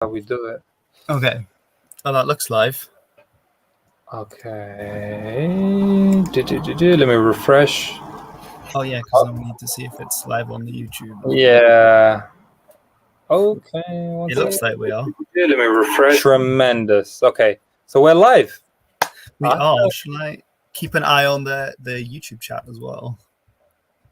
How we do it. Okay. Oh, that looks live. Okay. Let me refresh. Oh, yeah, because I need to see if it's live on the YouTube. Yeah. Okay. It looks like we are. Let me refresh. Tremendous. Okay. So we're live. We are. Shall I keep an eye on the YouTube chat as well?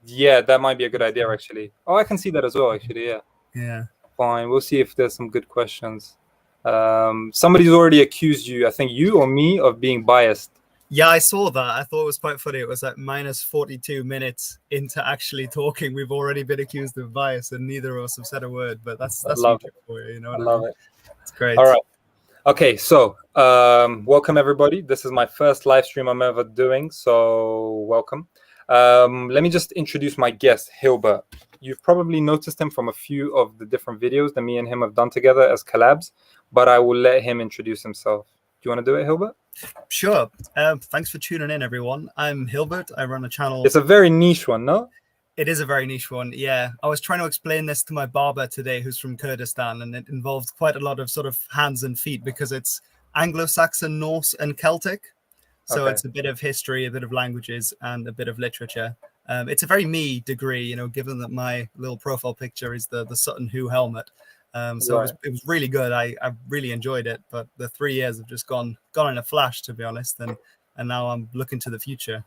Yeah, that might be a good idea, actually. Oh, I can see that as well, actually. Yeah. Yeah. Fine. We'll see if there's some good questions. Somebody's already accused you, I think you or me, of being biased. Yeah, I saw that. I thought it was quite funny. It was like minus 42 minutes into actually talking. We've already been accused of bias, and neither of us have said a word. But that's love it. For you, you know. I love it. It's great. All right. Okay, so welcome everybody. This is my first live stream I'm ever doing, so welcome. Let me just introduce my guest, Hilbert. You've probably noticed him from a few of the different videos that me and him have done together as collabs, but I will let him introduce himself. Do you want to do it, Hilbert? Sure. Thanks for tuning in, everyone. I'm Hilbert. I run a channel. It's a very niche one, no? It is a very niche one, yeah. I was trying to explain this to my barber today, who's from Kurdistan, and it involved quite a lot of sort of hands and feet because it's Anglo-Saxon, Norse, and Celtic. So It's a bit of history, a bit of languages, and a bit of literature. It's a very me degree, you know, given that my little profile picture is the Sutton Hoo helmet. So right. it was really good. I really enjoyed it, but the 3 years have just gone in a flash, to be honest. And now I'm looking to the future.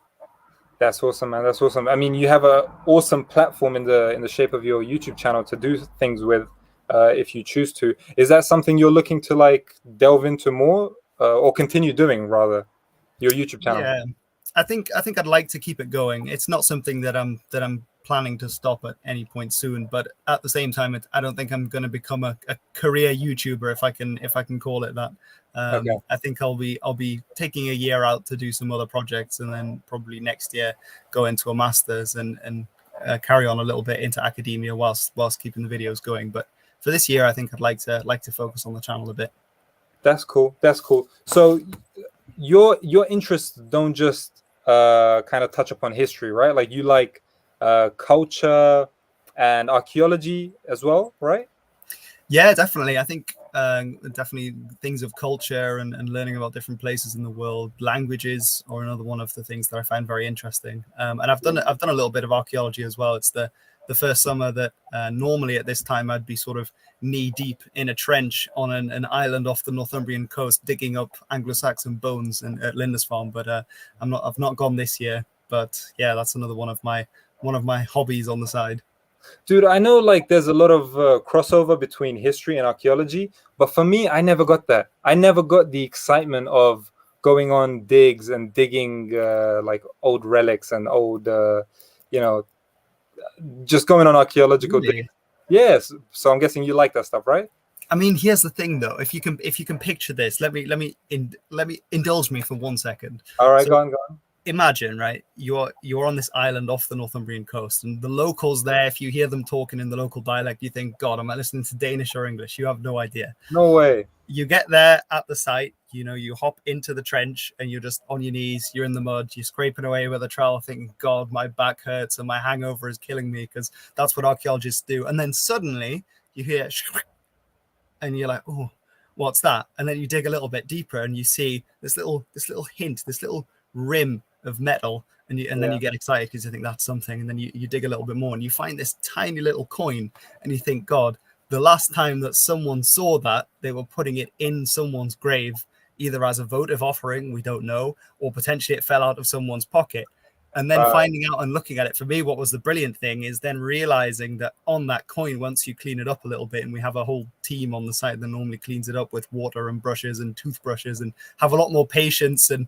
That's awesome, man. That's awesome. I mean, you have an awesome platform in the shape of your YouTube channel to do things with, if you choose to. Is that something you're looking to like delve into more, or continue doing rather, your YouTube channel? Yeah, I think I'd like to keep it going. It's not something that I'm planning to stop at any point soon, but at the same time, I don't think I'm going to become a career YouTuber, if I can call it that. I think I'll be taking a year out to do some other projects, and then probably next year go into a master's and carry on a little bit into academia whilst keeping the videos going. But for this year, I think I'd like to focus on the channel a bit. That's cool. That's cool. So your interests don't just kind of touch upon history, right? Like you like culture and archaeology as well, right? Yeah, definitely. I think definitely things of culture and learning about different places in the world, languages, or another one of the things that I find very interesting. And I've done a little bit of archaeology as well. It's the first summer that normally at this time I'd be sort of knee deep in a trench on an island off the Northumbrian coast, digging up Anglo-Saxon bones at Lindisfarne. But I've not gone this year. But yeah, that's another one of my hobbies on the side. Dude, I know like there's a lot of crossover between history and archaeology, but for me, I never got that. I never got the excitement of going on digs and digging like old relics and old, just going on archaeological digs. Yes. So I'm guessing you like that stuff, right? I mean, here's the thing, though. If you can picture this, let me indulge me for 1 second. All right, go on. Imagine, right? You're on this island off the Northumbrian coast, and the locals there, if you hear them talking in the local dialect, you think, God, am I listening to Danish or English? You have no idea. No way. You get there at the site, you hop into the trench and you're just on your knees, you're in the mud, you're scraping away with a trowel thinking, God, my back hurts and my hangover is killing me, because that's what archaeologists do. And then suddenly you hear and you're like, oh, what's that? And then you dig a little bit deeper and you see this little hint, this little rim of metal, and then you get excited because you think that's something, and then you dig a little bit more and you find this tiny little coin and you think, God, the last time that someone saw that, they were putting it in someone's grave, either as a votive offering, we don't know, or potentially it fell out of someone's pocket. And then finding out and looking at it, for me, what was the brilliant thing is then realizing that on that coin, once you clean it up a little bit, and we have a whole team on the site that normally cleans it up with water and brushes and toothbrushes and have a lot more patience and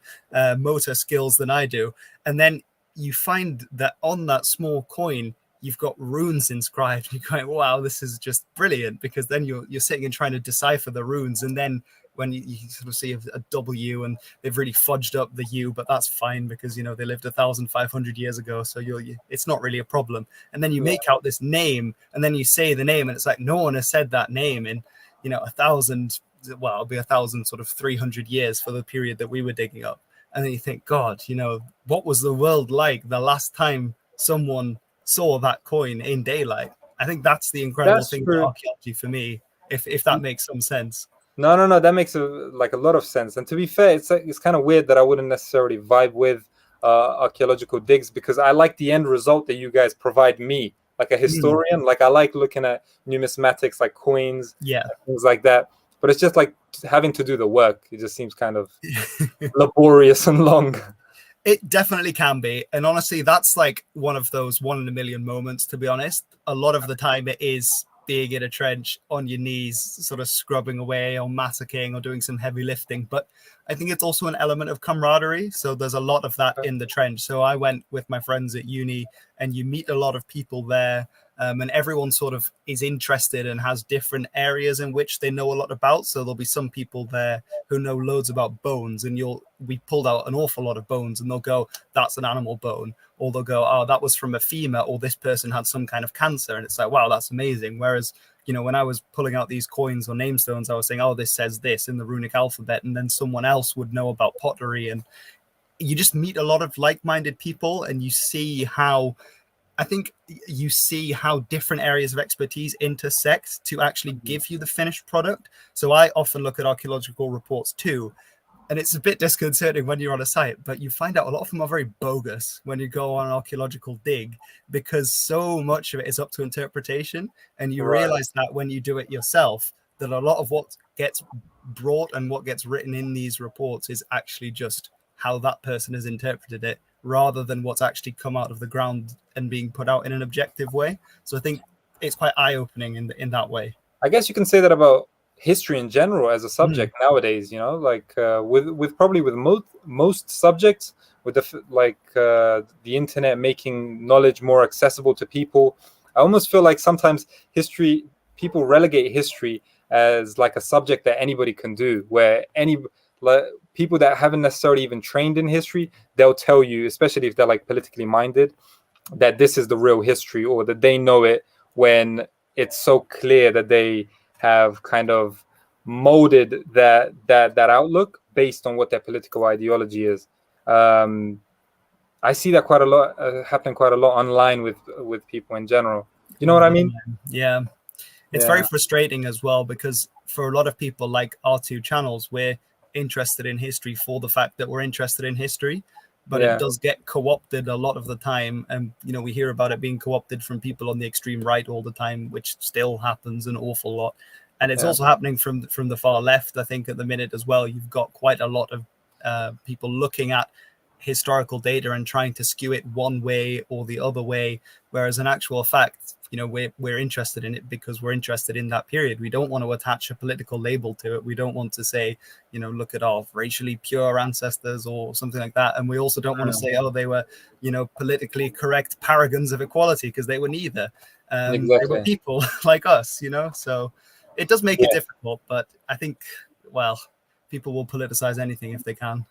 motor skills than I do. And then you find that on that small coin, you've got runes inscribed. You're going, wow, this is just brilliant, because then you're sitting and trying to decipher the runes. And then when you sort of see a W and they've really fudged up the U, but that's fine because, they lived 1,500 years ago. So it's not really a problem. And then you make out this name and then you say the name and it's like, no one has said that name in, 1,000, well, it'll be 1,000 sort of 300 years for the period that we were digging up. And then you think, God, what was the world like the last time someone saw that coin in daylight? I think that's the incredible thing about archaeology for me. if that makes some sense. No, that makes like a lot of sense. And to be fair, it's kind of weird that I wouldn't necessarily vibe with archaeological digs, because I like the end result that you guys provide me, like a historian. Like I like looking at numismatics, like coins, Yeah, things like that. But it's just like having to do the work. It just seems kind of laborious and long. It definitely can be. And honestly, that's like one of those 1 in a million moments, to be honest. A lot of the time it is being in a trench on your knees, sort of scrubbing away or massacring or doing some heavy lifting. But I think it's also an element of camaraderie. So there's a lot of that in the trench. So I went with my friends at uni, and you meet a lot of people there. And everyone sort of is interested and has different areas in which they know a lot about. So there'll be some people there who know loads about bones, and we pulled out an awful lot of bones, and they'll go, that's an animal bone. Or they'll go, oh, that was from a femur, or this person had some kind of cancer. And it's like, wow, that's amazing. Whereas, when I was pulling out these coins or name stones, I was saying, oh, this says this in the runic alphabet. And then someone else would know about pottery. And you just meet a lot of like-minded people, and you see how different areas of expertise intersect to actually give you the finished product. So I often look at archaeological reports too, and it's a bit disconcerting when you're on a site, but you find out a lot of them are very bogus when you go on an archaeological dig, because so much of it is up to interpretation. And you realize that when you do it yourself, that a lot of what gets brought and what gets written in these reports is actually just how that person has interpreted it, rather than what's actually come out of the ground and being put out in an objective way. So I think it's quite eye-opening in that way. I guess you can say that about history in general as a subject nowadays. Like with probably with most subjects, with the internet making knowledge more accessible to people, I almost feel like sometimes people relegate history as like a subject that anybody can do, where people that haven't necessarily even trained in history, they'll tell you, especially if they're like politically minded, that this is the real history, or that they know it, when it's so clear that they have kind of molded that outlook based on what their political ideology is. I see that quite a lot happening quite a lot online with people in general. You know what I mean? Yeah. It's very frustrating as well, because for a lot of people like our two channels, we're interested in history for the fact that we're interested in history, but it does get co-opted a lot of the time. And we hear about it being co-opted from people on the extreme right all the time, which still happens an awful lot. And it's also happening from the far left, I think, at the minute as well. You've got quite a lot of people looking at historical data and trying to skew it one way or the other way, whereas in actual fact, we're interested in it because we're interested in that period. We don't want to attach a political label to it. We don't want to say, look at our racially pure ancestors or something like that. And we also don't want to say, oh, they were, politically correct paragons of equality, because they were neither. Exactly. They were people like us, so it does make it difficult. But I think, people will politicize anything if they can.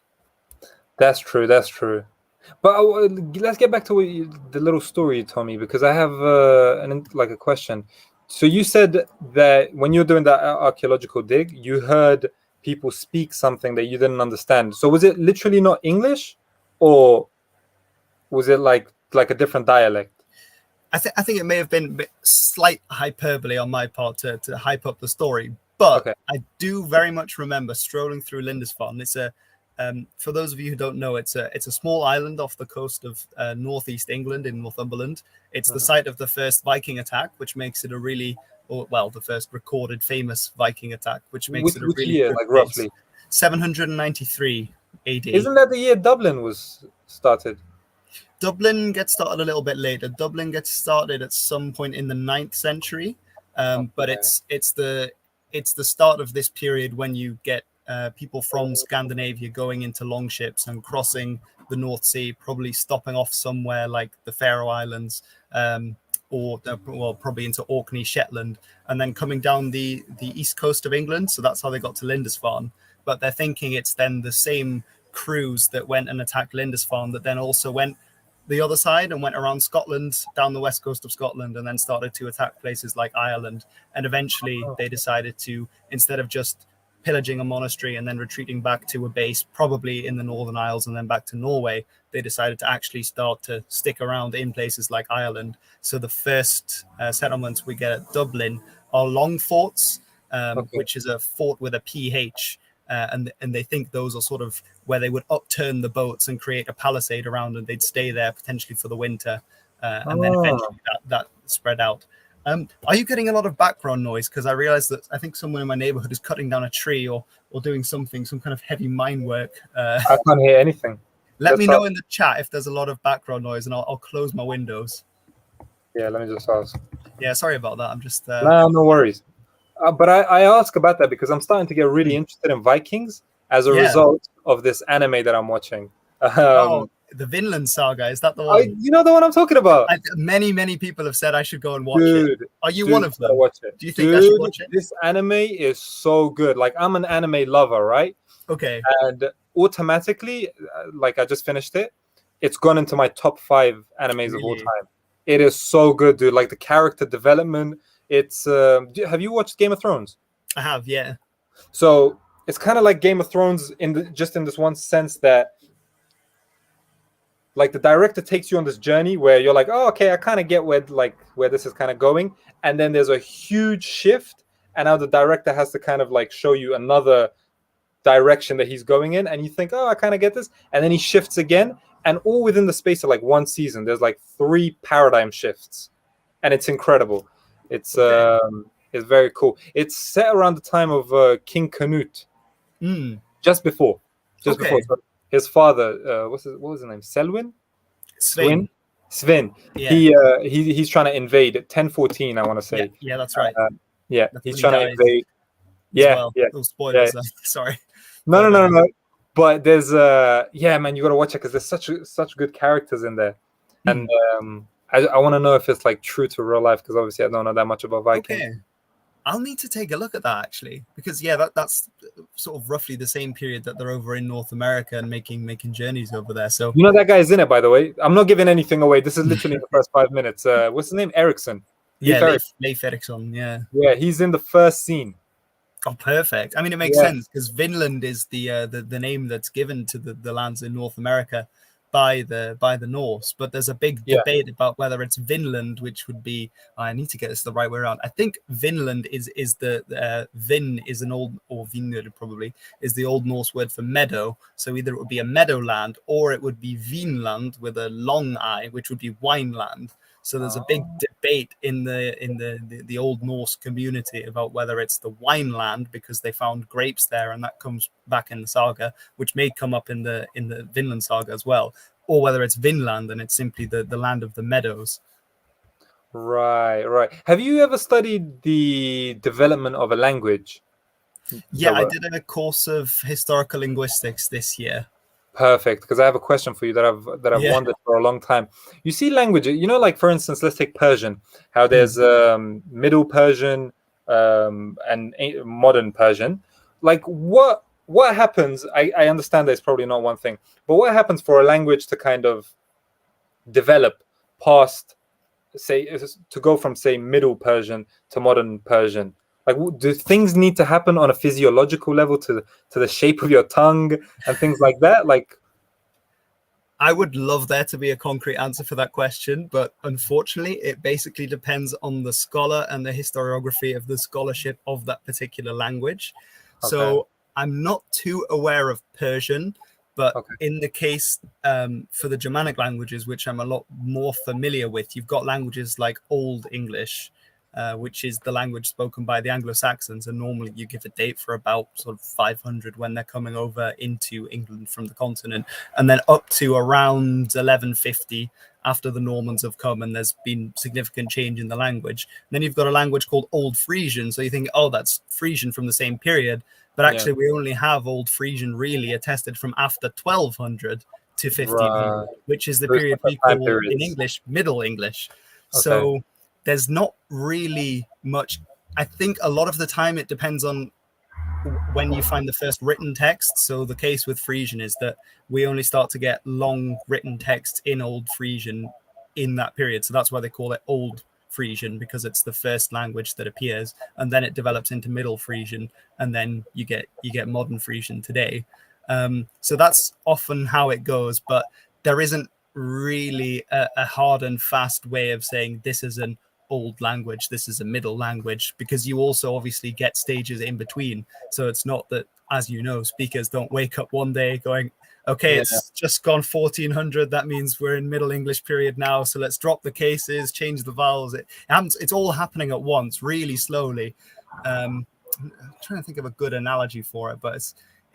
That's true. But let's get back to the little story you told me, because I have a question. So you said that when you're doing that archaeological dig, you heard people speak something that you didn't understand. So was it literally not English, or was it like a different dialect? I think it may have been a bit slight hyperbole on my part to hype up the story, but I do very much remember strolling through Lindisfarne. It's for those of you who don't know, it's a small island off the coast of northeast England in Northumberland. It's the site of the first Viking attack, which makes it the first recorded famous Viking attack, which makes it a really year, like roughly 793 AD. Isn't that the year Dublin was started? Dublin gets started a little bit later. Dublin gets started at some point in the 9th century, but it's the start of this period when you get people from Scandinavia going into longships and crossing the North Sea, probably stopping off somewhere like the Faroe Islands, or probably into Orkney, Shetland, and then coming down the east coast of England. So that's how they got to Lindisfarne. But they're thinking it's then the same crews that went and attacked Lindisfarne that then also went the other side and went around Scotland, down the west coast of Scotland, and then started to attack places like Ireland. And eventually they decided to, instead of just pillaging a monastery and then retreating back to a base, probably in the Northern Isles and then back to Norway, they decided to actually start to stick around in places like Ireland. So the first settlements we get at Dublin are long forts. Okay. which is a fort with a PH. And they think those are sort of where they would upturn the boats and create a palisade around, and they'd stay there potentially for the winter, and then eventually that spread out. Are you getting a lot of background noise? Because I realized that I think someone in my neighborhood is cutting down a tree or doing something, some kind of heavy mine work. I can't hear anything. Let me know in the chat if there's a lot of background noise, and I'll close my windows. Yeah, let me just ask. Yeah, sorry about that. I'm just No worries. But I ask about that because I'm starting to get really interested in Vikings as a result of this anime that I'm watching. The Vinland Saga, is that the one? You know the one I'm talking about? Many people have said I should go and watch it. Are you one of them? Watch it. Do you think I should watch it? This anime is so good. Like, I'm an anime lover, right? Okay. And automatically, like, I just finished it. It's gone into my top 5 animes of all time. It is so good, dude. Like, the character development. It's have you watched Game of Thrones? I have, yeah. So it's kind of like Game of Thrones in this one sense that, like, the director takes you on this journey where you're like, oh, okay, I kind of get where this is kind of going, and then there's a huge shift, and now the director has to kind of like show you another direction that he's going in, and you think, oh, I kind of get this, and then he shifts again, and all within the space of like one season, there's like 3 paradigm shifts, and it's incredible. It's very cool. It's set around the time of King Canute, just before. So his father, what was his name? Selwyn? Sven. Yeah. He's trying to invade 1014. I want to say. Yeah, that's right. He's trying to invade. Yeah. Those spoilers. Sorry. No. But there's man, you gotta watch it because there's such good characters in there, and I want to know if it's like true to real life because obviously I don't know that much about Vikings. Okay. I'll need to take a look at that actually, because that's sort of roughly the same period that they're over in North America and making journeys over there. So you know that guy is in it, by the way. I'm not giving anything away. This is literally the first 5 minutes. What's his name? Erickson. Leif Erikson. Yeah. Yeah, he's in the first scene. Oh, perfect. I mean, it makes sense because Vinland is the name that's given to the lands in North America by the Norse, but there's a big debate about whether it's Vinland, which would be, I need to get this the right way around. I think Vinland is the Vin is an old, or Vinur probably is the Old Norse word for meadow. So either it would be a meadowland or it would be Vinland with a long I, which would be wineland. So there's a big debate in the Old Norse community about whether it's the wineland because they found grapes there, and that comes back in the saga, which may come up in the Vinland saga as well, or whether it's Vinland and it's simply the land of the meadows. Right. Have you ever studied the development of a language? Yeah, I did a course of historical linguistics this year. Perfect, because I have a question for you that I've wondered for a long time. You see languages, like for instance, let's take Persian. How there's Middle Persian and modern Persian. Like what happens? I understand that it's probably not one thing, but what happens for a language to kind of develop past, say, to go from say Middle Persian to modern Persian? Like, do things need to happen on a physiological level to the shape of your tongue and things like that? Like, I would love there to be a concrete answer for that question, but unfortunately, it basically depends on the scholar and the historiography of the scholarship of that particular language. Okay. So I'm not too aware of Persian, but in the case for the Germanic languages, which I'm a lot more familiar with, you've got languages like Old English, which is the language spoken by the Anglo-Saxons, and normally you give a date for about sort of 500 when they're coming over into England from the continent, and then up to around 1150 after the Normans have come and there's been significant change in the language. And then you've got a language called Old Frisian, so you think, oh, that's Frisian from the same period, but actually we only have Old Frisian really attested from after 1200 to 1500, which is the period we call in English Middle English. So there's not really much. I think a lot of the time it depends on when you find the first written text. So the case with Frisian is that we only start to get long written texts in Old Frisian in that period. So that's why they call it Old Frisian, because it's the first language that appears, and then it develops into Middle Frisian, and then you get modern Frisian today. So that's often how it goes, but there isn't really a hard and fast way of saying this is an old language, this is a middle language, because you also obviously get stages in between. So it's not that, as you know, speakers don't wake up one day going, okay, it's just gone 1400. That means we're in Middle English period now. So let's drop the cases, change the vowels. It's all happening at once, really slowly. I'm trying to think of a good analogy for it, but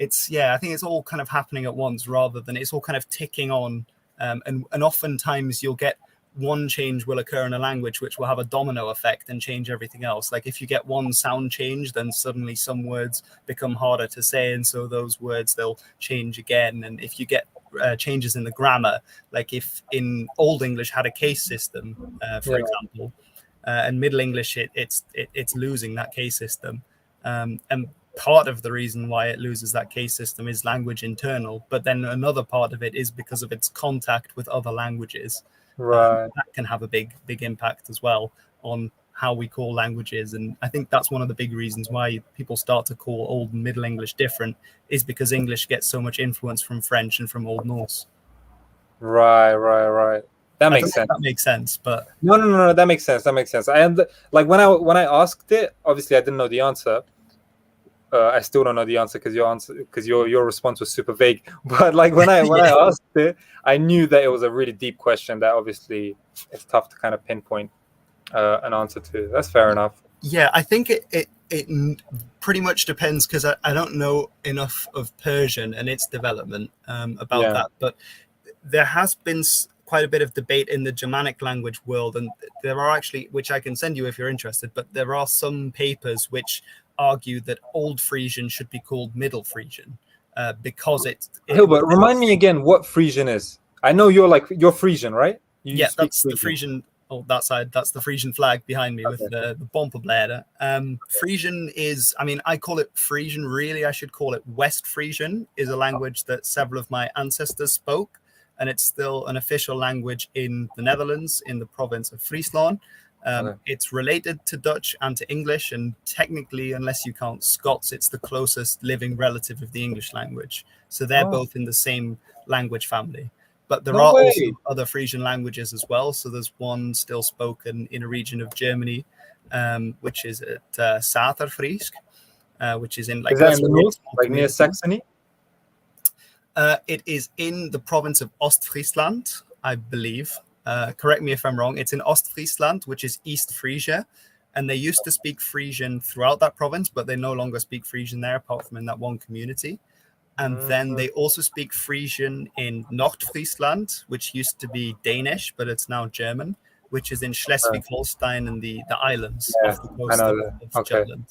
I think it's all kind of happening at once rather than it's all kind of ticking on. And oftentimes you'll get one change will occur in a language which will have a domino effect and change everything else. Like if you get one sound change, then suddenly some words become harder to say, and so those words they'll change again. And if you get changes in the grammar, like if in Old English had a case system, for example, and Middle English it's losing that case system, and part of the reason why it loses that case system is language internal, but then another part of it is because of its contact with other languages. That can have a big impact as well on how we call languages. And I think that's one of the big reasons why people start to call Old and Middle English different, is because English gets so much influence from French and from Old Norse. Right. That makes sense. That makes sense, but no, that makes sense. And like when I asked it, obviously I didn't know the answer. I still don't know the answer because your response was super vague. But like when I asked it, I knew that it was a really deep question that obviously it's tough to kind of pinpoint an answer to. That's fair enough. Yeah, I think it pretty much depends, because I don't know enough of Persian and its development about that. But there has been quite a bit of debate in the Germanic language world, and there are actually, which I can send you if you're interested, but there are some papers which argue that Old Frisian should be called Middle Frisian because Hilbert, remind me again what Frisian is. I know you're Frisian, right? That's Frisian. The Frisian. Oh, that side, that's the Frisian flag behind me with the bomperblader. Frisian is, I call it Frisian, really. I should call it West Frisian, is a language that several of my ancestors spoke, and it's still an official language in the Netherlands, in the province of Friesland. It's related to Dutch and to English, and technically, unless you count Scots, it's the closest living relative of the English language. So they're both in the same language family. But there are also other Frisian languages as well. So there's one still spoken in a region of Germany, which is at Saterfriesk, which is in is that in the north, like near Saxony? It is in the province of Ostfriesland, I believe. Correct me if I'm wrong. It's in Ostfriesland, which is East Frisia. And they used to speak Frisian throughout that province, but they no longer speak Frisian there, apart from in that one community. And then they also speak Frisian in Nordfriesland, which used to be Danish, but it's now German, which is in Schleswig-Holstein and the islands off the coast of Jutland.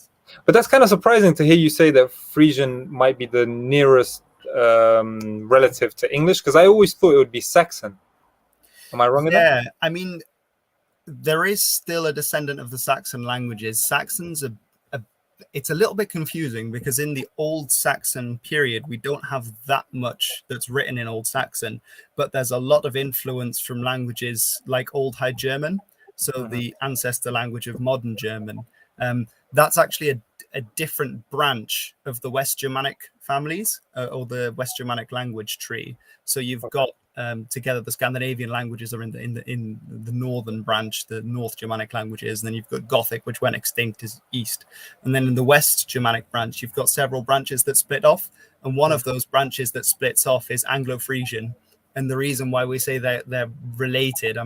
But that's kind of surprising to hear you say that Frisian might be the nearest relative to English, because I always thought it would be Saxon. Am I wrong in that? Yeah, there is still a descendant of the Saxon languages. Saxon's it's a little bit confusing, because in the Old Saxon period, we don't have that much that's written in Old Saxon, but there's a lot of influence from languages like Old High German, so the ancestor language of modern German. That's actually a different branch of the West Germanic families, or the West Germanic language tree. So you've got together the Scandinavian languages are in the northern branch, the North Germanic languages, and then you've got Gothic, which went extinct, is east. And then in the West Germanic branch, you've got several branches that split off, and one of those branches that splits off is Anglo-Frisian. And the reason why we say they're related,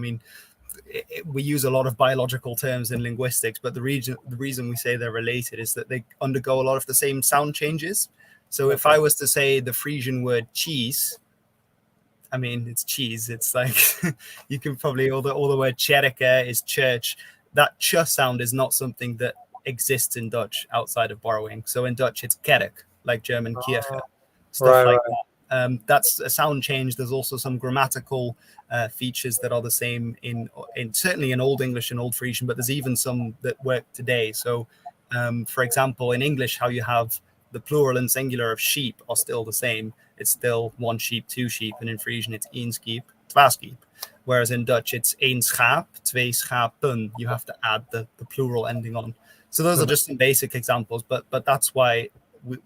we use a lot of biological terms in linguistics, but the reason we say they're related is that they undergo a lot of the same sound changes. So if I was to say the Frisian word cheese, it's cheese. It's like you can probably all the word kerke is church. That ch sound is not something that exists in Dutch outside of borrowing. So in Dutch, it's kerk, like German Kirche, stuff like that. That's a sound change. There's also some grammatical features that are the same in certainly in Old English and Old Frisian, but there's even some that work today. So, for example, in English, how you have the plural and singular of sheep are still the same. It's still one sheep, two sheep, and in Frisian it's één skeep, twee skeep. Whereas in Dutch it's één schaap, twee schapen. You have to add the plural ending on. So those are just some basic examples, but that's why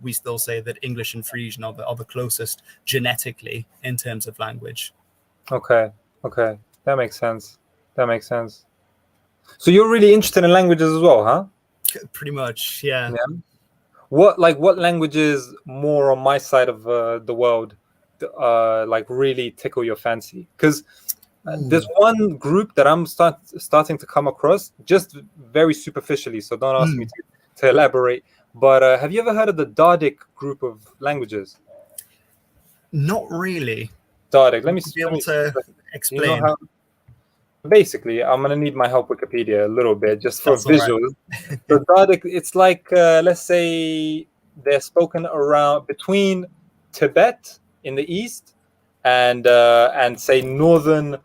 we still say that English and Frisian are the closest genetically in terms of language. Okay, that makes sense. So you're really interested in languages as well, huh? Pretty much, yeah. Yeah. What languages more on my side of the world like really tickle your fancy? Because there's one group that I'm starting to come across just very superficially, so don't ask me to elaborate. But have you ever heard of the Dardic group of languages? Not really. Dardic. Would you be able to Do you know explain? how? Basically, I'm gonna need my help Wikipedia a little bit just for That's all right. visuals. So Dardic, it's like let's say they're spoken around between Tibet in the east and say northern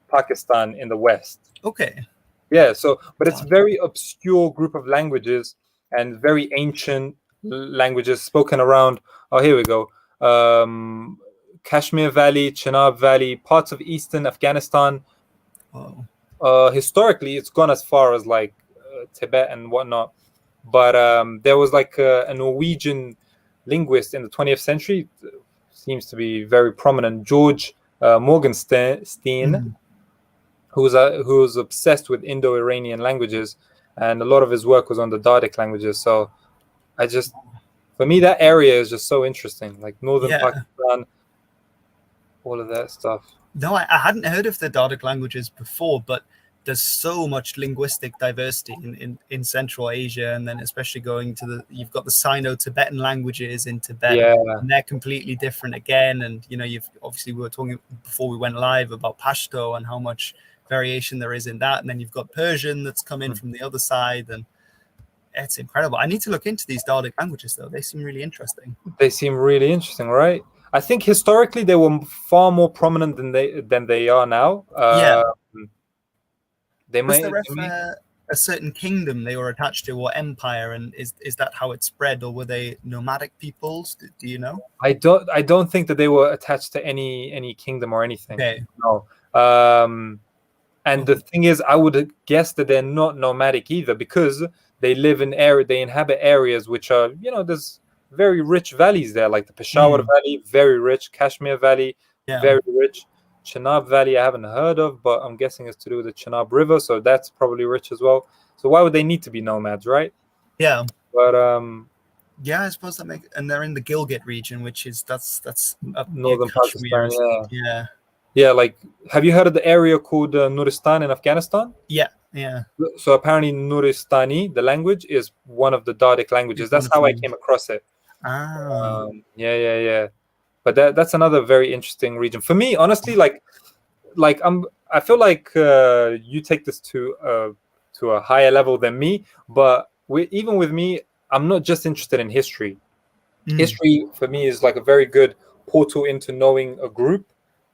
Pakistan in the west. Okay. Yeah, so but it's Dardic. very obscure group of languages and very ancient languages spoken around. Oh, here we go. Kashmir Valley, Chenab Valley, parts of eastern Afghanistan. Historically, it's gone as far as like Tibet and whatnot. But there was like a Norwegian linguist in the 20th century, seems to be very prominent, George Morgenstern, who was obsessed with Indo-Iranian languages, and a lot of his work was on the Dardic languages. So for me, that area is just so interesting, like northern Pakistan, all of that stuff. No, I hadn't heard of the Dardic languages before, but there's so much linguistic diversity in Central Asia, and then especially going to you've got the Sino-Tibetan languages in Tibet, and they're completely different again. And we were talking before we went live about Pashto and how much variation there is in that, and then you've got Persian that's come in from the other side, and it's incredible. I need to look into these Dardic languages though; they seem really interesting. They seem really interesting, right? I think historically they were far more prominent than they are now. Was there a certain kingdom they were attached to, or empire, and is that how it spread, or were they nomadic peoples? Do you know? I don't think that they were attached to any kingdom or anything. Okay. No. And the thing is, I would guess that they're not nomadic either, because they inhabit areas which are, there's very rich valleys there, like the Peshawar Valley, very rich. Kashmir Valley, very rich. Chenab Valley, I haven't heard of, but I'm guessing it's to do with the Chenab River, so that's probably rich as well. So why would they need to be nomads, right? Yeah. But yeah, I suppose and they're in the Gilgit region, which is that's up northern Pakistan. Yeah. Like, have you heard of the area called Nuristan in Afghanistan? Yeah. So apparently Nuristani, the language, is one of the Dardic languages. That's how I came across it. Yeah. But that's another very interesting region for me, honestly. I feel like you take this to a higher level than me. But even with me, I'm not just interested in history. History for me is like a very good portal into knowing a group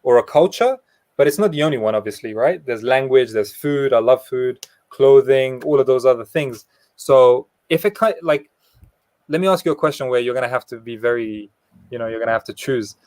or a culture. But it's not the only one, obviously, right? There's language, there's food. I love food, clothing, all of those other things. So if it let me ask you a question where you're gonna have to be very, you're gonna have to choose.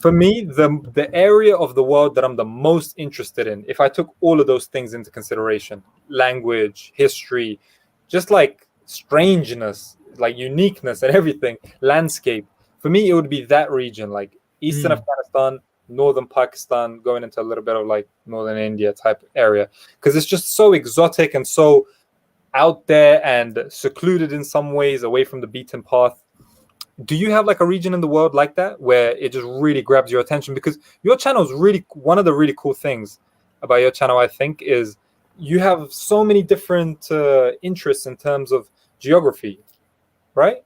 For me, the area of the world that I'm the most interested in, if I took all of those things into consideration, language, history, just like strangeness, like uniqueness and everything, landscape, for me, it would be that region, like Eastern Afghanistan, Northern Pakistan, going into a little bit of like Northern India type area, because it's just so exotic and so out there and secluded in some ways, away from the beaten path. Do you have like a region in the world like that where it just really grabs your attention? Because your channel is really, one of the really cool things about your channel, I think, is you have so many different interests in terms of geography, right?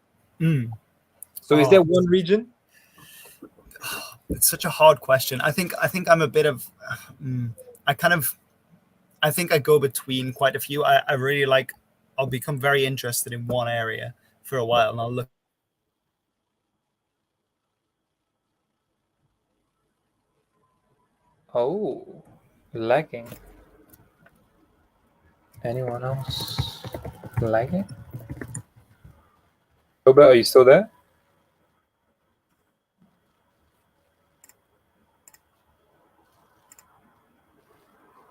So is there one region? It's such a hard question. I think I'm a bit of I think I go between quite a few. I really I'll become very interested in one area for a while, and I'll look. Oh, lagging. Anyone else lagging? Hilbert, are you still there?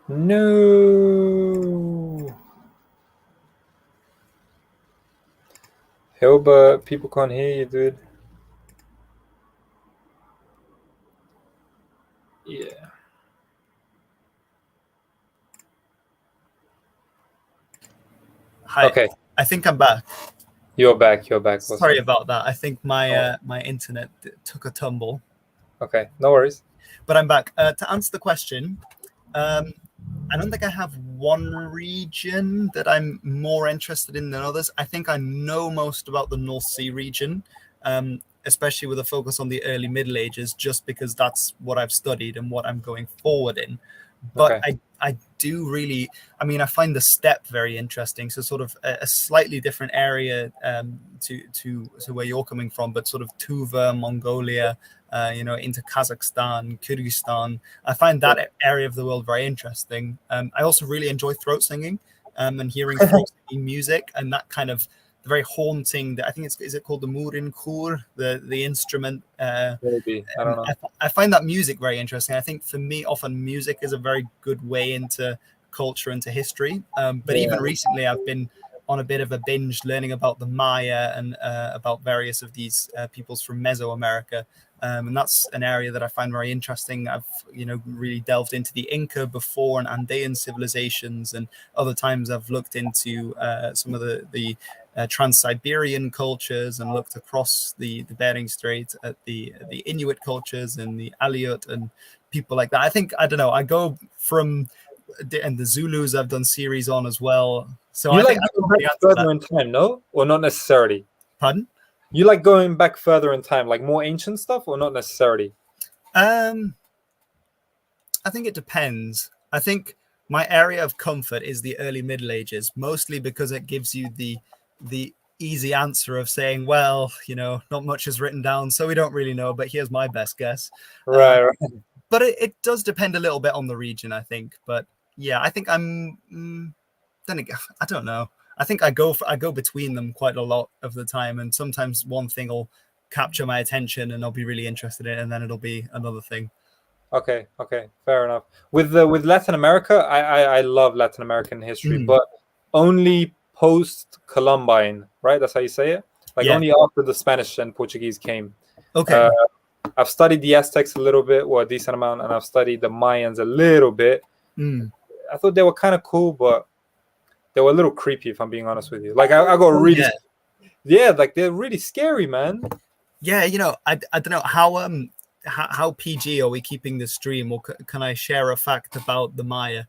No. Hilbert, people can't hear you, dude. Yeah. Hi. Okay, I think I'm back. you're back. You're back. Sorry Awesome. about that. I think my Oh, my internet took a tumble, okay, no worries. but I'm back. To answer the question, um, I don't think I have one region that I'm more interested in than others. I think I know most about the North Sea region, especially with a focus on the early Middle Ages, just because that's what I've studied and what I'm going forward in. But Okay. I do really, I mean, I find the steppe very interesting. So sort of a slightly different area to where you're coming from, but sort of Tuva, Mongolia, into Kazakhstan, Kyrgyzstan. I find Yeah. that area of the world very interesting. I also really enjoy throat singing and hearing throat singing music, and that kind of the very haunting. I think is it called the Murin Kur, the instrument. Maybe. I don't know. I find that music very interesting. I think for me, often music is a very good way into culture, into history. But Yeah. even recently, I've been on a bit of a binge learning about the Maya and about various of these peoples from Mesoamerica. And that's an area that I find very interesting. I've really delved into the Inca before and Andean civilizations, and other times I've looked into some of the Trans-Siberian cultures and looked across the Bering Strait at the Inuit cultures and the Aleut and people like that. I don't know. I go from and the Zulus I've done series on as well. So You I like think I going probably back answered that. further in time, no? Or not necessarily? Pardon? You like going back further in time, like more ancient stuff, or not necessarily? I think it depends. I think my area of comfort is the early Middle Ages, mostly because it gives you the easy answer of saying, well, not much is written down, so we don't really know, but here's my best guess. Right, right. But it does depend a little bit on the region, I think. But yeah, I think then again, I don't know. I think I go between them quite a lot of the time, and sometimes one thing will capture my attention and I'll be really interested in it, and then it'll be another thing. Okay, fair enough. With Latin America, I love Latin American history, Mm, but only post Columbine, right? That's how you say it. Like yeah. only after the Spanish and Portuguese came. Uh, Okay. I've studied the Aztecs a little bit, or a decent amount, and I've studied the Mayans a little bit. Mm. I thought they were kind of cool, but they were a little creepy, if I'm being honest with you. Like I got Oh really, yeah. yeah, like they're really scary, man. Yeah, I don't know how PG are we keeping this stream, or can I share a fact about the Maya?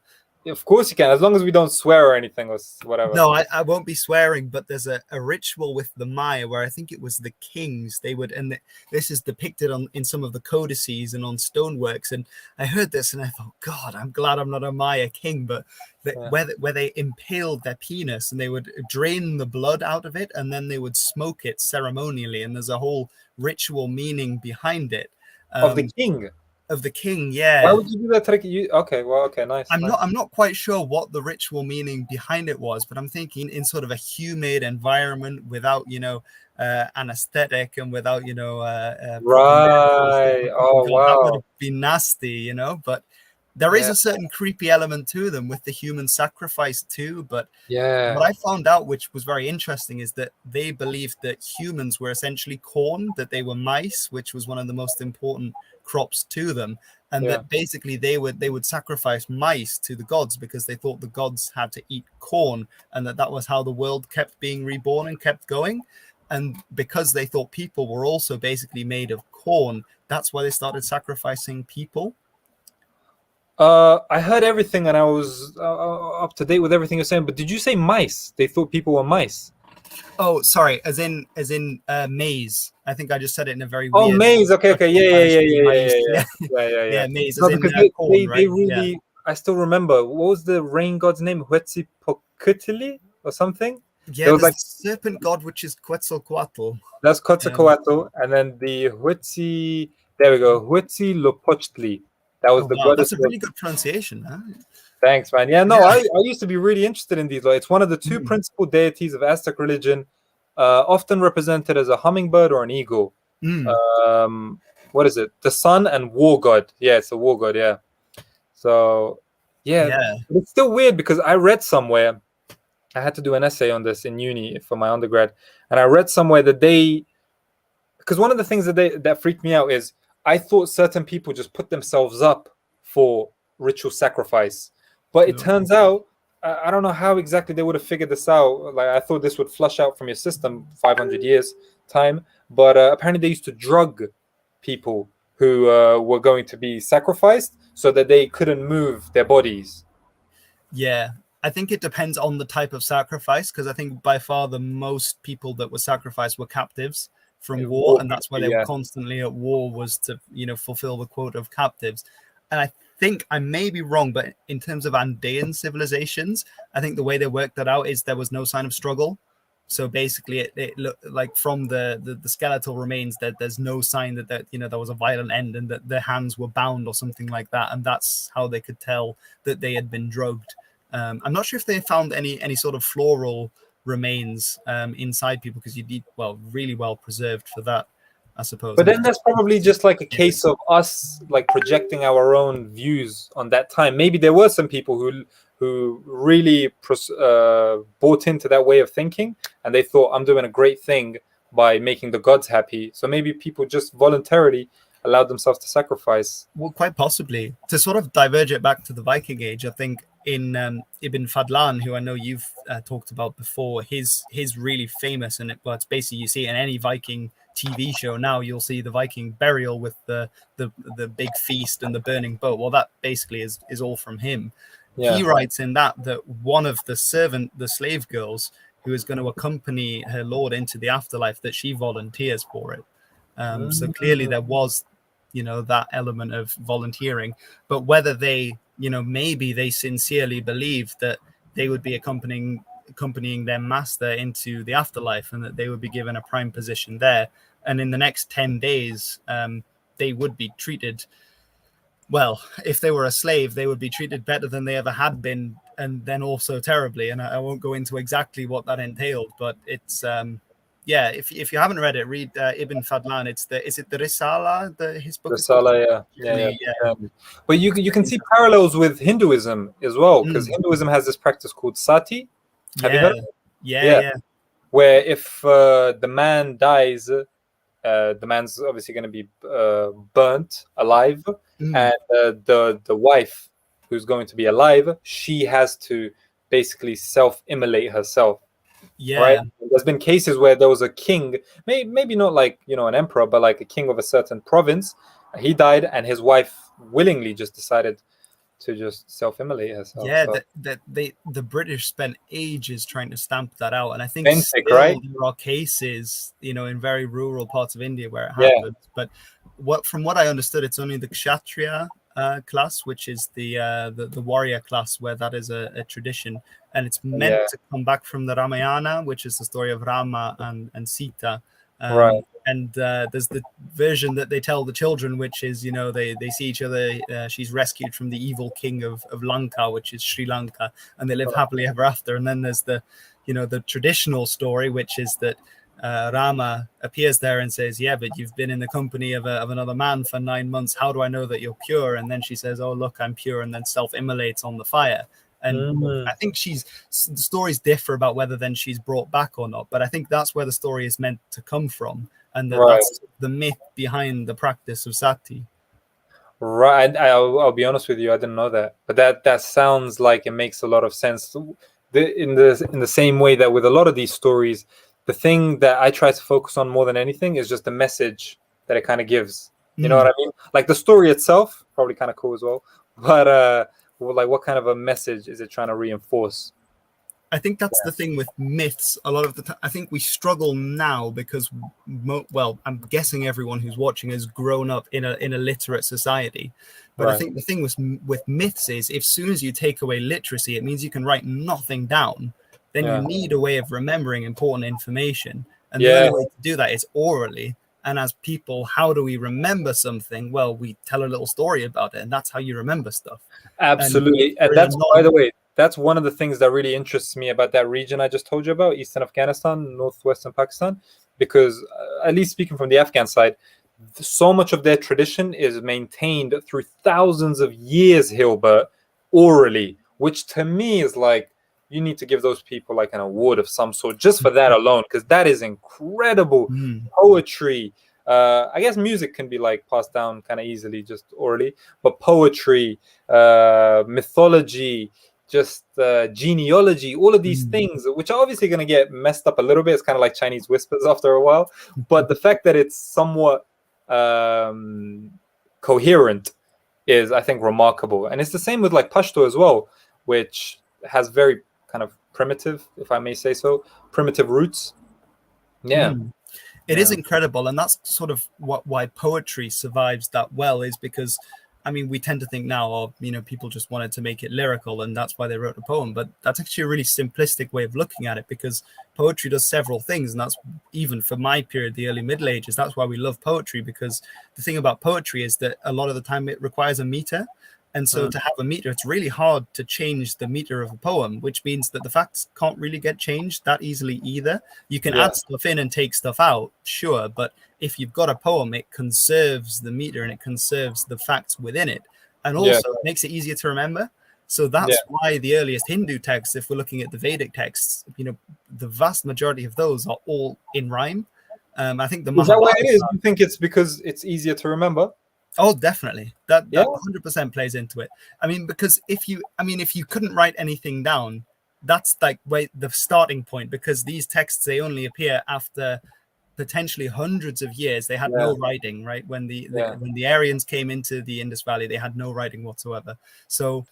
Of course you can, as long as we don't swear or anything or whatever. No, I won't be swearing, but there's a ritual with the Maya where I think it was the kings. They would, and this is depicted in some of the codices and on stoneworks. And I heard this and I thought, God, I'm glad I'm not a Maya king. But Yeah. where they impaled their penis and they would drain the blood out of it and then they would smoke it ceremonially. And there's a whole ritual meaning behind it. Of the king. Of the king, Why yeah. would you do that to the you? Okay, well, okay, nice. I'm not quite sure what the ritual meaning behind it was, but I'm thinking in sort of a humid environment without anesthetic and without proper medicals, Right. thinking, Oh, God, that would wow. have been nasty, but there is Yeah. a certain creepy element to them with the human sacrifice too. But Yeah. what I found out, which was very interesting, is that they believed that humans were essentially corn, that they were mice, which was one of the most important crops to them, and Yeah. that basically they would sacrifice mice to the gods because they thought the gods had to eat corn, and that was how the world kept being reborn and kept going. And because they thought people were also basically made of corn, that's why they started sacrificing people. I heard everything and I was up to date with everything you're saying. But did you say mice? They thought people were mice. Oh, sorry, as in maize. I think I just said it in a very Oh, weird maize. Okay, yeah, Irish yeah, thing. yeah, yeah, Maize. yeah, Yeah, yeah, yeah, yeah. yeah, maize as No, in because corn, they right? Yeah. really. I still remember. What was the rain god's name? Huitzilopochtli or something. There Yeah, was there's like the serpent god, which is Quetzalcoatl. that's Um, Quetzalcoatl, and then the Huitzi. There we go, Huitzilopochtli. That was oh the wow, goddess that's a of. really good pronunciation, huh? Thanks, man. Yeah, no, Yeah. I used to be really interested in these. Like, it's one of the two Mm, principal deities of Aztec religion, often represented as a hummingbird or an eagle. mm, Um, what is it? The sun and war god. Yeah, it's a war god. Yeah. So, yeah, yeah. but it's still weird because I read somewhere. I had to do an essay on this in uni for my undergrad, and I read somewhere that because one of the things that freaked me out is I thought certain people just put themselves up for ritual sacrifice, but it No. turns out I don't know how exactly they would have figured this out. Like I thought this would flush out from your system 500 years time, but apparently they used to drug people who were going to be sacrificed so that they couldn't move their bodies. Yeah, I think it depends on the type of sacrifice, because I think by far the most people that were sacrificed were captives from war, and that's why they were Yeah. constantly at war, was to, you know, fulfill the quota of captives. And I think I may be wrong, but in terms of Andean civilizations, I think the way they worked that out is there was no sign of struggle. So basically, it looked like from the skeletal remains that there's no sign that you know there was a violent end and that their hands were bound or something like that, and that's how they could tell that they had been drugged. I'm not sure if they found any sort of floral remains inside people, because you need, well, really well preserved for that, I suppose. But then that's probably just like a case of us like projecting our own views on that time. Maybe there were some people who really bought into that way of thinking, and they thought, I'm doing a great thing by making the gods happy. So maybe people just voluntarily allowed themselves to sacrifice. Well, quite possibly. To sort of diverge it back to the Viking Age, I think in Ibn Fadlan, who I know you've talked about before, his really famous, and well, it's basically, you see in any Viking TV show now, you'll see the Viking burial with the big feast and the burning boat. Well, that basically is all from him. Yeah. He writes in that one of the slave girls who is going to accompany her lord into the afterlife, that she volunteers for it. So clearly there was, you know, that element of volunteering, but whether they, you know, maybe they sincerely believed that they would be accompanying their master into the afterlife, and that they would be given a prime position there, and in the next 10 days they would be treated well. If they were a slave, they would be treated better than they ever had been, and then also terribly, and I won't go into exactly what that entailed, but it's yeah, if you haven't read it, read Ibn Fadlan. Is it the Risala? His book. Risala, yeah. But you can see parallels with Hinduism as well, because Hinduism has this practice called sati. Have you heard of it? Yeah. Where if the man dies, the man's obviously going to be burnt alive, and the wife who's going to be alive, she has to basically self-immolate herself. Yeah. Right. There's been cases where there was a king, maybe not like, you know, an emperor, but like a king of a certain province. He died, and his wife willingly just decided to just self-immolate herself. Yeah, so the British spent ages trying to stamp that out, and I think still, right? There are cases, you know, in very rural parts of India where it happens. Yeah. But from what I understood, it's only the Kshatriya class, which is the warrior class, where that is a tradition, and it's meant to come back from the Ramayana, which is the story of Rama and Sita. Right. And there's the version that they tell the children, which is, you know, they see each other. She's rescued from the evil king of Lanka, which is Sri Lanka, and they live happily ever after. And then there's the, you know, the traditional story, which is that Rama appears there and says, yeah, but you've been in the company of another man for 9 months. How do I know that you're pure? And then she says, oh, look, I'm pure, and then self-immolates on the fire. And I think the stories differ about whether then she's brought back or not. But I think that's where the story is meant to come from. And that's the myth behind the practice of sati. Right. I'll be honest with you, I didn't know that. But that sounds like it makes a lot of sense. In the same way that with a lot of these stories, the thing that I try to focus on more than anything is just the message that it kind of gives. You know what I mean? Like the story itself, probably kind of cool as well. But like, what kind of a message is it trying to reinforce? I think that's the thing with myths. A lot of the time, I think we struggle now because, well, I'm guessing everyone who's watching has grown up in a literate society. But I think the thing with myths is, if soon as you take away literacy, it means you can write nothing down. Then you need a way of remembering important information. And the only way to do that is orally. And as people, how do we remember something? Well, we tell a little story about it, and that's how you remember stuff. Absolutely. And that's, by the way, that's one of the things that really interests me about that region I just told you about, Eastern Afghanistan, Northwestern Pakistan, because at least speaking from the Afghan side, so much of their tradition is maintained through thousands of years, Hilbert, orally, which to me is like, you need to give those people like an award of some sort just for that alone, because that is incredible poetry. I guess music can be like passed down kind of easily just orally, but poetry, mythology, just genealogy, all of these things, which are obviously going to get messed up a little bit. It's kind of like Chinese whispers after a while. But the fact that it's somewhat coherent is, I think, remarkable. And it's the same with like Pashto as well, which has very kind of primitive, if I may say so, primitive roots. Yeah. It is incredible, and that's sort of why poetry survives that well, is because, I mean, we tend to think now of, you know, people just wanted to make it lyrical and that's why they wrote a poem, but that's actually a really simplistic way of looking at it, because poetry does several things, and that's even for my period, the early Middle Ages, that's why we love poetry, because the thing about poetry is that a lot of the time it requires a meter. And so to have a meter, it's really hard to change the meter of a poem, which means that the facts can't really get changed that easily either. You can add stuff in and take stuff out, sure, but if you've got a poem, it conserves the meter and it conserves the facts within it. And also it makes it easier to remember. So that's why the earliest Hindu texts, if we're looking at the Vedic texts, you know, the vast majority of those are all in rhyme. I think the Is that why it is? You think it's because it's easier to remember? Oh, definitely. That 100% plays into it. I mean, because if you couldn't write anything down, that's like the starting point, because these texts, they only appear after potentially hundreds of years. They had no writing, right? When the Aryans came into the Indus Valley, they had no writing whatsoever. So,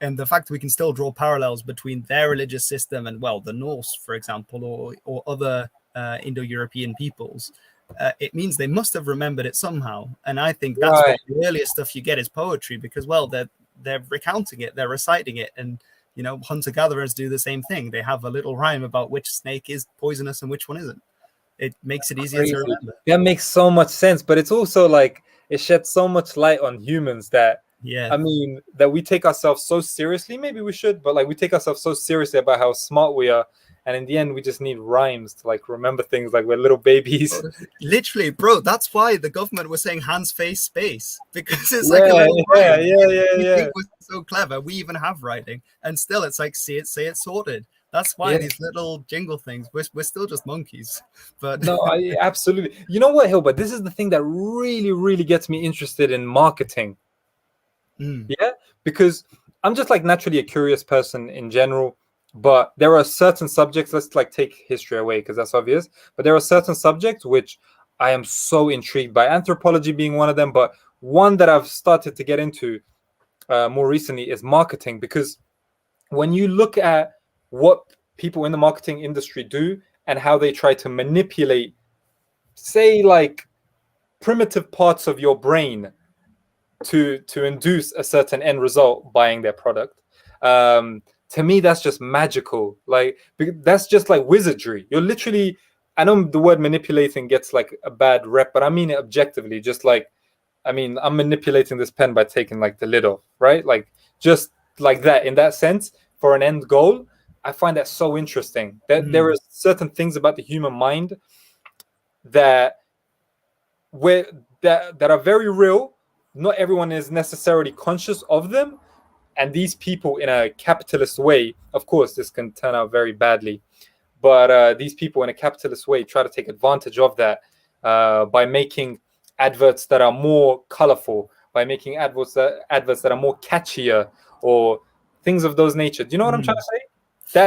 and the fact that we can still draw parallels between their religious system and, well, the Norse, for example, or other Indo-European peoples, it means they must have remembered it somehow. And I think that's what the earliest stuff you get is poetry, because, well, they're recounting it, they're reciting it, and, you know, hunter-gatherers do the same thing. They have a little rhyme about which snake is poisonous and which one isn't. It makes it easier to remember. That makes so much sense, but it's also like it sheds so much light on humans that, I mean, that we take ourselves so seriously. Maybe we should, but like we take ourselves so seriously about how smart we are. And in the end, we just need rhymes to like remember things, like we're little babies. Literally, bro. That's why the government was saying hands, face, space, because it's like we think we're so clever. We even have writing, and still, it's like see it, say it, sorted. That's why these little jingle things. We're still just monkeys. But no, absolutely. You know what, Hilbert? This is the thing that really, really gets me interested in marketing. Yeah, because I'm just like naturally a curious person in general. But there are certain subjects, let's like take history away because that's obvious, but there are certain subjects which I am so intrigued by, anthropology being one of them. But one that I've started to get into more recently is marketing, because when you look at what people in the marketing industry do and how they try to manipulate, say, like primitive parts of your brain to induce a certain end result, buying their product, to me, that's just magical. Like, that's just like wizardry. You're literally, I know the word manipulating gets like a bad rep, but I mean it objectively. Just like, I mean, I'm manipulating this pen by taking like the lid off, right? Like, just like that, in that sense, for an end goal. I find that so interesting. That there are certain things about the human mind that are very real. Not everyone is necessarily conscious of them. And these people, in a capitalist way, of course, this can turn out very badly, but these people in a capitalist way try to take advantage of that by making adverts that are more colorful, by making adverts that are more catchier, or things of those nature. Do you know what I'm trying to say?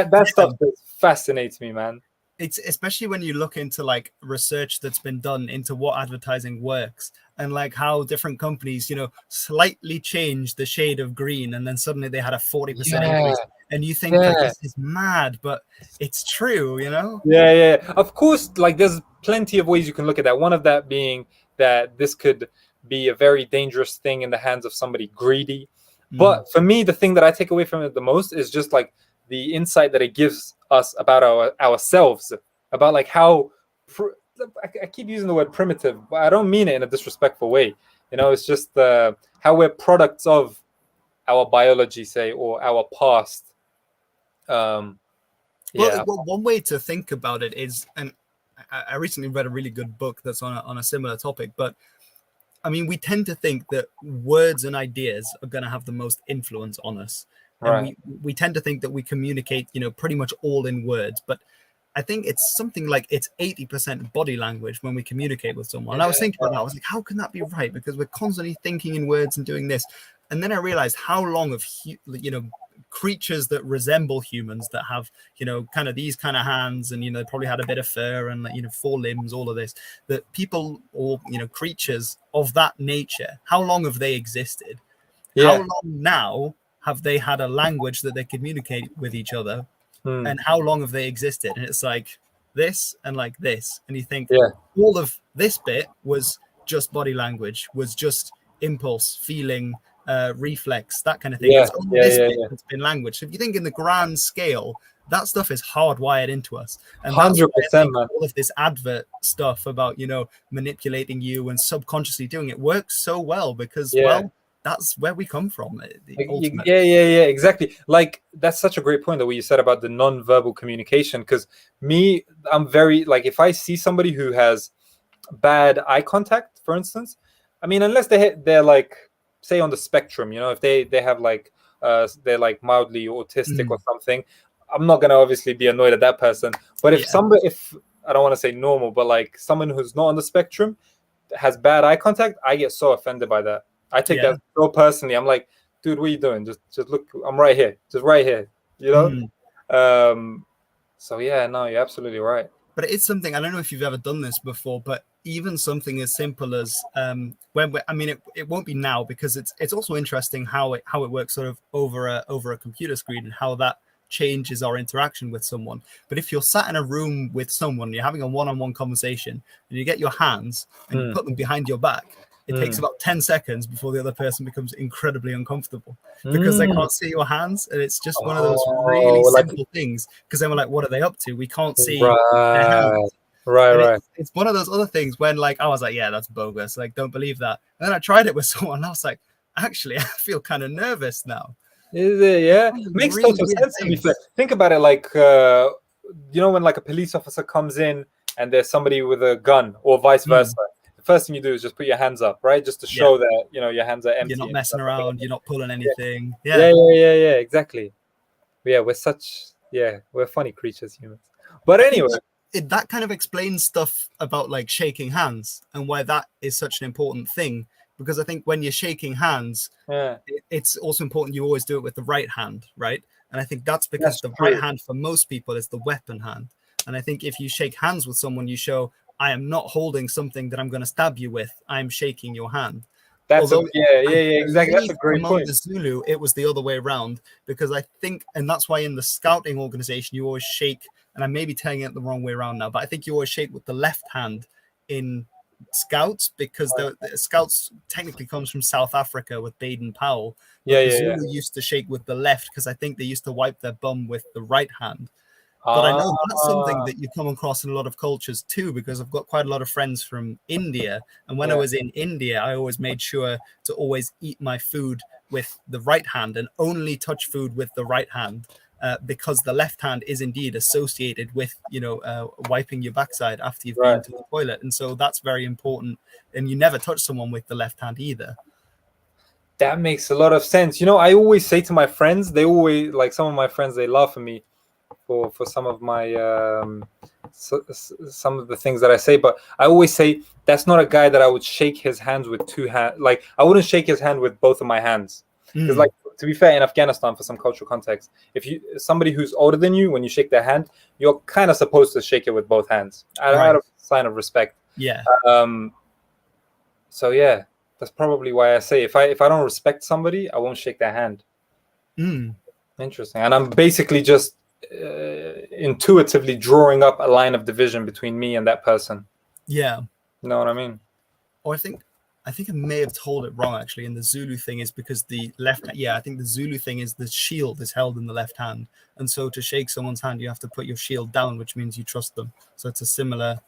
That stuff fascinates me, man. It's especially when you look into like research that's been done into what advertising works, and like how different companies, you know, slightly change the shade of green and then suddenly they had a 40% increase, and you think that this is mad, but it's true, you know? Yeah. Of course, like there's plenty of ways you can look at that. One of that being that this could be a very dangerous thing in the hands of somebody greedy. But for me, the thing that I take away from it the most is just like the insight that it gives us about ourselves, about like how I keep using the word primitive, but I don't mean it in a disrespectful way. You know, it's just how we're products of our biology, say, or our past. Well, one way to think about it is, and I recently read a really good book that's on a similar topic, but I mean, we tend to think that words and ideas are going to have the most influence on us. And we tend to think that we communicate, you know, pretty much all in words. But I think it's something like it's 80% body language when we communicate with someone. And I was thinking about that. I was like, how can that be right? Because we're constantly thinking in words and doing this. And then I realized how long of, you know, creatures that resemble humans that have, you know, kind of these kind of hands, and, you know, they probably had a bit of fur and, like, you know, 4 limbs, all of this, that people, or, you know, creatures of that nature, how long have they existed? How long now have they had a language that they communicate with each other? And how long have they existed? And it's like this and like this. And you think all of this bit was just body language, was just impulse, feeling, reflex, that kind of thing. It's only this bit that's been language. So if you think in the grand scale, that stuff is hardwired into us. And 100%, man. All of this advert stuff about, you know, manipulating you and subconsciously doing it works so well because, well, that's where we come from. Yeah, exactly. Like, that's such a great point that what you said about the non-verbal communication. Because I'm very, like, if I see somebody who has bad eye contact, for instance, I mean, unless they're like, say, on the spectrum, you know, if they have like, they're like mildly autistic or something, I'm not gonna obviously be annoyed at that person. But if if I don't want to say normal, but like someone who's not on the spectrum has bad eye contact, I get so offended by that. I take that so personally. I'm like, dude, what are you doing? Just look, I'm right here. Just right here. You know? So yeah, no, you're absolutely right. But it's something, I don't know if you've ever done this before, but even something as simple as I mean, it won't be now, because it's also interesting how it works sort of over a computer screen, and how that changes our interaction with someone. But if you're sat in a room with someone, you're having a one-on-one conversation, and you get your hands and you put them behind your back, it takes about 10 seconds before the other person becomes incredibly uncomfortable because they can't see your hands. And it's just one of those really simple things, because then we're like, what are they up to? We can't see their hands. Right. It's one of those other things when, like, I was like, yeah, that's bogus. Like, don't believe that. And then I tried it with someone, and I was like, actually, I feel kind of nervous now. Is it? Yeah. Makes really total sense to me. Think about it, like, you know, when like a police officer comes in and there's somebody with a gun, or vice versa. First thing you do is just put your hands up, right? Just to show that, you know, your hands are empty. You're not messing around. You're not pulling anything. Yeah, exactly. Yeah, we're funny creatures, humans. But anyway, that kind of explains stuff about like shaking hands and why that is such an important thing. Because I think when you're shaking hands, it's also important you always do it with the right hand, right? And I think that's because the right hand for most people is the weapon hand. And I think if you shake hands with someone, you show, I am not holding something that I'm going to stab you with. I'm shaking your hand. Exactly. That's a great point. The Zulu, it was the other way around, because I think, and that's why in the scouting organization, you always shake, and I may be telling it the wrong way around now, but I think you always shake with the left hand in scouts, because the scouts technically comes from South Africa with Baden Powell. Zulu used to shake with the left, because I think they used to wipe their bum with the right hand. But I know that's something that you come across in a lot of cultures too, because I've got quite a lot of friends from India. And when I was in India, I always made sure to always eat my food with the right hand and only touch food with the right hand, because the left hand is indeed associated with, you know, wiping your backside after you've been to the toilet. And so that's very important. And you never touch someone with the left hand either. That makes a lot of sense. You know, I always say to my friends, they always, like, some of my friends, they laugh at me for some of my some of the things that I say, but I always say that's not a guy that I would shake his hands with two hands. Like, I wouldn't shake his hand with both of my hands, because like, to be fair, in Afghanistan, for some cultural context, if you somebody who's older than you, when you shake their hand, you're kind of supposed to shake it with both hands out of sign of respect. So yeah, that's probably why I say if I don't respect somebody, I won't shake their hand. Interesting. And I'm basically just intuitively drawing up a line of division between me and that person. You know what I mean? I think I may have told it wrong, actually. And the Zulu thing is because the left, I think the Zulu thing is the shield is held in the left hand, and so to shake someone's hand, you have to put your shield down, which means you trust them. So it's a similar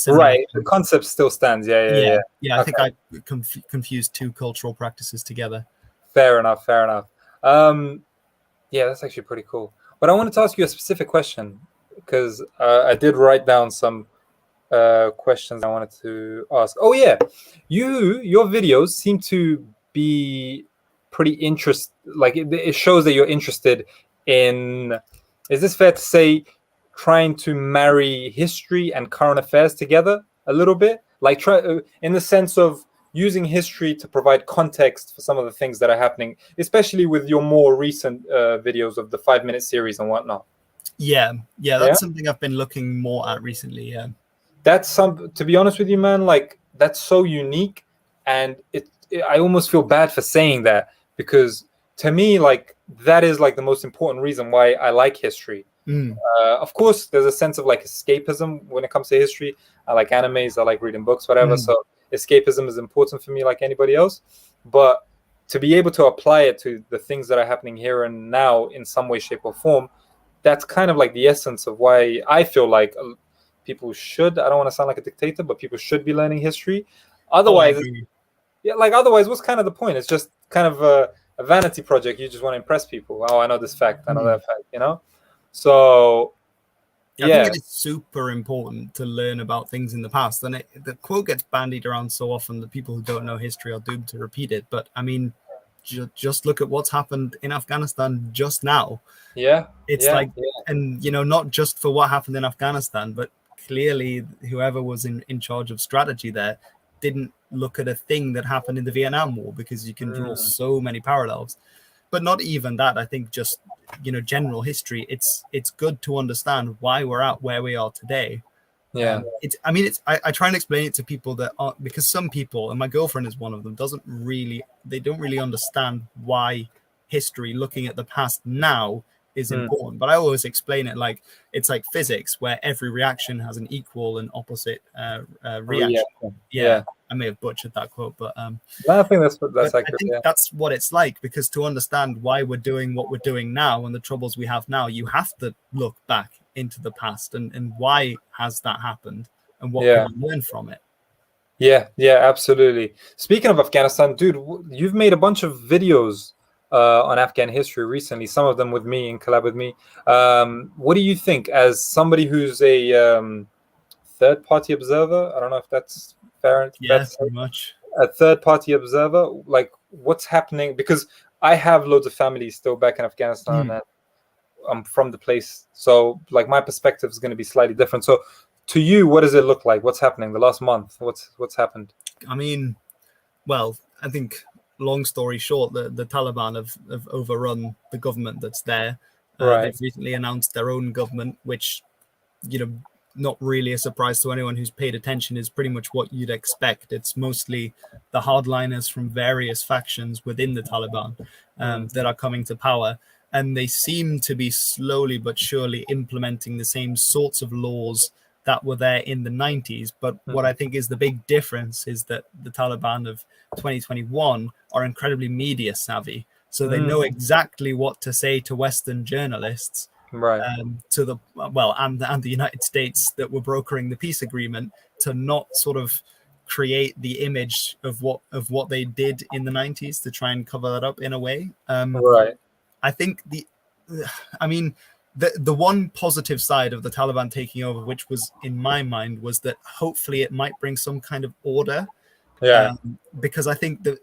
right. The concept still stands. I think I confused two cultural practices together. Fair enough. Yeah, that's actually pretty cool. But I wanted to ask you a specific question, because I did write down some questions I wanted to ask. Oh yeah, your videos seem to be pretty interesting. Like, it shows that you're interested in, is this fair to say, trying to marry history and current affairs together a little bit? Like, try in the sense of using history to provide context for some of the things that are happening, especially with your more recent videos of the 5-minute series and whatnot. Yeah, that's something I've been looking more at recently. Yeah, that's to be honest with you, man, like that's so unique, and I almost feel bad for saying that, because to me, like, that is like the most important reason why I like history. Of course, there's a sense of like escapism when it comes to history. I like animes, I like reading books, whatever. So escapism is important for me, like anybody else. But to be able to apply it to the things that are happening here and now in some way, shape, or form, that's kind of like the essence of why I feel like people should, I don't want to sound like a dictator, but people should be learning history. Otherwise, otherwise, what's kind of the point? It's just kind of a vanity project. You just want to impress people. Oh, I know this fact, I know that fact, you know? So, I think it is super important to learn about things in the past. And the quote gets bandied around so often that people who don't know history are doomed to repeat it. But I mean, just look at what's happened in Afghanistan just now. And you know, not just for what happened in Afghanistan, but clearly whoever was in charge of strategy there didn't look at a thing that happened in the Vietnam War, because you can draw so many parallels. But not even that. I think just, you know, general history, it's good to understand why we're at where we are today. I try and explain it to people that aren't, because some people, and my girlfriend is one of them, don't really understand why history, looking at the past now, is important. But I always explain it like it's like physics, where every reaction has an equal and opposite reaction. I may have butchered that quote, but I think that's accurate. I think that's what it's like, because to understand why we're doing what we're doing now and the troubles we have now, you have to look back into the past and why has that happened and what can we learn from it. Yeah, absolutely. Speaking of Afghanistan, dude, you've made a bunch of videos on Afghan history recently, some of them with me, in collab with me. What do you think, as somebody who's a third-party observer? I don't know if that's fair. Yes, pretty much. A third-party observer, like, what's happening? Because I have loads of family still back in Afghanistan, and I'm from the place, so like my perspective is going to be slightly different. So, to you, what does it look like? What's happening the last month? What's happened? I mean, well, I think, long story short, the Taliban have overrun the government that's there. They've recently announced their own government, which, you know, not really a surprise to anyone who's paid attention, is pretty much what you'd expect. It's mostly the hardliners from various factions within the Taliban that are coming to power. And they seem to be slowly but surely implementing the same sorts of laws that were there in the 90s. But what I think is the big difference is that the Taliban of 2021 are incredibly media savvy. So they know exactly what to say to Western journalists, to the and the United States that were brokering the peace agreement, to not sort of create the image of what they did in the 90s, to try and cover that up in a way. I think the one positive side of the Taliban taking over, which was in my mind, was that hopefully it might bring some kind of order. Because I think that,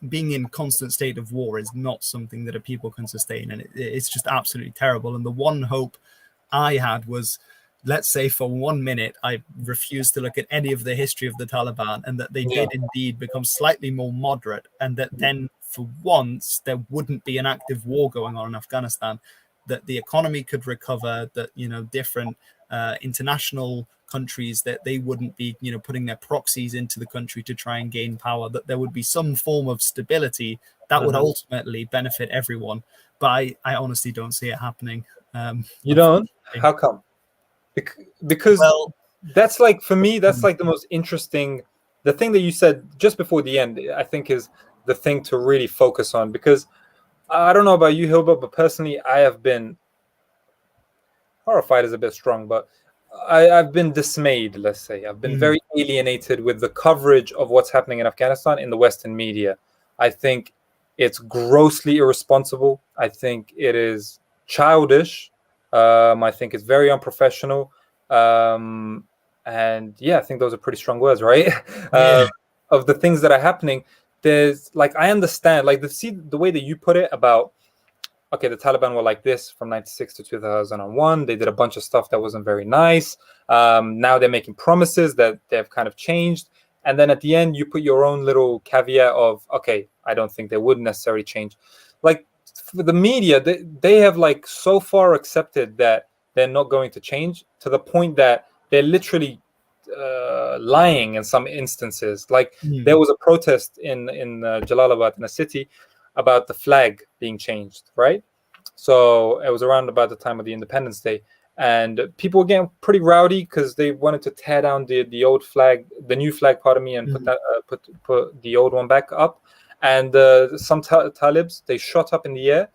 being in constant state of war is not something that a people can sustain, and it's just absolutely terrible. And the one hope I had was, let's say for 1 minute, I refused to look at any of the history of the Taliban, and that they did indeed become slightly more moderate, and that then for once there wouldn't be an active war going on in Afghanistan, that the economy could recover, that, you know, different international countries, that they wouldn't be, you know, putting their proxies into the country to try and gain power, that there would be some form of stability that would ultimately benefit everyone. But I honestly don't see it happening. You don't? How come? Because that's like, for me, that's like the most interesting, the thing that you said just before the end, I think is the thing to really focus on. Because I don't know about you, Hilbert, but personally, I have been horrified is a bit strong, but I've been dismayed, let's say. I've been very alienated with the coverage of what's happening in Afghanistan in the Western media. I think it's grossly irresponsible. I think it is childish. I think it's very unprofessional. And I think those are pretty strong words, right? Of the things that are happening. There's, like, I understand, like, the way that you put it about, okay, the Taliban were like this from 96 to 2001. They did a bunch of stuff that wasn't very nice. Now they're making promises that they've kind of changed. and then at the end you put your own little caveat of, okay, I don't think they would necessarily change. Like for the media, they have like so far accepted that they're not going to change, to the point that they're literally lying in some instances. Like there was a protest in Jalalabad, in a city, about the flag being changed, right? So it was around about the time of the Independence Day, and people were getting pretty rowdy because they wanted to tear down the old flag, the new flag, pardon me, and put the old one back up. And some Talibs, they shot up in the air,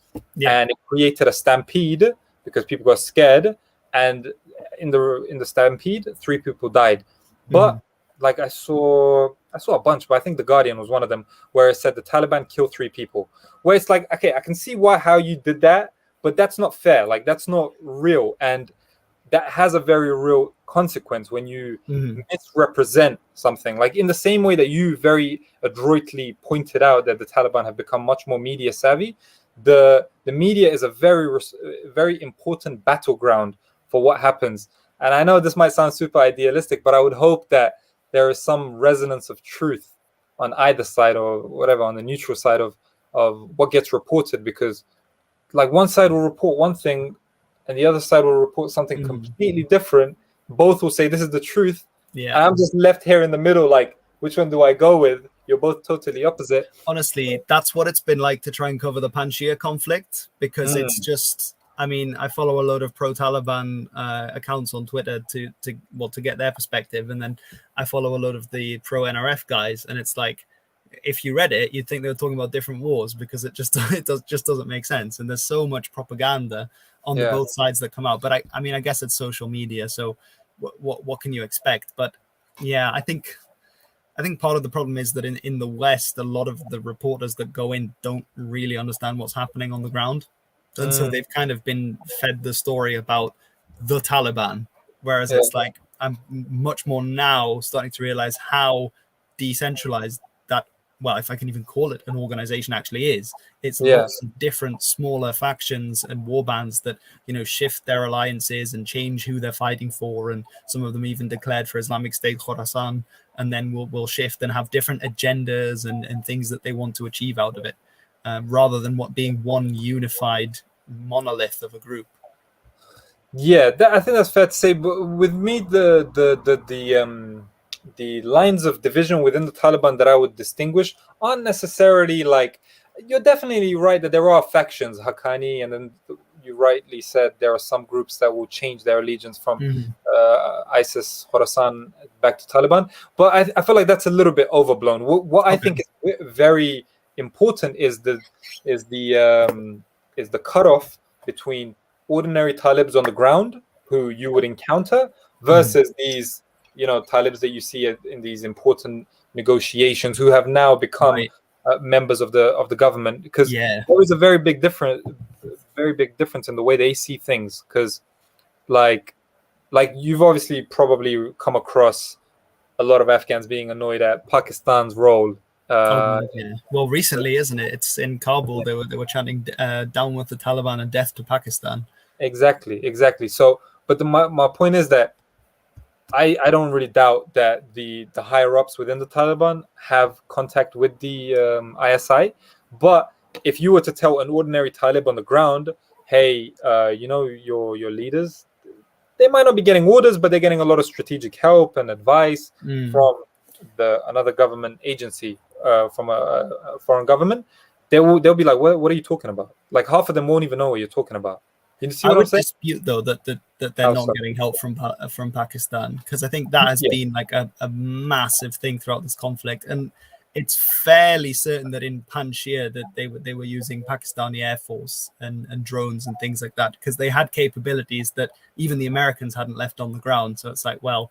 and it created a stampede because people got scared. And in the stampede, 3 people died. But like I saw a bunch, but I think The Guardian was one of them, where it said the Taliban killed 3 people. Where it's like, okay, I can see how you did that, but that's not fair. Like that's not real, and that has a very real consequence when you misrepresent something. Like in the same way that you very adroitly pointed out that the Taliban have become much more media savvy, the media is a very important battleground for what happens. And I know this might sound super idealistic, but I would hope that there is some resonance of truth on either side, or whatever, on the neutral side of what gets reported, because like one side will report one thing and the other side will report something completely different. Both will say this is the truth. And I'm just left here in the middle, like, which one do I go with? You're both totally opposite. Honestly, that's what it's been like to try and cover the Panjshir conflict, because it's just, I mean, I follow a load of pro-Taliban accounts on Twitter to get their perspective, and then I follow a load of the pro-NRF guys, and it's like, if you read it, you'd think they were talking about different wars, because it just doesn't make sense, and there's so much propaganda on the both sides that come out. But I mean, I guess it's social media, so what can you expect? But yeah, I think part of the problem is that in the West, a lot of the reporters that go in don't really understand what's happening on the ground. And so they've kind of been fed the story about the Taliban, whereas it's like, I'm much more now starting to realize how decentralized that, well, if I can even call it an organization, actually is. It's lots of different smaller factions and war bands that, shift their alliances and change who they're fighting for. And some of them even declared for Islamic State Khorasan, and then will shift and have different agendas and things that they want to achieve out of it. Rather than being one unified monolith of a group. Yeah, I think that's fair to say. But with me, the lines of division within the Taliban that I would distinguish aren't necessarily like, you're definitely right that there are factions, Haqqani, and then you rightly said there are some groups that will change their allegiance from ISIS, Khorasan, back to Taliban. But I feel like that's a little bit overblown. What I think is very important is the cutoff between ordinary Talibs on the ground who you would encounter versus these, Talibs that you see in these important negotiations, who have now become members of the government. Because there is a very big difference in the way they see things. Because like you've obviously probably come across a lot of Afghans being annoyed at Pakistan's role. Well, recently, isn't it? It's in Kabul. They were chanting "Down with the Taliban" and "Death to Pakistan." Exactly. So, but my point is that I don't really doubt that the higher ups within the Taliban have contact with the ISI. But if you were to tell an ordinary Talib on the ground, hey, your leaders, they might not be getting orders, but they're getting a lot of strategic help and advice from another government agency, from a foreign government. They'll be like, what are you talking about? Like half of them won't even know what you're talking about. You see what I'm saying? Dispute though that they're not getting help from Pakistan, because I think that has been like a massive thing throughout this conflict, and it's fairly certain that in Panjshir that they were using Pakistani Air Force and drones and things like that, because they had capabilities that even the Americans hadn't left on the ground. So it's like, well,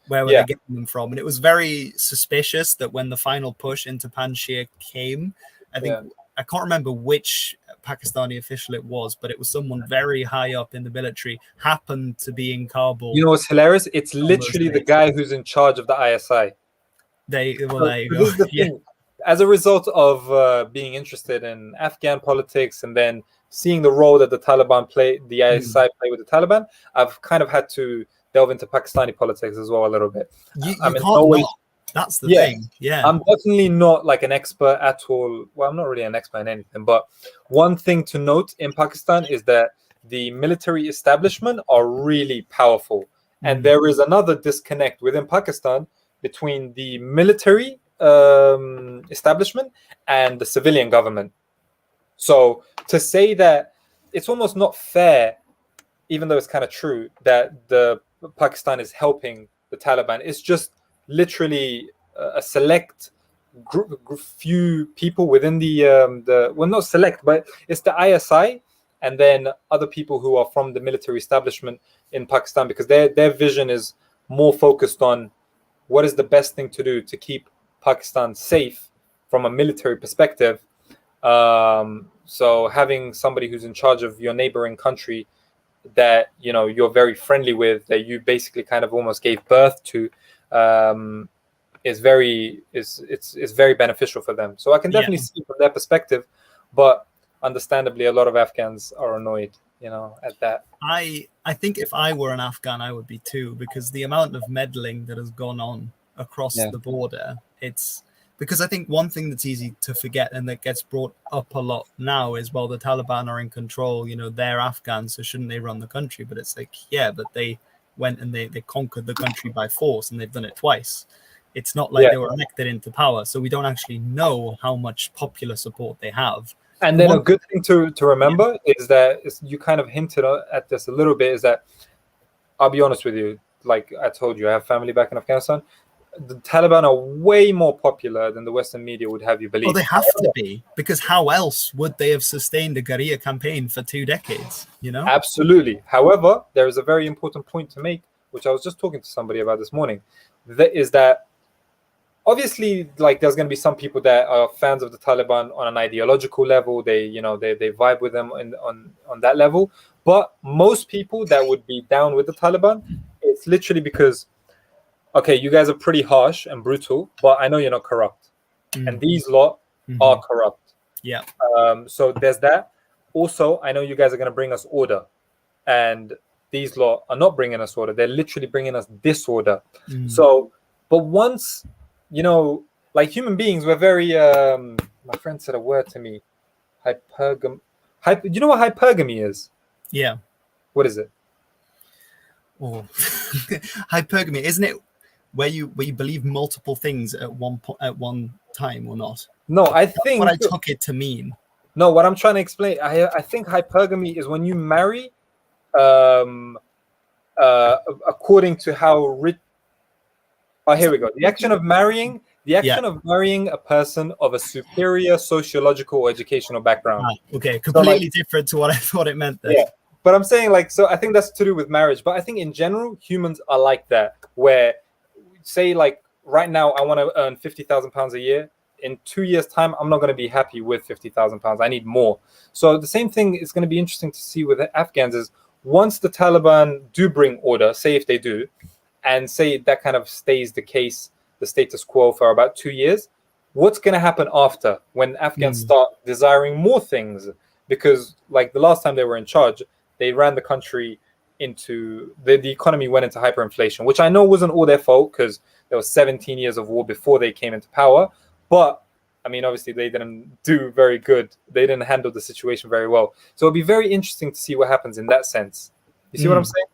where were they getting them from? And it was very suspicious that when the final push into Panjshir came, I think I can't remember which Pakistani official it was, but it was someone very high up in the military, happened to be in Kabul. You know what's hilarious? It's literally the guy who's in charge of the ISI. There you go. As a result of being interested in Afghan politics and then seeing the role that the ISI play with the Taliban, I've kind of had to delve into Pakistani politics as well a little bit. That's the Yeah. thing. Yeah. I'm definitely not like an expert at all. Well, I'm not really an expert in anything, but one thing to note in Pakistan is that the military establishment are really powerful. And there is another disconnect within Pakistan between the military establishment and the civilian government. So to say that it's almost not fair, even though it's kind of true, that the Pakistan is helping the Taliban. It's just literally a select few people within the well, not select, but it's the ISI, and then other people who are from the military establishment in Pakistan, because their vision is more focused on what is the best thing to do to keep Pakistan safe from a military perspective. So having somebody who's in charge of your neighboring country that you're very friendly with, that you basically kind of almost gave birth to, is very beneficial for them. So I can definitely see from their perspective, but understandably a lot of Afghans are annoyed at that. I think if I were an Afghan, I would be too, because the amount of meddling that has gone on across the border, it's because I think one thing that's easy to forget and that gets brought up a lot now is, well, the Taliban are in control, they're Afghans, so shouldn't they run the country? But it's like, yeah, but they went and they conquered the country by force, and they've done it twice. It's not like they were elected into power, so we don't actually know how much popular support they have. And then a good thing to remember is that you kind of hinted at this a little bit, is that, I'll be honest with you, like I told you, I have family back in Afghanistan. The Taliban are way more popular than the Western media would have you believe. Well, they have to be, because how else would they have sustained a guerrilla campaign for 2 decades? Absolutely. However, there is a very important point to make, which I was just talking to somebody about this morning. That is that obviously, like, there's going to be some people that are fans of the Taliban on an ideological level. They vibe with them on that level. But most people that would be down with the Taliban, it's literally because, okay, you guys are pretty harsh and brutal, but I know you're not corrupt. And these lot are corrupt. Yeah. So there's that. Also, I know you guys are going to bring us order. And these lot are not bringing us order. They're literally bringing us disorder. So, but once, like human beings, we're very, my friend said a word to me, hypergamy. Do you know what hypergamy is? Yeah. What is it? Oh, hypergamy, isn't it? Where you believe multiple things at one time or not? No, That's what I took it to mean. No, what I'm trying to explain, I think hypergamy is when you marry according to how rich. Oh, here we go. The action of marrying a person of a superior sociological or educational background. Okay, completely different to what I thought it meant there. Yeah, but I'm saying, so I think that's to do with marriage. But I think in general, humans are like that, where, say, like right now, I want to earn £50,000 a year. In 2 years' time, I'm not going to be happy with £50,000. I need more. So the same thing is going to be interesting to see with the Afghans is, once the Taliban do bring order, say if they do, and say that kind of stays the case, the status quo for about 2 years, what's going to happen after, when Afghans start desiring more things? Because like the last time they were in charge, they ran the country into the economy went into hyperinflation, which I know wasn't all their fault, because there was 17 years of war before they came into power. But I mean, obviously they didn't do very good. They didn't handle the situation very well. So it'll be very interesting to see what happens in that sense. You see what I'm saying?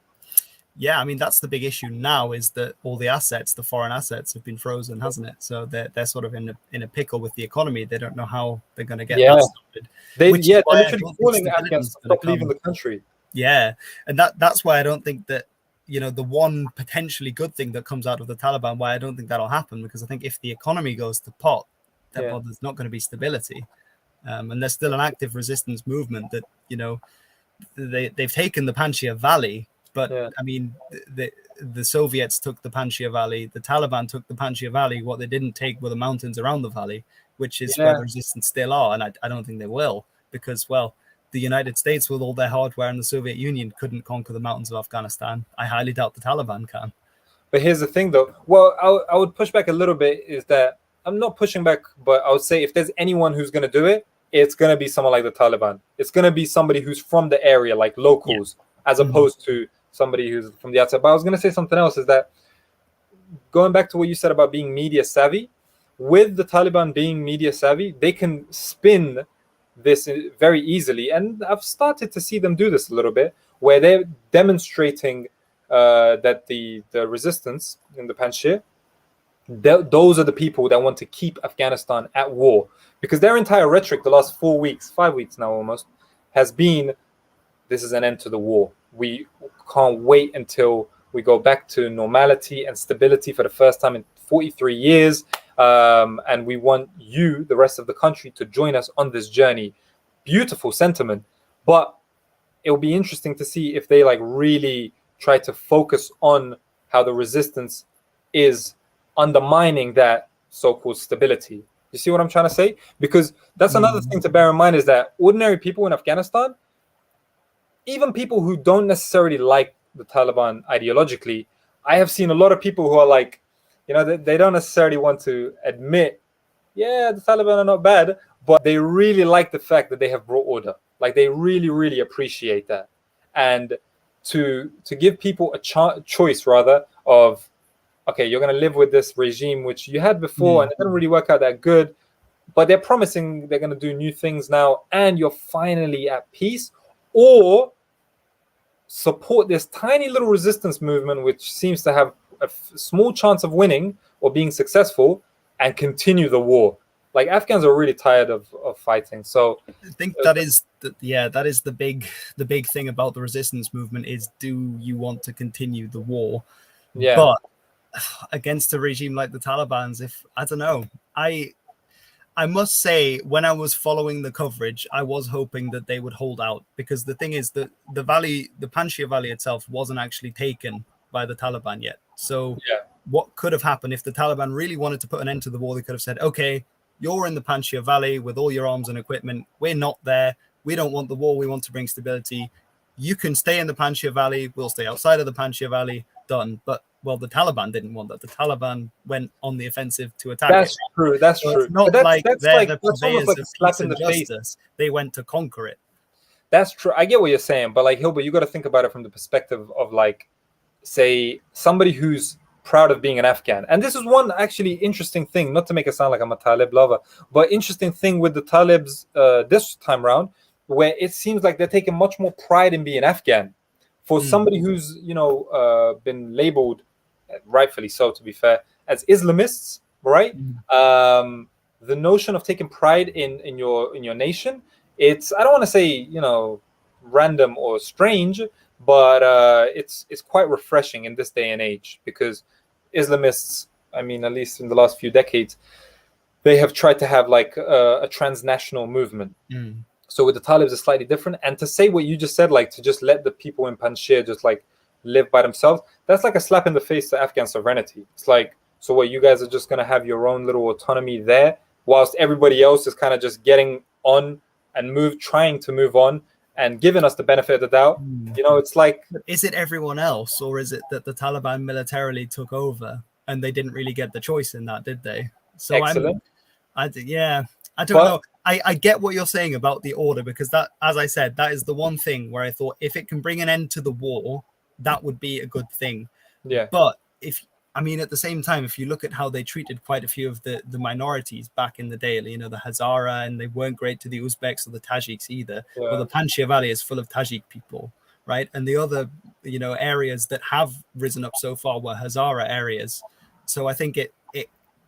Yeah, I mean, that's the big issue now, is that all the assets, the foreign assets, have been frozen, hasn't it? So they're sort of in a pickle with the economy. They don't know how they're going to get that started. They're literally calling Afghans to stop leaving the country. Yeah, and that's why I don't think that, the one potentially good thing that comes out of the Taliban, why I don't think that'll happen, because I think if the economy goes to pot, then there's not going to be stability. And there's still an active resistance movement that, they've taken the Panjshir Valley. But I mean, the Soviets took the Panjshir Valley. The Taliban took the Panjshir Valley. What they didn't take were the mountains around the valley, which is where the resistance still are. And I don't think they will, because, well, the United States, with all their hardware, and the Soviet Union couldn't conquer the mountains of Afghanistan. I highly doubt the Taliban can. But here's the thing, though. Well, I would push back a little bit, is that I'm not pushing back, but I would say if there's anyone who's going to do it, it's going to be someone like the Taliban. It's going to be somebody who's from the area, like locals, as opposed to somebody who's from the outside. But I was going to say something else, is that going back to what you said about being media savvy, with the Taliban being media savvy, they can spin this very easily. And I've started to see them do this a little bit, where they're demonstrating that the resistance in the Panjshir, those are the people that want to keep Afghanistan at war, because their entire rhetoric the last 4 weeks, 5 weeks now almost, has been, this is an end to the war. We can't wait until we go back to normality and stability for the first time in 43 years. And we want you, the rest of the country, to join us on this journey. Beautiful sentiment. But it'll be interesting to see if they like really try to focus on how the resistance is undermining that so-called stability. You see what I'm trying to say? Because that's another thing to bear in mind, is that ordinary people in Afghanistan, even people who don't necessarily like the Taliban ideologically, I have seen a lot of people who are like, you know, they don't necessarily want to admit, yeah, the Taliban are not bad, but they really like the fact that they have brought order. Like, they really, really appreciate that. And to give people a choice, rather, of, okay, you're going to live with this regime which you had before and it didn't really work out that good, but they're promising they're going to do new things now and you're finally at peace, or support this tiny little resistance movement which seems to have a small chance of winning or being successful, and continue the war. Like, Afghans are really tired of fighting. So I think that is the big thing about the resistance movement is, do you want to continue the war? Yeah. But against a regime like the Taliban's, I don't know, I must say, when I was following the coverage, I was hoping that they would hold out, because the thing is that the Panjshir Valley itself wasn't actually taken by the Taliban yet. So what could have happened if the Taliban really wanted to put an end to the war? They could have said, okay, you're in the Panjshir Valley with all your arms and equipment. We're not there. We don't want the war. We want to bring stability. You can stay in the Panjshir Valley. We'll stay outside of the Panjshir Valley. Done. But, well, the Taliban didn't want that. The Taliban went on the offensive to attack. That's true. That's true. It's not like they're the purveyors like of slap peace in and the face. justice. They went to conquer it. That's true. I get what you're saying, but like, Hilbert, you got to think about it from the perspective of, like, say, somebody who's proud of being an Afghan. And this is one actually interesting thing, not to make it sound like I'm a Talib lover, but interesting thing with the Talibs this time round, where it seems like they're taking much more pride in being Afghan. For somebody who's, you know, been labeled, rightfully so, to be fair, as Islamists, right? The notion of taking pride in your nation, it's, I don't want to say, you know, random or strange, but it's quite refreshing in this day and age, because Islamists, I mean, at least in the last few decades, they have tried to have like a transnational movement. So with the Talibs, it's slightly different. And to say what you just said, like to just let the people in Panjshir just like live by themselves, that's like a slap in the face to Afghan sovereignty. It's like, so what, you guys are just going to have your own little autonomy there, whilst everybody else is kind of just getting on and trying to move on and giving us the benefit of the doubt. You know, it's like, is it everyone else, or is it that the Taliban militarily took over and they didn't really get the choice in that, did they? So excellent. I don't know. I get what you're saying about the order, because that, as I said, that is the one thing where I thought, if it can bring an end to the war, that would be a good thing. Yeah. But at the same time, if you look at how they treated quite a few of the minorities back in the day, you know, the Hazara, and they weren't great to the Uzbeks or the Tajiks either. Yeah. Well, the Panjshir Valley is full of Tajik people, right? And the other, you know, areas that have risen up so far were Hazara areas. So I think it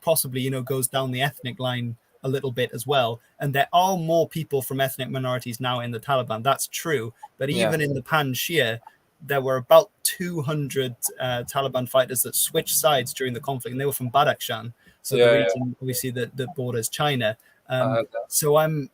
possibly, you know, goes down the ethnic line a little bit as well. And there are more people from ethnic minorities now in the Taliban. That's true. But even in the Panjshir, there were about 200 Taliban fighters that switched sides during the conflict, and they were from Badakhshan, so the region obviously that borders China. So I'm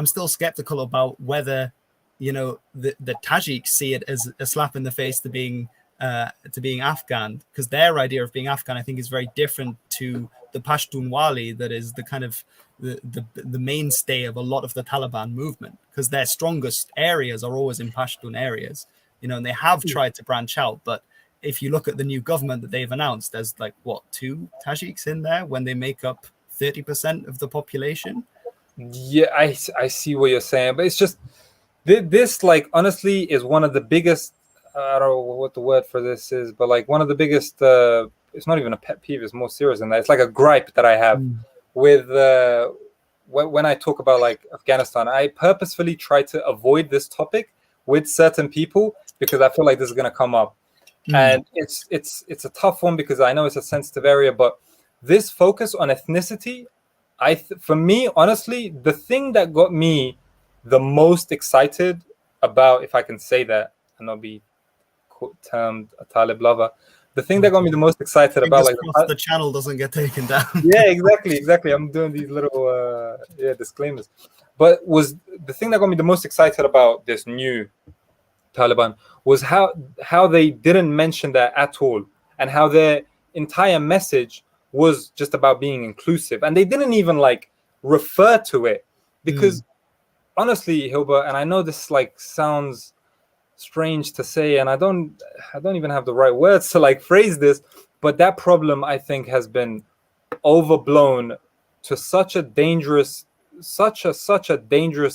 still skeptical about whether, you know, the Tajiks see it as a slap in the face to being Afghan, because their idea of being Afghan, I think, is very different to the Pashtunwali that is the kind of the mainstay of a lot of the Taliban movement, because their strongest areas are always in Pashtun areas, you know, and they have tried to branch out. But if you look at the new government that they've announced, there's like, what, 2 Tajiks in there when they make up 30% of the population? Yeah, I see what you're saying, but it's just, this, like, honestly, is one of the biggest I don't know what the word for this is, but like one of the biggest, it's not even a pet peeve, it's more serious than that. It's like a gripe that I have with when I talk about like Afghanistan. I purposefully try to avoid this topic with certain people because I feel like this is going to come up. And it's a tough one because I know it's a sensitive area, but this focus on ethnicity, for me, honestly, the thing that got me the most excited about, if I can say that and not be termed a Talib lover, the thing that got me the most excited about, like the channel doesn't get taken down. Yeah, exactly. I'm doing these little disclaimers, but was the thing that got me the most excited about this new Taliban was how they didn't mention that at all, and how their entire message was just about being inclusive, and they didn't even like refer to it because honestly, Hilbert, and I know this like sounds strange to say, and I don't even have the right words to like phrase this, but that problem I think has been overblown to such a dangerous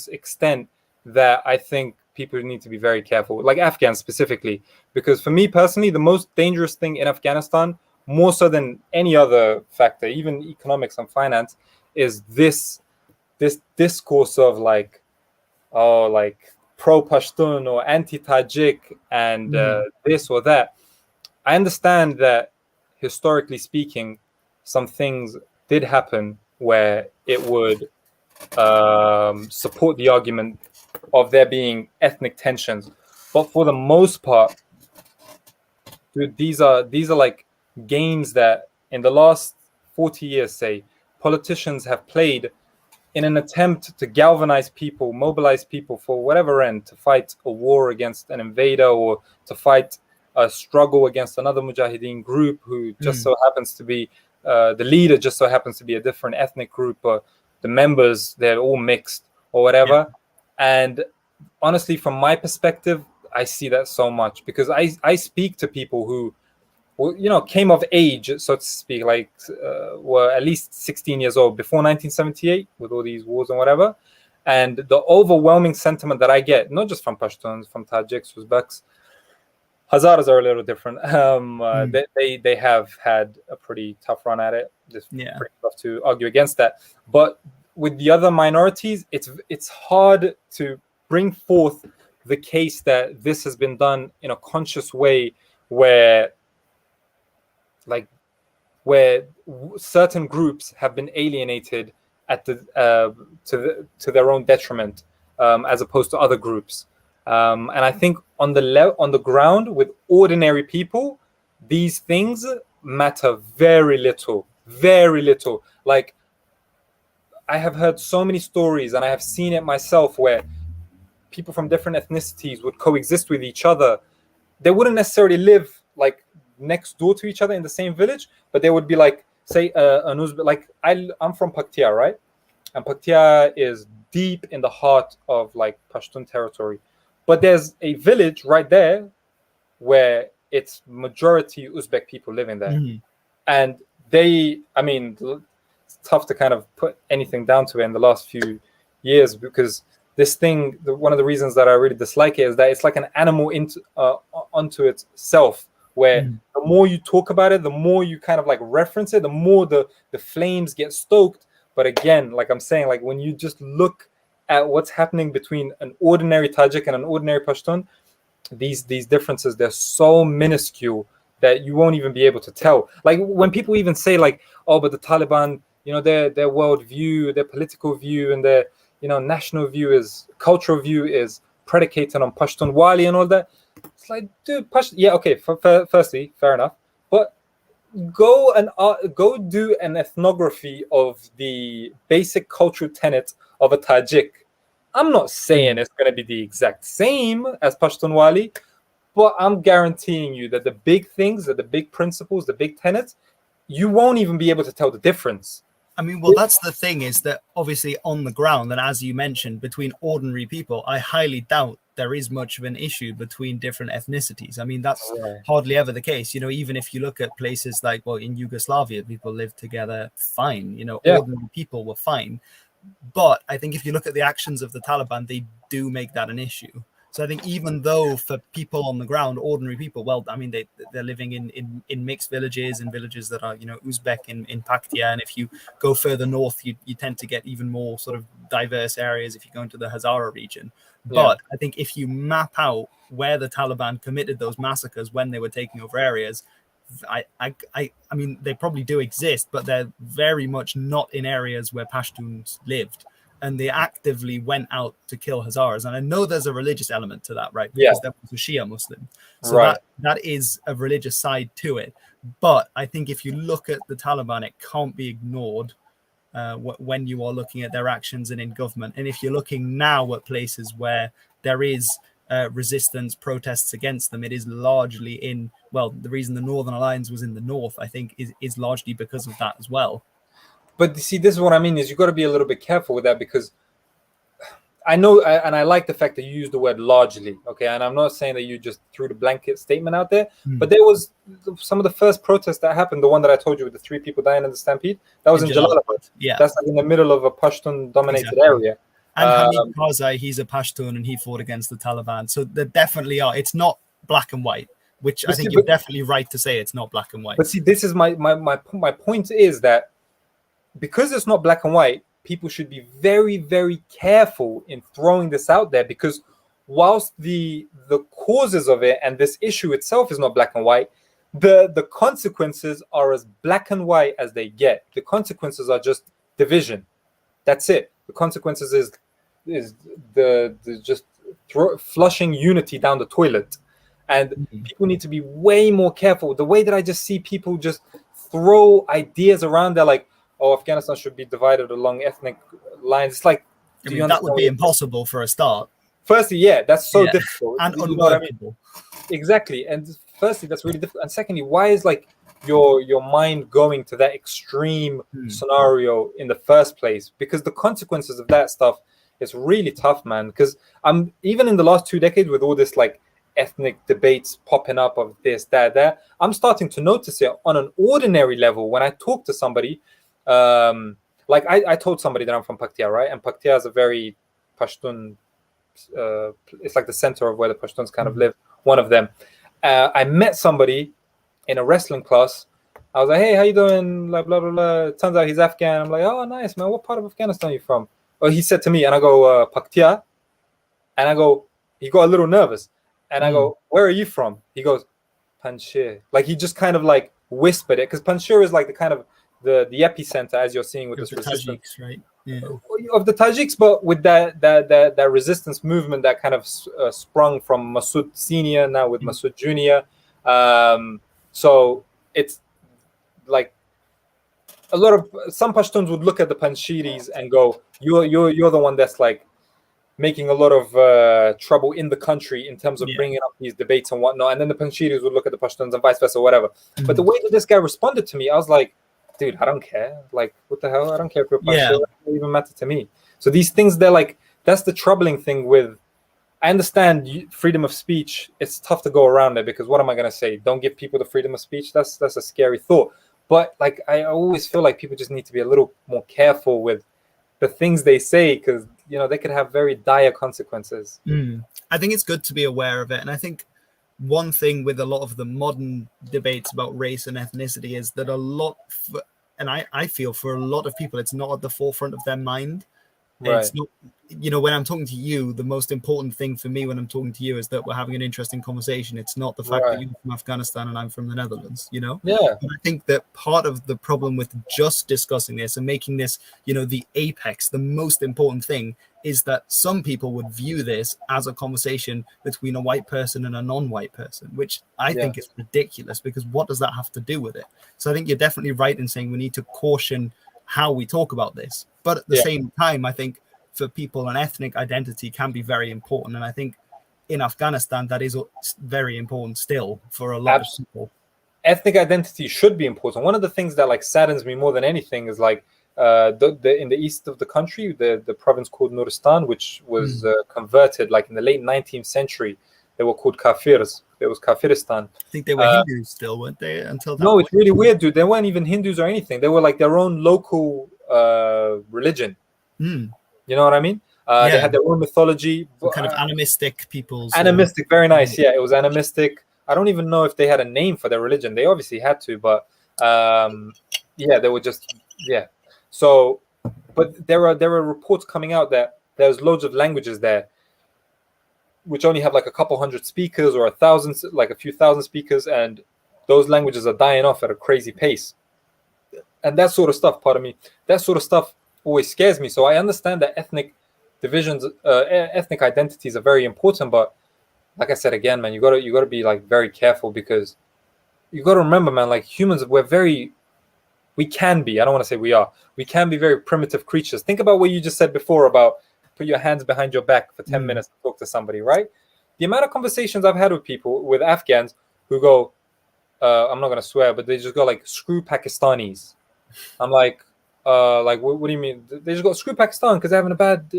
extent that I think people need to be very careful, like Afghans specifically, because for me personally, the most dangerous thing in Afghanistan, more so than any other factor, even economics and finance, is this discourse of like, oh, like pro-Pashtun or anti-Tajik and this or that. I understand that historically speaking, some things did happen where it would support the argument of there being ethnic tensions, but for the most part, dude, these are like games that in the last 40 years, say, politicians have played in an attempt to galvanize people, mobilize people for whatever end, to fight a war against an invader or to fight a struggle against another Mujahideen group who just so happens to be the leader, just so happens to be a different ethnic group, or the members, they're all mixed or whatever. And honestly, from my perspective, I see that so much because I speak to people who, came of age, so to speak, like were at least 16 years old before 1978 with all these wars and whatever. And the overwhelming sentiment that I get, not just from Pashtuns, from Tajiks, Uzbeks, Hazaras are a little different. They have had a pretty tough run at it. It's pretty tough to argue against that. But with the other minorities, it's hard to bring forth the case that this has been done in a conscious way, where certain groups have been alienated at to their own detriment, as opposed to other groups. And I think on the ground with ordinary people, these things matter very little. Like, I have heard so many stories, and I have seen it myself, where people from different ethnicities would coexist with each other. They wouldn't necessarily live like next door to each other in the same village, but they would be like, say, an Uzbek. Like I'm from Paktia, right? And Paktia is deep in the heart of like Pashtun territory. But there's a village right there where it's majority Uzbek people living there. And it's tough to kind of put anything down to it in the last few years, because this thing, one of the reasons that I really dislike it is that it's like an animal onto itself, where the more you talk about it, the more you kind of like reference it, the more the flames get stoked. But again, like I'm saying, like when you just look at what's happening between an ordinary Tajik and an ordinary Pashtun, these differences, they're so minuscule that you won't even be able to tell. Like when people even say like, oh, but the Taliban, their world view, their political view, and their national view, cultural view is predicated on Pashtun Wali and all that. It's like, dude, okay. Firstly, fair enough, but go do an ethnography of the basic cultural tenet of a Tajik. I'm not saying it's going to be the exact same as Pashtun Wali, but I'm guaranteeing you that the big things, that the big principles, the big tenets, you won't even be able to tell the difference. I mean, well, that's the thing, is that obviously on the ground, and as you mentioned, between ordinary people, I highly doubt there is much of an issue between different ethnicities. I mean, that's hardly ever the case. Even if you look at places like, well, in Yugoslavia, people lived together fine. Ordinary people were fine. But I think if you look at the actions of the Taliban, they do make that an issue. So I think even though for people on the ground, ordinary people, well, I mean, they're living in mixed villages, in villages that are, Uzbek in Paktia. And if you go further north, you tend to get even more sort of diverse areas if you go into the Hazara region. But I think if you map out where the Taliban committed those massacres when they were taking over areas, I mean, they probably do exist, but they're very much not in areas where Pashtuns lived. And they actively went out to kill Hazaras. And I know there's a religious element to that, right? Because that was a Shia Muslim. So that is a religious side to it. But I think if you look at the Taliban, it can't be ignored when you are looking at their actions and in government. And if you're looking now at places where there is resistance, protests against them, it is largely in, well, the reason the Northern Alliance was in the north, I think, is largely because of that as well. But see, this is what I mean, is you got to be a little bit careful with that, because I know, and I like the fact that you use the word largely, okay? And I'm not saying that you just threw the blanket statement out there, but there was some of the first protests that happened, the one that I told you with the 3 people dying in the stampede, that was in Jalalabad. Yeah. That's like in the middle of a Pashtun-dominated area. And Hamid Karzai, he's a Pashtun, and he fought against the Taliban. So there definitely are. It's not black and white, which I think you're definitely right to say it's not black and white. But see, this is my point is that because it's not black and white, people should be very, very careful in throwing this out there, because whilst the causes of it and this issue itself is not black and white, the consequences are as black and white as they get. The consequences are just division. That's it. The consequences is the just flushing unity down the toilet. And people need to be way more careful. The way that I just see people just throw ideas around there, like, oh, Afghanistan should be divided along ethnic lines. It's like, I mean, that would be impossible for a start. Firstly, that's so difficult. And unworkable. Exactly. And firstly, that's really difficult. And secondly, why is like your mind going to that extreme scenario in the first place? Because the consequences of that stuff is really tough, man. Because I'm even in the last 2 decades with all this like ethnic debates popping up of this, that, I'm starting to notice it on an ordinary level when I talk to somebody. Like I told somebody that I'm from Paktia, right? And Paktia is a very Pashtun, it's like the center of where the Pashtuns kind of live, one of them. I met somebody in a wrestling class. I was like, hey, how you doing? Like, blah, blah, blah. Turns out he's Afghan. I'm like, oh, nice, man. What part of Afghanistan are you from? Oh, he said to me, and I go, Paktia. And I go, he got a little nervous. And I go, where are you from? He goes, Panjshir. Like, he just kind of like whispered it, because Panjshir is like the kind of the epicenter, as you're seeing with this resistance, Tajiks, right? Yeah. Of the Tajiks, but with that resistance movement that kind of sprung from Masood Senior, now with Masood Junior. So it's like a lot of some Pashtuns would look at the Panjshiris and go, "You're the one that's like making a lot of trouble in the country in terms of bringing up these debates and whatnot." And then the Panjshiris would look at the Pashtuns and vice versa, whatever. But the way that this guy responded to me, I was like, dude, I don't care. Like, what the hell? I don't care if you're Pashtun. It doesn't even matter to me. So these things, they're like, that's the troubling thing with, I understand freedom of speech. It's tough to go around it, because what am I going to say? Don't give people the freedom of speech? That's a scary thought. But like, I always feel like people just need to be a little more careful with the things they say, because, they could have very dire consequences. I think it's good to be aware of it. And I think one thing with a lot of the modern debates about race and ethnicity is that I feel for a lot of people, it's not at the forefront of their mind. Right. It's not, when I'm talking to you, the most important thing for me when I'm talking to you is that we're having an interesting conversation. It's not the fact that you're from Afghanistan and I'm from the Netherlands, Yeah. And I think that part of the problem with just discussing this and making this, the apex, the most important thing, is that some people would view this as a conversation between a white person and a non-white person, which I think is ridiculous, because what does that have to do with it? So I think you're definitely right in saying we need to caution how we talk about this. But at the same time, I think for people, an ethnic identity can be very important. And I think in Afghanistan, that is very important still for a lot of people. Ethnic identity should be important. One of the things that like saddens me more than anything is like in the east of the country, the province called Nuristan, which was converted like in the late 19th century. They were called Kafirs. It was Kafiristan. I think they were Hindus still, weren't they? Until that point. It's really weird, dude. They weren't even Hindus or anything. They were like their own local religion. You know what I mean? They had their own mythology. Kind of animistic peoples. Animistic, very nice. Yeah, it was animistic. I don't even know if they had a name for their religion. They obviously had to, but yeah, they were just So, but there are reports coming out that there's loads of languages there, which only have like a couple hundred speakers or a few thousand speakers, and those languages are dying off at a crazy pace. And that sort of stuff, that sort of stuff always scares me. So I understand that ethnic divisions, ethnic identities are very important, but like I said again, man, you gotta be like very careful, because you gotta remember, man, like humans, we can be, I don't want to say we can be very primitive creatures. Think about what you just said before about put your hands behind your back for 10 minutes to talk to somebody, right? The amount of conversations I've had with people, with Afghans, who go, I'm not gonna swear, but they just go like, screw Pakistanis. I'm like, what do you mean? They just go, screw Pakistan because they're having a bad,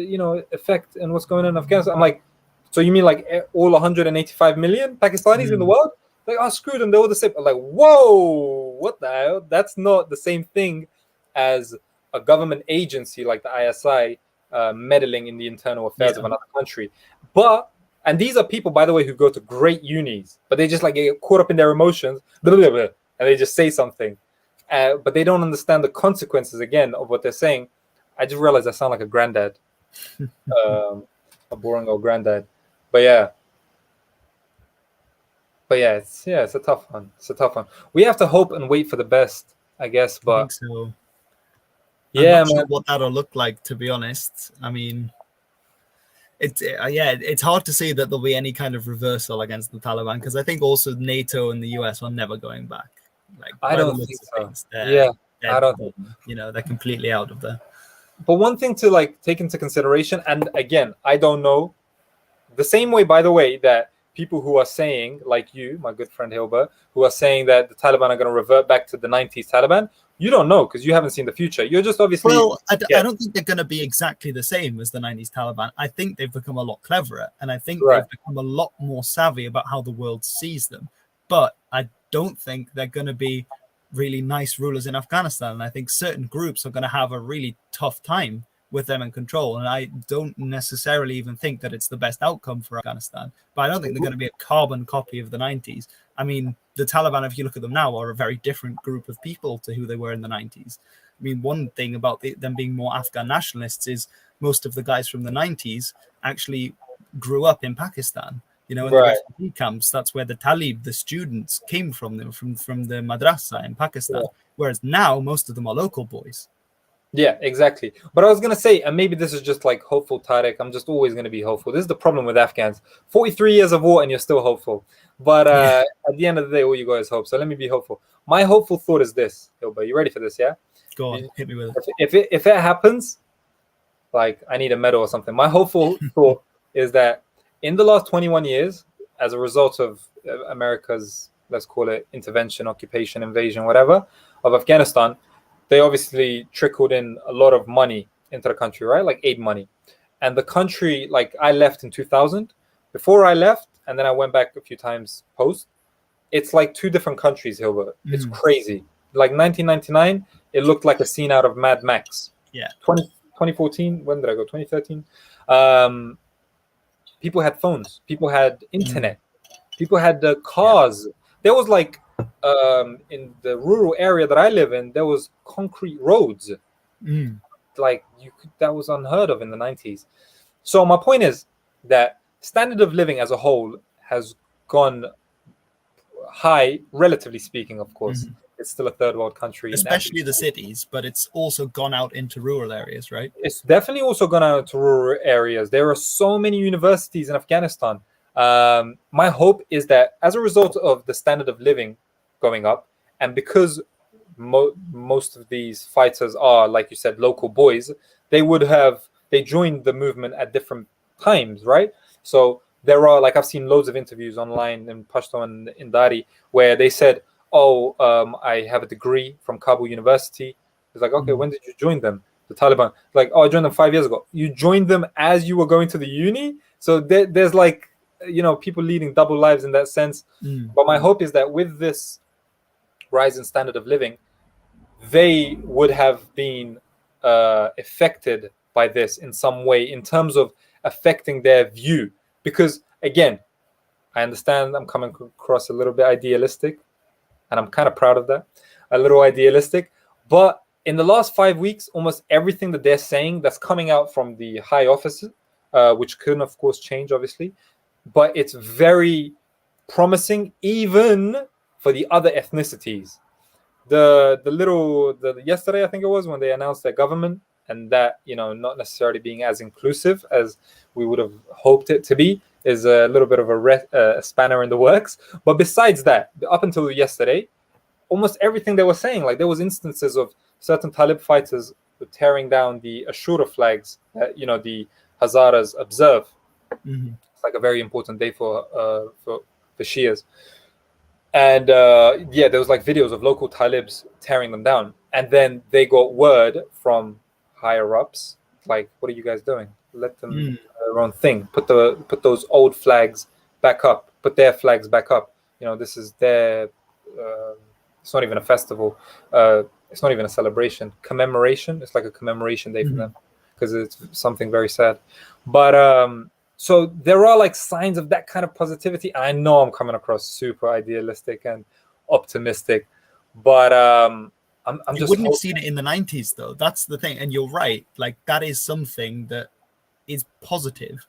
effect in what's going on in Afghanistan. I'm like, so you mean like all 185 million Pakistanis in the world? Like, oh, screw them, they're all the same. I'm like, whoa, what the hell? That's not the same thing as a government agency like the ISI meddling in the internal affairs of another country. And these are people, by the way, who go to great unis, but they just like get caught up in their emotions, and they just say something. But they don't understand the consequences, again, of what they're saying. I just realized I sound like a granddad, a boring old granddad. But yeah, it's a tough one. It's a tough one. We have to hope and wait for the best, I guess. But I think so. Yeah, I'm not sure what that'll look like, to be honest. I mean, it's hard to see that there'll be any kind of reversal against the Taliban, because I think also NATO and the US are never going back. Like, I don't think so. I don't think. They're completely out of there. But one thing to like take into consideration, and again, I don't know, the same way, by the way, that people who are saying, like you, my good friend Hilbert, who are saying that the Taliban are going to revert back to the 90s Taliban, you don't know because you haven't seen the future. You're just obviously... Well, I don't think they're going to be exactly the same as the 90s Taliban. I think they've become a lot cleverer, and I think they've become a lot more savvy about how the world sees them. But I don't think they're going to be really nice rulers in Afghanistan. And I think certain groups are going to have a really tough time with them in control. And I don't necessarily even think that it's the best outcome for Afghanistan. But I don't think they're going to be a carbon copy of the 90s. I mean, the Taliban, if you look at them now, are a very different group of people to who they were in the 90s. I mean, one thing about them being more Afghan nationalists is most of the guys from the 90s actually grew up in Pakistan. In the refugee camps, that's where the Talib, the students, came from them, from the madrasa in Pakistan. Whereas now, most of them are local boys. Yeah, exactly. But I was going to say, and maybe this is just like hopeful, Tariq. I'm just always going to be hopeful. This is the problem with Afghans. 43 years of war and you're still hopeful. But at the end of the day, all you got is hope. So let me be hopeful. My hopeful thought is this, Hilbert. You ready for this, yeah? Go on, hit me with it. If it happens, like I need a medal or something. My hopeful thought is that in the last 21 years, as a result of America's, let's call it intervention, occupation, invasion, whatever, of Afghanistan, they obviously trickled in a lot of money into the country, right? Like aid money. And the country, like I left in 2000. Before I left, and then I went back a few times post, it's like two different countries, Hilbert. It's crazy. Like 1999, it looked like a scene out of Mad Max. Yeah. 2014, when did I go? 2013. People had phones. People had internet. People had cars. There was like, in the rural area that I live in, there was concrete roads. Like that was unheard of in the 90s. So my point is that standard of living as a whole has gone high, relatively speaking, of course. It's still a third world country. Especially the cities, but it's also gone out into rural areas, right? It's definitely also gone out to rural areas. There are so many universities in Afghanistan. My hope is that as a result of the standard of living going up, and because most of these fighters are, like you said, local boys, they joined the movement at different times, right? So there are, like, I've seen loads of interviews online in Pashto and in Dari where they said, I have a degree from Kabul University. It's like, okay, when did you join them? The Taliban. Like, I joined them 5 years ago. You joined them as you were going to the uni? So there's like, people leading double lives in that sense. But my hope is that with this rise in standard of living, they would have been affected by this in some way in terms of affecting their view. Because again, I understand I'm coming across a little bit idealistic, and I'm kind of proud of that, a little idealistic. But in the last 5 weeks, almost everything that they're saying that's coming out from the high offices, which can of course change, obviously, but it's very promising, even for the other ethnicities. The yesterday, I think it was, when they announced their government, and that, not necessarily being as inclusive as we would have hoped it to be, is a little bit of a spanner in the works. But besides that, up until yesterday, almost everything they were saying, like there was instances of certain Talib fighters tearing down the Ashura flags that the Hazaras observe. Mm-hmm. It's like a very important day for the Shias. And there was like videos of local Talibs tearing them down, and then they got word from higher ups, like, what are you guys doing? Let them do their own thing. Put those old flags back up. Put their flags back up. This is their. It's not even a festival. It's not even a celebration. Commemoration. It's like a commemoration day for them, because it's something very sad. But so there are like signs of that kind of positivity. I know I'm coming across super idealistic and optimistic, but I'm you just wouldn't have seen it in the 90s, though. That's the thing. And you're right. Like, that is something that is positive.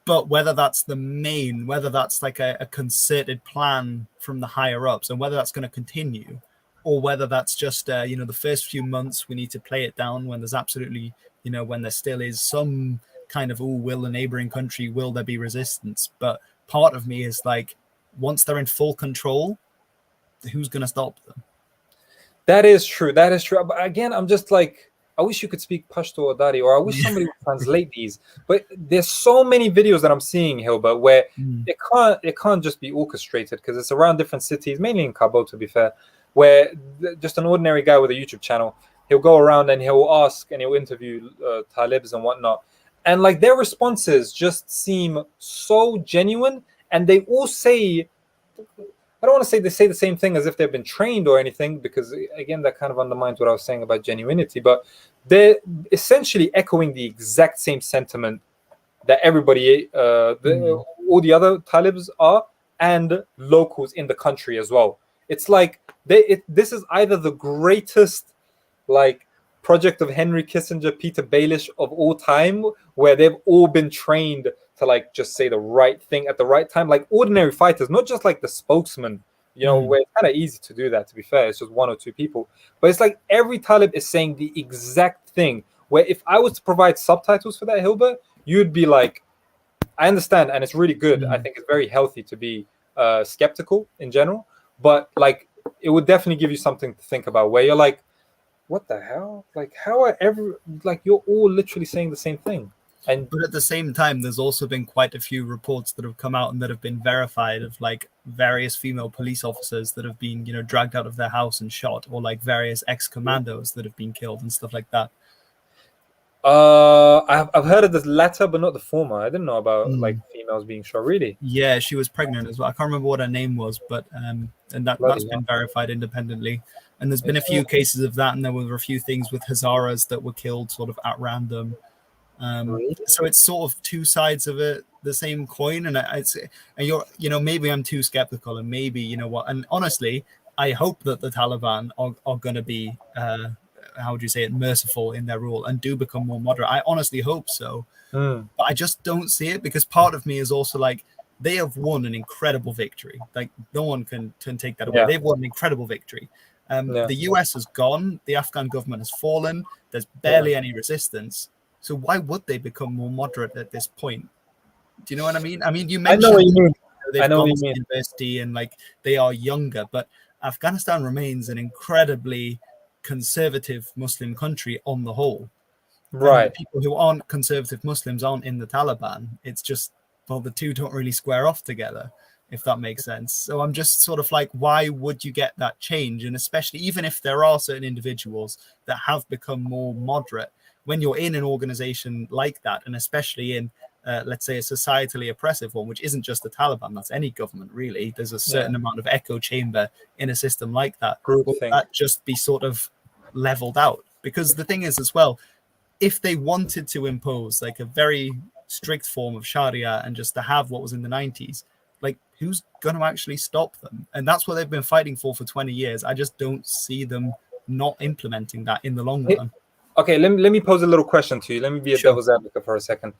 But whether that's the main, whether that's like a concerted plan from the higher ups, and whether that's going to continue, or whether that's just the first few months we need to play it down, when there's absolutely, when there still is some kind of, will the neighboring country, will there be resistance? But part of me is like, once they're in full control, who's going to stop them? That is true. But again, I'm just like, I wish you could speak Pashto or Dari, or I wish somebody would translate these. But there's so many videos that I'm seeing, Hilbert, where it can't just be orchestrated, because it's around different cities, mainly in Kabul, to be fair, where just an ordinary guy with a YouTube channel, he'll go around and he'll ask and he'll interview Talibs and whatnot. And like their responses just seem so genuine, and they all say, I don't want to say they say the same thing as if they've been trained or anything, because again, that kind of undermines what I was saying about genuinity, but they're essentially echoing the exact same sentiment that everybody, all the other Talibs are, and locals in the country as well. It's like this is either the greatest like project of Henry Kissinger, Peter Baelish of all time, where they've all been trained to like just say the right thing at the right time, like ordinary fighters, not just like the spokesman, where it's kind of easy to do that, to be fair. It's just one or two people, but it's like every Talib is saying the exact thing, where if I was to provide subtitles for that, Hilbert, you'd be like, I understand, and it's really good. I think it's very healthy to be skeptical in general, but like it would definitely give you something to think about, where you're like, what the hell? Like, how are you're all literally saying the same thing? But at the same time, there's also been quite a few reports that have come out and that have been verified of like various female police officers that have been, dragged out of their house and shot, or like various ex-commandos that have been killed and stuff like that. I've heard of the latter, but not the former. I didn't know about like females being shot. Really? Yeah, she was pregnant as well. I can't remember what her name was, but and that's been verified independently. And there's been a few cases of that, and there were a few things with Hazaras that were killed sort of at random. So it's sort of two sides of the same coin, and you're, maybe I'm too skeptical, and maybe and honestly, I hope that the Taliban are going to be how would you say it, merciful in their rule and do become more moderate. I honestly hope so, but I just don't see it, because part of me is also like, they have won an incredible victory. Like, no one can take that away. Yeah. They've won an incredible victory. The US has gone. The Afghan government has fallen. There's barely any resistance. So why would they become more moderate at this point? Do you know what I mean? I mean, you mentioned I know what you mean. They've gone to university and like they are younger, but Afghanistan remains an incredibly conservative Muslim country on the whole. Right. And the people who aren't conservative Muslims aren't in the Taliban. It's just, well, the two don't really square off together, if that makes sense. So I'm just sort of like, why would you get that change? And especially, even if there are certain individuals that have become more moderate, when you're in an organization like that, and especially in, let's say, a societally oppressive one, which isn't just the Taliban, that's any government, really. There's a certain amount of echo chamber in a system like that. Will that just be sort of leveled out? Because the thing is as well, if they wanted to impose like a very strict form of Sharia and just to have what was in the 90s, like who's going to actually stop them? And that's what they've been fighting for 20 years. I just don't see them not implementing that in the long run. Okay, let me pose a little question to you. Let me be a devil's advocate for a second.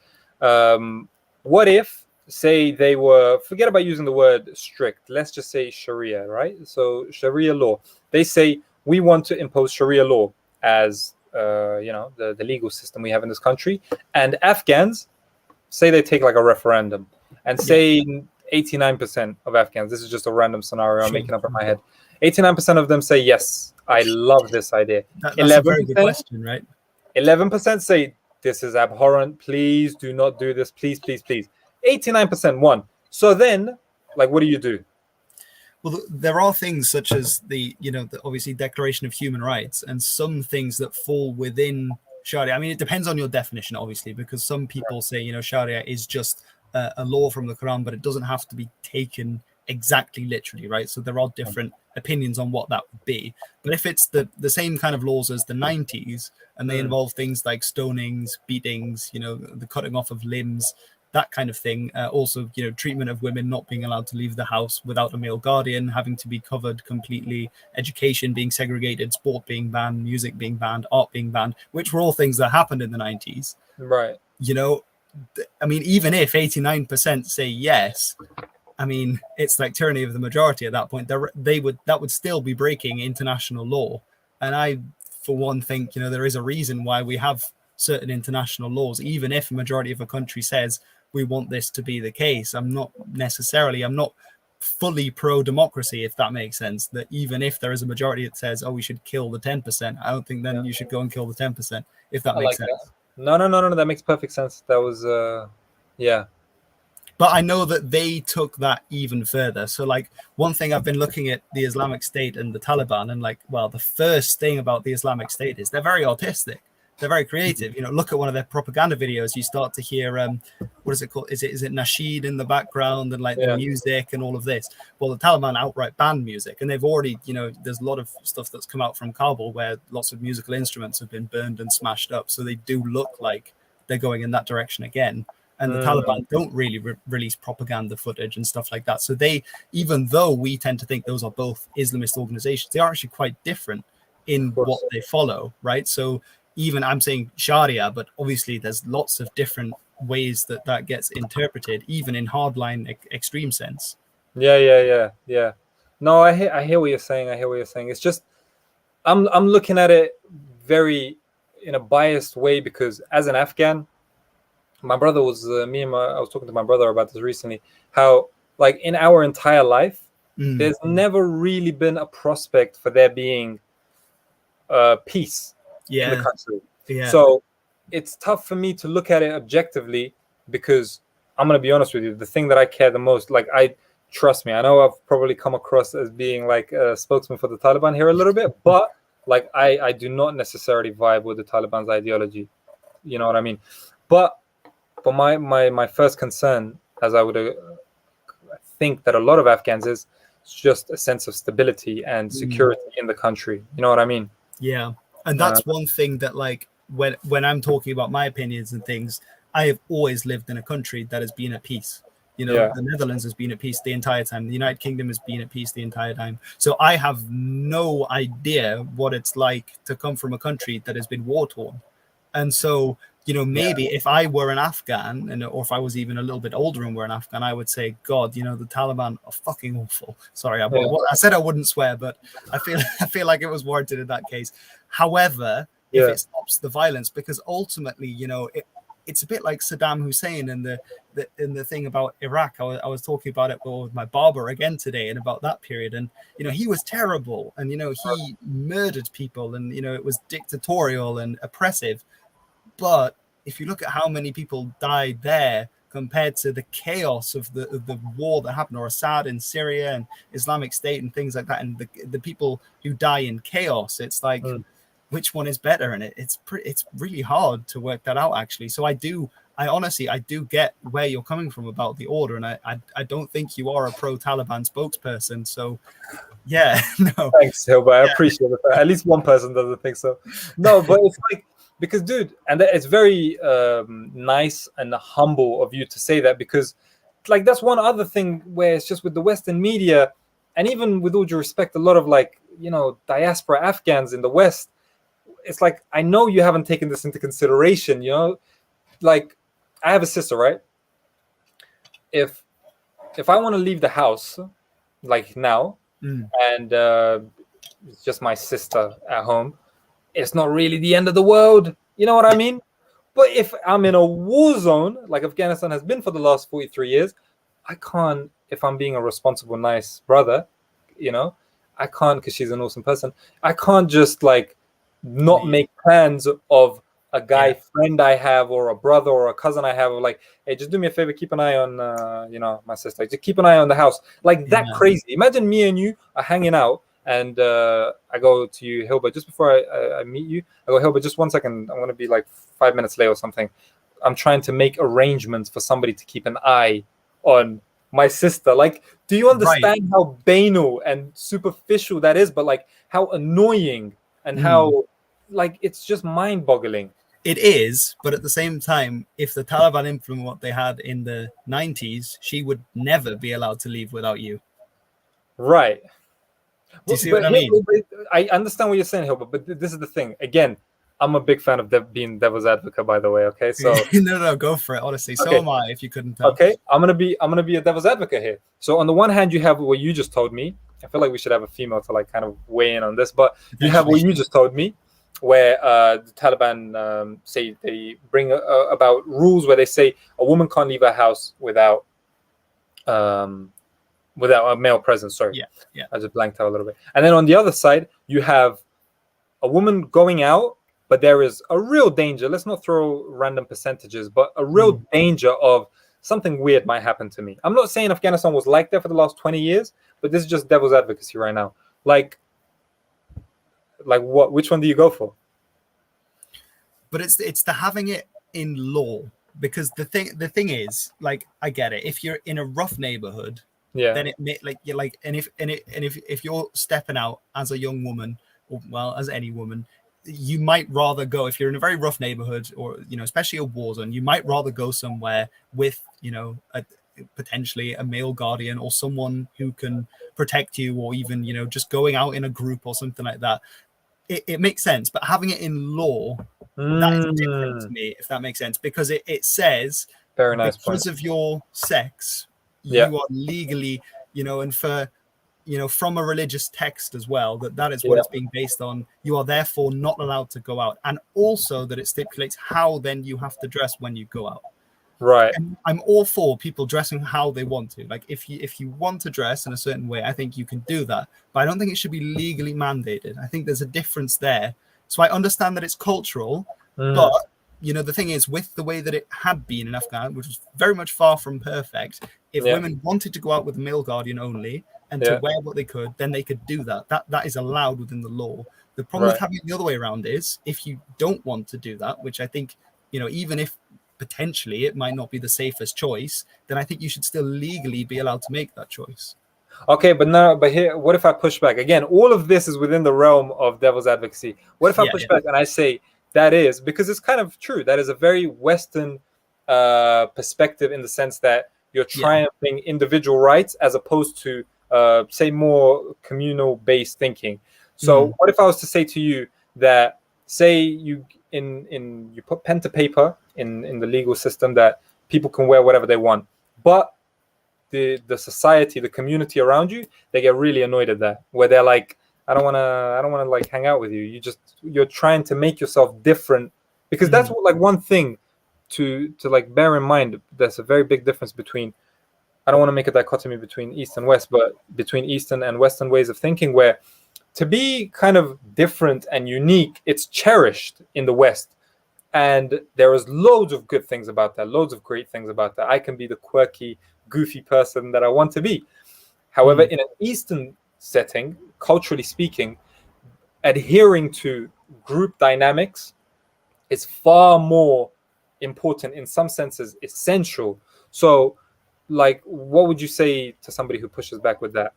What if, say, they were, forget about using the word strict, let's just say Sharia, right? So Sharia law. They say, we want to impose Sharia law as, the legal system we have in this country. And Afghans, say they take like a referendum and say 89% of Afghans, this is just a random scenario I'm making up in my head, 89% of them say, yes, I love this idea. That's a very good question, right? 11% say, this is abhorrent. Please do not do this. Please, please, please. 89% won. So then, like, what do you do? Well, there are things such as the obviously Declaration of Human Rights and some things that fall within Sharia. I mean, it depends on your definition, obviously, because some people say, Sharia is just a law from the Quran, but it doesn't have to be taken exactly literally, right? So there are different opinions on what that would be. But if it's the same kind of laws as the 90s, and they involve things like stonings, beatings, the cutting off of limbs, that kind of thing. Also, treatment of women not being allowed to leave the house without a male guardian, having to be covered completely, education being segregated, sport being banned, music being banned, art being banned, which were all things that happened in the 90s. Right. I mean, even if 89% say yes, I mean, it's like tyranny of the majority at that point. That would still be breaking international law. And I, for one, think, there is a reason why we have certain international laws, even if a majority of a country says we want this to be the case. I'm not fully pro-democracy, if that makes sense, that even if there is a majority that says, we should kill the 10%, I don't think then you should go and kill the 10%, if that makes sense. That. No, that makes perfect sense. That was, yeah. But I know that they took that even further. So, like, one thing I've been looking at the Islamic State and the Taliban, and the first thing about the Islamic State is they're very artistic. They're very creative. Look at one of their propaganda videos. You start to hear, what is it called? Is it Nasheed in the background and the music and all of this? Well, the Taliban outright banned music, and they've already, there's a lot of stuff that's come out from Kabul where lots of musical instruments have been burned and smashed up. So they do look like they're going in that direction again. And the Taliban don't really release propaganda footage and stuff like that. So they, even though we tend to think those are both Islamist organizations, they are actually quite different in what they follow, right? So even I'm saying Sharia, but obviously there's lots of different ways that gets interpreted, even in hardline extreme sense. Yeah. No, I hear what you're saying. It's just I'm looking at it very in a biased way because as an Afghan, my brother was I was talking to my brother about this recently. How like in our entire life, there's never really been a prospect for there being peace in the country. Yeah. So it's tough for me to look at it objectively because I'm going to be honest with you. The thing that I care the most, trust me, I know I've probably come across as being like a spokesman for the Taliban here a little bit, but I do not necessarily vibe with the Taliban's ideology. You know what I mean? But my first concern, as I would think that a lot of Afghans is just a sense of stability and security in the country. You know what I mean? Yeah. And that's one thing that when I'm talking about my opinions and things, I have always lived in a country that has been at peace. The Netherlands has been at peace the entire time. The United Kingdom has been at peace the entire time. So I have no idea what it's like to come from a country that has been war-torn. And so, maybe if I were an Afghan or if I was even a little bit older and were an Afghan, I would say, God, the Taliban are fucking awful. Sorry, I said I wouldn't swear, but I feel like it was warranted in that case. However, if it stops the violence, because ultimately, it's a bit like Saddam Hussein and the thing about Iraq. I was talking about it with my barber again today and about that period. And, he was terrible and, he murdered people and, it was dictatorial and oppressive. But if you look at how many people died there compared to the chaos of the war that happened, or Assad in Syria and Islamic State and things like that, and the people who die in chaos, it's like, which one is better? And it's really hard to work that out, actually. So I honestly get where you're coming from about the order, and I don't think you are a pro-Taliban spokesperson. So yeah, no. Thanks, Hilbert. I appreciate it. At least one person doesn't think so. No, but it's like because dude, and it's very nice and humble of you to say that, because like that's one other thing where it's just with the Western media, and even with all due respect, a lot of like, you know, diaspora Afghans in the West, it's like, I know you haven't taken this into consideration, you know, like I have a sister, right? If I want to leave the house like now, and it's just my sister at home, it's not really the end of the world, you know what I mean? But if I'm in a war zone like Afghanistan has been for the last 43 years, I can't, if I'm being a responsible, nice brother, you know, I can't, because she's an awesome person, I can't just like not make plans of a guy friend I have, or a brother or a cousin I have, like, hey, just do me a favor, keep an eye on, you know, my sister, just keep an eye on the house. Like that crazy. Imagine me and you are hanging out, and I go to you, Hilbert, just before I meet you, I go, Hilbert, just 1 second, I'm going to be like 5 minutes late or something. I'm trying to make arrangements for somebody to keep an eye on my sister. Like, do you understand how banal and superficial that is? But like how annoying and how like it's just mind-boggling. It is, but at the same time, if the Taliban implement what they had in the 90s, she would never be allowed to leave without you. Right. Do you see what I mean? I understand what you're saying, Hilbert, but this is the thing. Again, I'm a big fan of being devil's advocate, by the way. Okay, so no, go for it. Honestly, so am I. If you couldn't tell. Okay, I'm gonna be a devil's advocate here. So on the one hand, you have what you just told me. I feel like we should have a female to like kind of weigh in on this, but you have what you just told me, where the Taliban say they bring about rules where they say a woman can't leave her house without a male presence. Sorry, yeah. I just blanked out a little bit. And then on the other side, you have a woman going out, but there is a real danger. Let's not throw random percentages, but a real danger of something weird might happen to me. I'm not saying Afghanistan was like that for the last 20 years, but this is just devil's advocacy right now. Like what? Which one do you go for? But it's the having it in law, because the thing is, like, I get it. If you're in a rough neighborhood, then it may, like, you're like, and if you're stepping out as a young woman, or well, as any woman, you might rather go, if you're in a very rough neighborhood, or, you know, especially a war zone, you might rather go somewhere with, you know, potentially a male guardian or someone who can protect you, or even, you know, just going out in a group or something like that. It makes sense, but having it in law, that is different to me, if that makes sense, because it says, very nice because point. of your sex, you are legally, you know, and for, you know, from a religious text as well, that is what it's being based on. You are therefore not allowed to go out, and also that it stipulates how then you have to dress when you go out. Right. And I'm all for people dressing how they want to. Like, if you want to dress in a certain way, I think you can do that, but I don't think it should be legally mandated. I think there's a difference there. So I understand that it's cultural, but, you know, the thing is, with the way that it had been in Afghanistan, which was very much far from perfect, if women wanted to go out with a male guardian only and to wear what they could, then they could do that. That is allowed within the law. The problem with having it the other way around is, if you don't want to do that, which I think, you know, even if potentially it might not be the safest choice, then I think you should still legally be allowed to make that choice. Okay, but here, what if I push back? Again, all of this is within the realm of devil's advocacy. What if I push back and I say that is, because it's kind of true, that is a very Western perspective, in the sense that you're triumphing individual rights as opposed to, say, more communal-based thinking. So what if I was to say to you that, say you put pen to paper in the legal system that people can wear whatever they want, but the society, the community around you, they get really annoyed at that, where they're like, I don't want to like hang out with you. You're trying to make yourself different, because that's what, like, one thing to like bear in mind. There's a very big difference between, I don't want to make a dichotomy between East and West, but between Eastern and Western ways of thinking, where to be kind of different and unique, it's cherished in the West. And there is loads of good things about that, loads of great things about that. I can be the quirky, goofy person that I want to be. However, in an Eastern setting, culturally speaking, adhering to group dynamics is far more important, in some senses essential. So, like, what would you say to somebody who pushes back with that?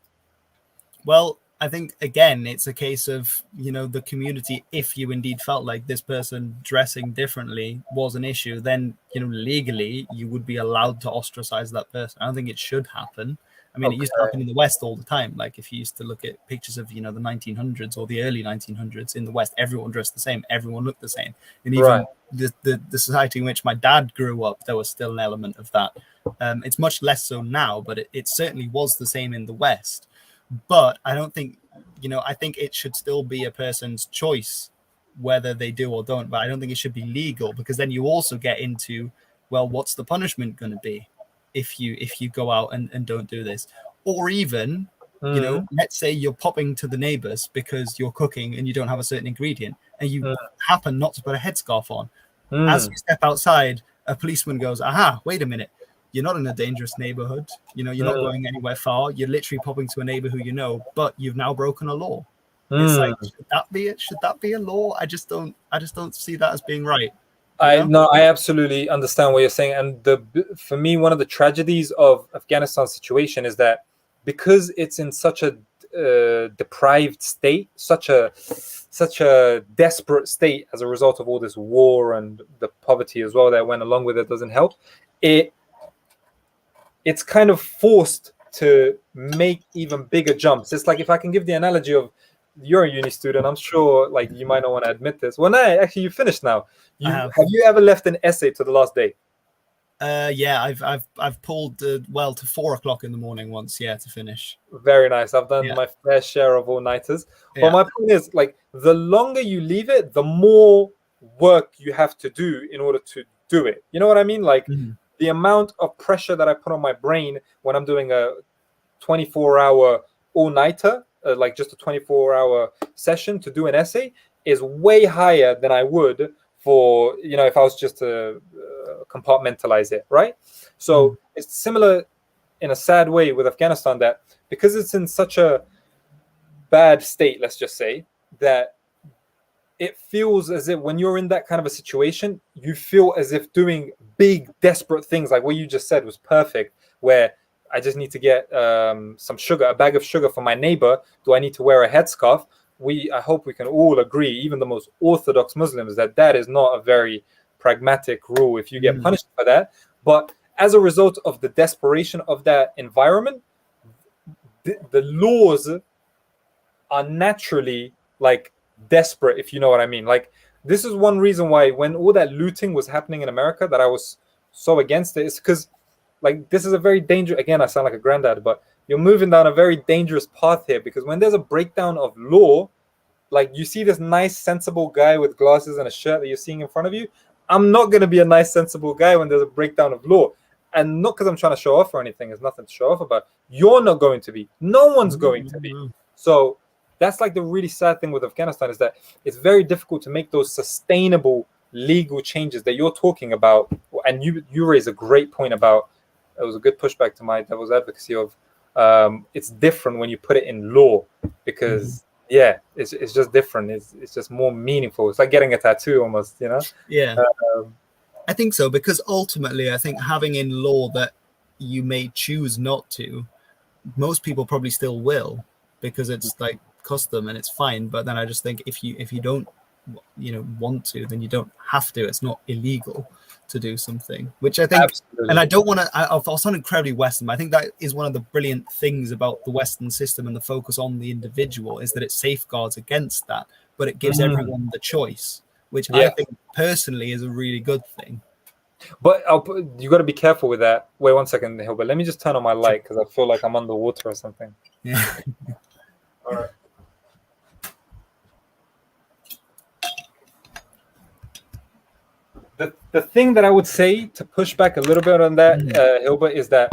Well, I think again, it's a case of, the community. If you indeed felt like this person dressing differently was an issue, then legally you would be allowed to ostracize that person. I don't think it should happen. I mean, it used to happen in the West all the time. Like if you used to look at pictures of the 1900s or the early 1900s in the West, everyone dressed the same, everyone looked the same, and even the society in which my dad grew up, there was still an element of that. It's much less so now, but it certainly was the same in the West. But I don't think, I think it should still be a person's choice whether they do or don't. But I don't think it should be legal, because then you also get into, well, what's the punishment going to be if you go out and don't do this? Or even, let's say you're popping to the neighbors because you're cooking and you don't have a certain ingredient, and you happen not to put a headscarf on. As you step outside, a policeman goes, aha, wait a minute. You're not in a dangerous neighborhood. You're not going anywhere far. You're literally popping to a neighbor who but you've now broken a law. It's like, should that be a law? I just don't see that as being right. I absolutely understand what you're saying. And for me, one of the tragedies of Afghanistan's situation is that because it's in such a deprived state, such a desperate state as a result of all this war and the poverty as well that went along with it doesn't help. It's kind of forced to make even bigger jumps. It's like, if I can give the analogy of, you're a uni student, I'm sure like you might not want to admit this. Well, no, actually you finished now. Have you ever left an essay to the last day? Yeah, I've pulled to 4:00 in the morning once, to finish. Very nice. I've done my fair share of all-nighters. But my point is, like, the longer you leave it, the more work you have to do in order to do it. You know what I mean? Like, the amount of pressure that I put on my brain when I'm doing a 24-hour all-nighter, like just a 24-hour session to do an essay, is way higher than I would for, if I was just to compartmentalize it, right? So it's similar in a sad way with Afghanistan, that because it's in such a bad state, let's just say, that it feels as if when you're in that kind of a situation, you feel as if doing big, desperate things, like what you just said was perfect, where I just need to get some sugar, a bag of sugar for my neighbor. Do I need to wear a headscarf? I hope we can all agree, even the most orthodox Muslims, that is not a very pragmatic rule if you get punished for that. But as a result of the desperation of that environment, the laws are naturally like desperate, if you know what I mean. Like, this is one reason why when all that looting was happening in America that I was so against it, is because, like, this is a very dangerous, again, I sound like a granddad, but you're moving down a very dangerous path here, because when there's a breakdown of law, like, you see this nice, sensible guy with glasses and a shirt that you're seeing in front of you, I'm not going to be a nice, sensible guy when there's a breakdown of law. And not because I'm trying to show off or anything, there's nothing to show off about. You're not going to be. No one's going to be. So that's like the really sad thing with Afghanistan, is that it's very difficult to make those sustainable legal changes that you're talking about. And you raise a great point about, it was a good pushback to my devil's advocacy of, it's different when you put it in law, because it's just different. It's just more meaningful. It's like getting a tattoo almost, I think so, because ultimately I think having in law that you may choose not to, most people probably still will, because it's like custom and it's fine. But then I just think if you don't want to, then you don't have to. It's not illegal to do something, which I think, and I don't want to, I'll sound incredibly Western, but I think that is one of the brilliant things about the Western system and the focus on the individual, is that it safeguards against that, but it gives everyone the choice, which I think personally is a really good thing. But you got to be careful with that. Wait 1 second, Hilbert. Let me just turn on my light, because I feel like I'm underwater or something. Yeah. All right. The thing that I would say to push back a little bit on that, Hilbert, is that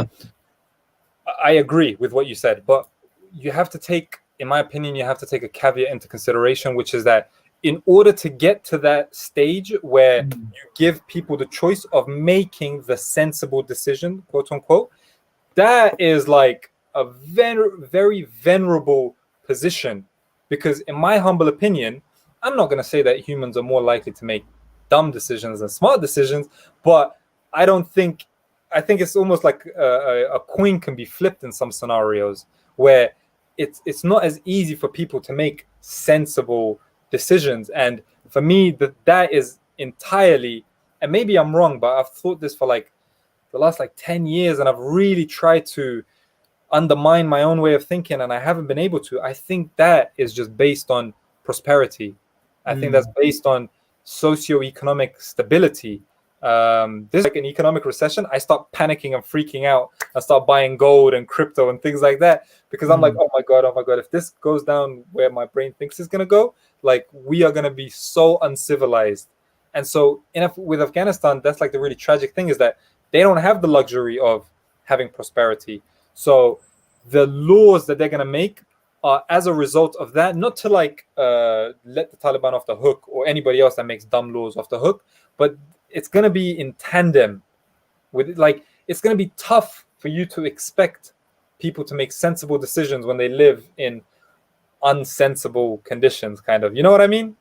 I agree with what you said, but you have to take, in my opinion, you have to take a caveat into consideration, which is that in order to get to that stage where you give people the choice of making the sensible decision, quote unquote, that is like a very venerable position. Because in my humble opinion, I'm not going to say that humans are more likely to make dumb decisions than smart decisions, but I think it's almost like a coin can be flipped in some scenarios, where it's not as easy for people to make sensible decisions. And for me, that is entirely, and maybe I'm wrong, but I've thought this for like the last like 10 years, and I've really tried to undermine my own way of thinking, and I haven't been able to. I think that is just based on prosperity. I think that's based on socioeconomic stability. This is like an economic recession, I start panicking and freaking out. I start buying gold and crypto and things like that, because I'm like, oh my god, if this goes down where my brain thinks it's gonna go, like we are gonna be so uncivilized. And so with Afghanistan, that's like the really tragic thing, is that they don't have the luxury of having prosperity. So the laws that they're gonna make are as a result of that, not to like let the Taliban off the hook or anybody else that makes dumb laws off the hook, but it's going to be in tandem with it. Like, it's going to be tough for you to expect people to make sensible decisions when they live in unsensible conditions, kind of. You know what I mean?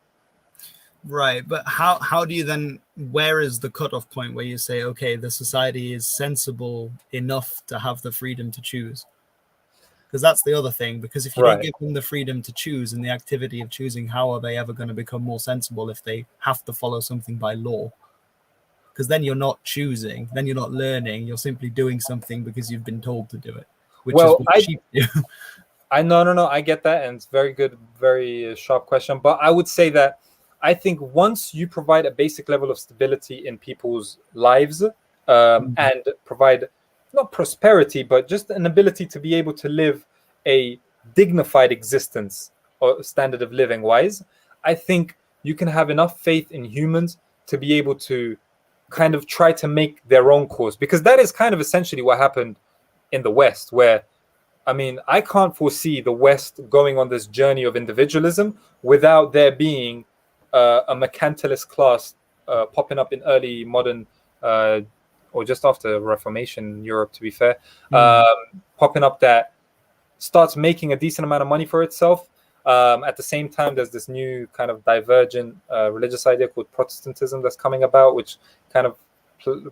Right. But how do you then, where is the cutoff point where you say, okay, the society is sensible enough to have the freedom to choose? Because that's the other thing. Because if you don't give them the freedom to choose and the activity of choosing, how are they ever going to become more sensible if they have to follow something by law? Because then you're not choosing, then you're not learning, you're simply doing something because you've been told to do it, which is what sheep do. No, I get that, and it's very good, very sharp question. But I would say that I think once you provide a basic level of stability in people's lives, and provide not prosperity, but just an ability to be able to live a dignified existence or standard of living wise, I think you can have enough faith in humans to be able to kind of try to make their own course, because that is kind of essentially what happened in the West, where, I mean, I can't foresee the West going on this journey of individualism without there being a mercantilist class popping up in early modern or just after Reformation in Europe, to be fair, popping up that starts making a decent amount of money for itself. At the same time, there's this new kind of divergent religious idea called Protestantism that's coming about, which kind of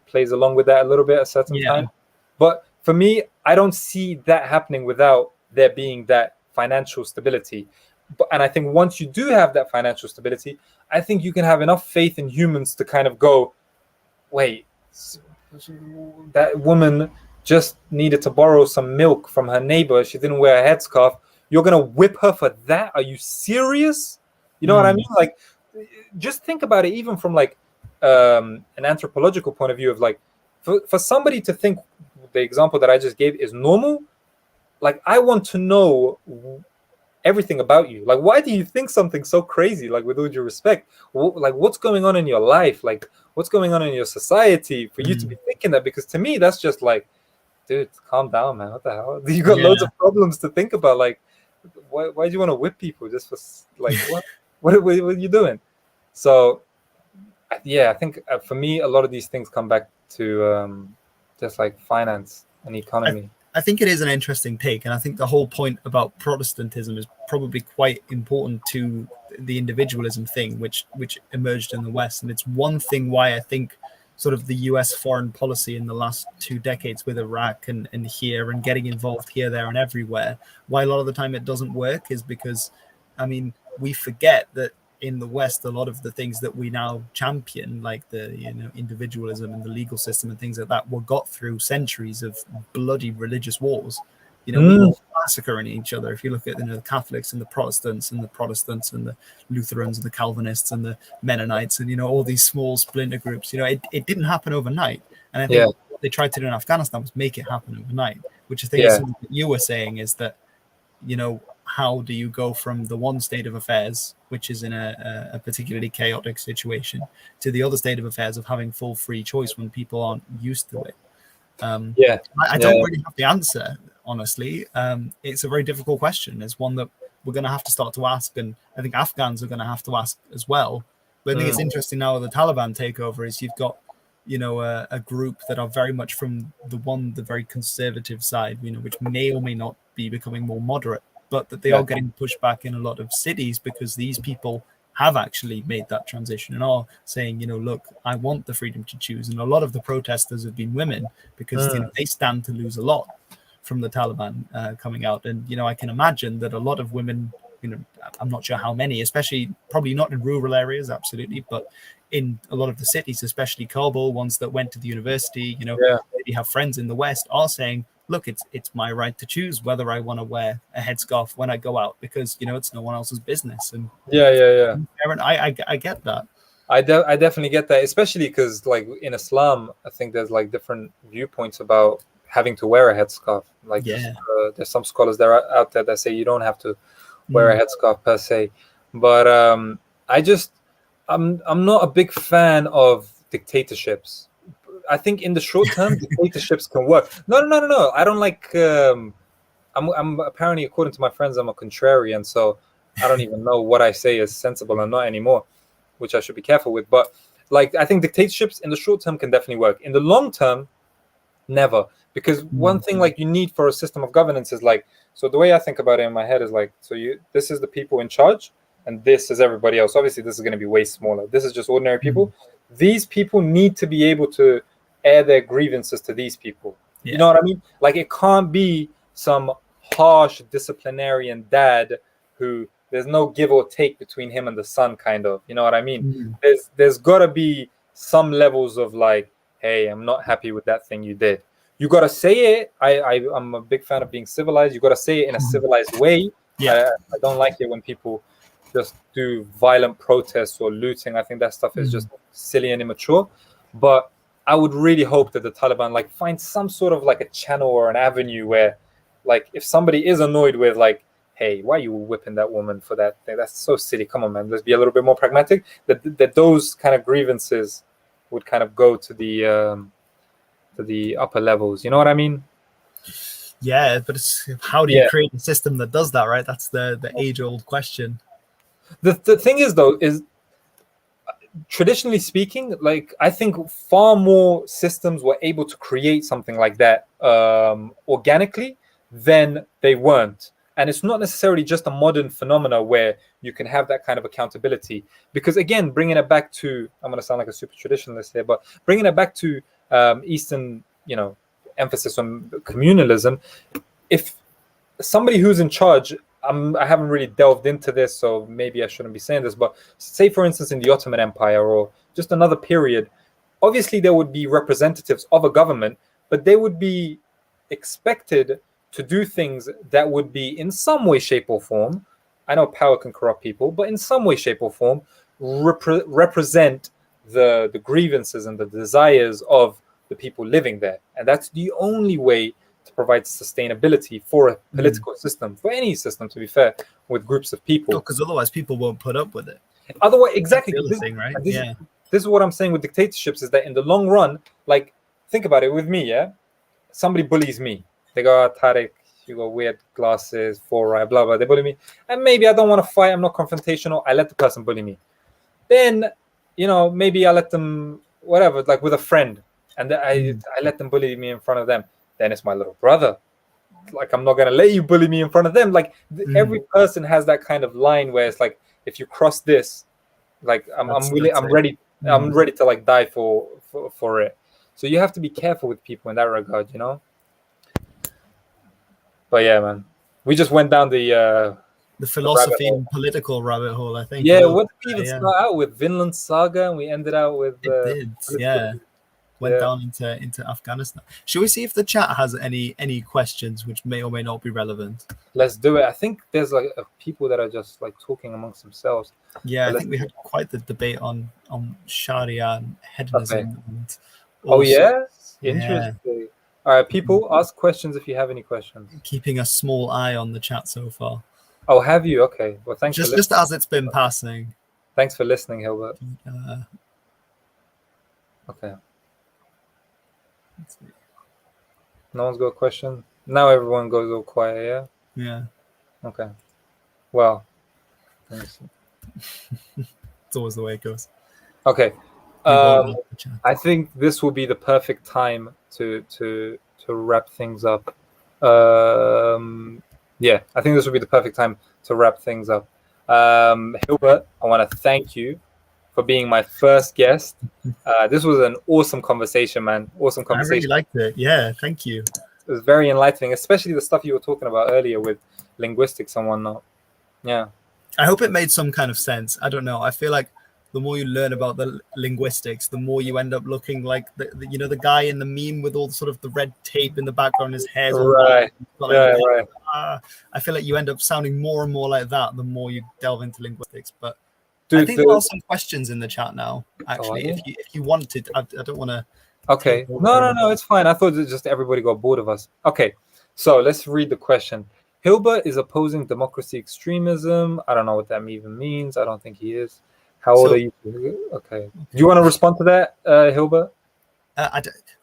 plays along with that a little bit at a certain time. But for me, I don't see that happening without there being that financial stability. And I think once you do have that financial stability, I think you can have enough faith in humans to kind of go, wait, that woman just needed to borrow some milk from her neighbor. She didn't wear a headscarf. You're going to whip her for that? Are you serious? You know what I mean? Like, just think about it, even from like an anthropological point of view of like, for somebody to think the example that I just gave is normal, like, I want to know everything about you. Like, why do you think something so crazy? Like, with all due respect, like, what's going on in your life? Like, what's going on in your society for you to be thinking that? Because to me, that's just like, dude, calm down, man. What the hell? You got loads of problems to think about. Like, why do you want to whip people just for like what are you doing? So I think for me, a lot of these things come back to just like finance and economy. I think it is an interesting take, and I think the whole point about Protestantism is probably quite important to the individualism thing, which emerged in the West. And it's one thing why I think sort of the US foreign policy in the last 2 decades with Iraq and here and getting involved here, there, and everywhere, why a lot of the time it doesn't work is because, I mean, we forget that in the West, a lot of the things that we now champion, like the individualism and the legal system and things like that, were got through centuries of bloody religious wars. We were massacring each other. If you look at the Catholics and the Protestants and the Lutherans and the Calvinists and the Mennonites and all these small splinter groups, it didn't happen overnight. And I think what they tried to do in Afghanistan was make it happen overnight, which I think is something that you were saying is that, how do you go from the one state of affairs, which is in a particularly chaotic situation, to the other state of affairs of having full free choice when people aren't used to it? I don't really have the answer, honestly. It's a very difficult question. It's one that we're going to have to start to ask, and I think Afghans are going to have to ask as well. But I think it's interesting now with the Taliban takeover is you've got a group that are very much from the very conservative side, which may or may not be becoming more moderate, but that they are getting pushed back in a lot of cities because these people have actually made that transition and are saying, look, I want the freedom to choose. And a lot of the protesters have been women because they stand to lose a lot from the Taliban coming out, and I can imagine that a lot of women, I'm not sure how many, especially probably not in rural areas, absolutely, but in a lot of the cities, especially Kabul, ones that went to the university, maybe have friends in the West, are saying, look, it's my right to choose whether I want to wear a headscarf when I go out, because it's no one else's business. And I get that. I definitely get that, especially because like in Islam, I think there's like different viewpoints about having to wear a headscarf. Like there's some scholars that are out there that say you don't have to wear a headscarf per se, but I'm not a big fan of dictatorships. I think in the short term, dictatorships can work. No. I don't like. I'm apparently, according to my friends, I'm a contrarian, so I don't even know what I say is sensible or not anymore, which I should be careful with. But like, I think dictatorships in the short term can definitely work. In the long term, never. Because one thing like you need for a system of governance is like, so the way I think about it in my head is like, this is the people in charge, and this is everybody else. Obviously, this is going to be way smaller. This is just ordinary people. These people need to be able to air their grievances to these people. You know what I mean? Like, it can't be some harsh disciplinarian dad who there's no give or take between him and the son, kind of. You know what I mean? There's got to be some levels of like, hey, I'm not happy with that thing you did. You got to say it. I'm a big fan of being civilized. You got to say it in a civilized way. I don't like it when people just do violent protests or looting. I think that stuff is just silly and immature. But I would really hope that the Taliban like find some sort of like a channel or an avenue where, like, if somebody is annoyed with like, hey, why are you whipping that woman for that thing? That's so silly. Come on, man. Let's be a little bit more pragmatic. That those kind of grievances would kind of go to the upper levels. You know what I mean? Yeah, but how do you create a system that does that, right? That's the age-old question. The thing is, though, is traditionally speaking, like, I think far more systems were able to create something like that organically than they weren't. And it's not necessarily just a modern phenomena where you can have that kind of accountability. Because again, bringing it back to, I'm going to sound like a super traditionalist here, but bringing it back to Eastern, emphasis on communalism, if somebody who's in charge, I haven't really delved into this, so maybe I shouldn't be saying this, but say, for instance, in the Ottoman Empire or just another period, obviously there would be representatives of a government, but they would be expected to do things that would be in some way, shape, or form. I know power can corrupt people, but in some way, shape, or form, represent the grievances and the desires of the people living there. And that's the only way to provide sustainability for a political system, for any system, to be fair, with groups of people. Because otherwise people won't put up with it. Otherwise, exactly. This thing, right? This is what I'm saying with dictatorships, is that in the long run, like, think about it with me, somebody bullies me. They go, Tariq, you got weird glasses, blah, blah. They bully me. And maybe I don't want to fight. I'm not confrontational. I let the person bully me. Then, maybe I let them, whatever, like with a friend. And I let them bully me in front of them. Then it's my little brother. Like, I'm not going to let you bully me in front of them. Like, every person has that kind of line where it's like, if you cross this, like, I'm ready to like die for it. So you have to be careful with people in that regard, But yeah, man, we just went down the philosophy and political rabbit hole, I think. Yeah, what did we even start out with? Vinland Saga, and we ended out with went down into Afghanistan. Should we see if the chat has any questions which may or may not be relevant? Let's do it. I think there's like people that are just like talking amongst themselves. Yeah, I think we had quite the debate on Sharia and hedonism. Okay. Interesting. All right, people, ask questions if you have any questions. Keeping a small eye on the chat so far. Oh, have you? Okay. Well, thanks. Just as it's been passing. Thanks for listening, Hilbert. Okay. No one's got a question? Now everyone goes all quiet, yeah? Yeah. Okay. Well, let me see. It's always the way it goes. Okay. I think this will be the perfect time to wrap things up. I think this will be the perfect time to wrap things up. Hilbert, I want to thank you for being my first guest. This was an awesome conversation, man. Awesome conversation. I really liked it. Yeah, thank you. was very enlightening, especially the stuff you were talking about earlier with linguistics and whatnot. Yeah. I hope it made some kind of sense. I don't know. I feel like the more you learn about the linguistics, the more you end up looking like the guy in the meme with all sort of the red tape in the background, his hair's all Right. like, Right. I feel like you end up sounding more and more like that the more you delve into linguistics. But Dude, I think there are some questions in the chat now. Actually, yeah. if you wanted, I don't want to. Okay. No, it's fine. I thought it just everybody got bored of us. Okay. So let's read the question. Hilbert is opposing democracy extremism. I don't know what that even means. I don't think he is. How old are you? Okay. Do you want to respond to that, Hilbert?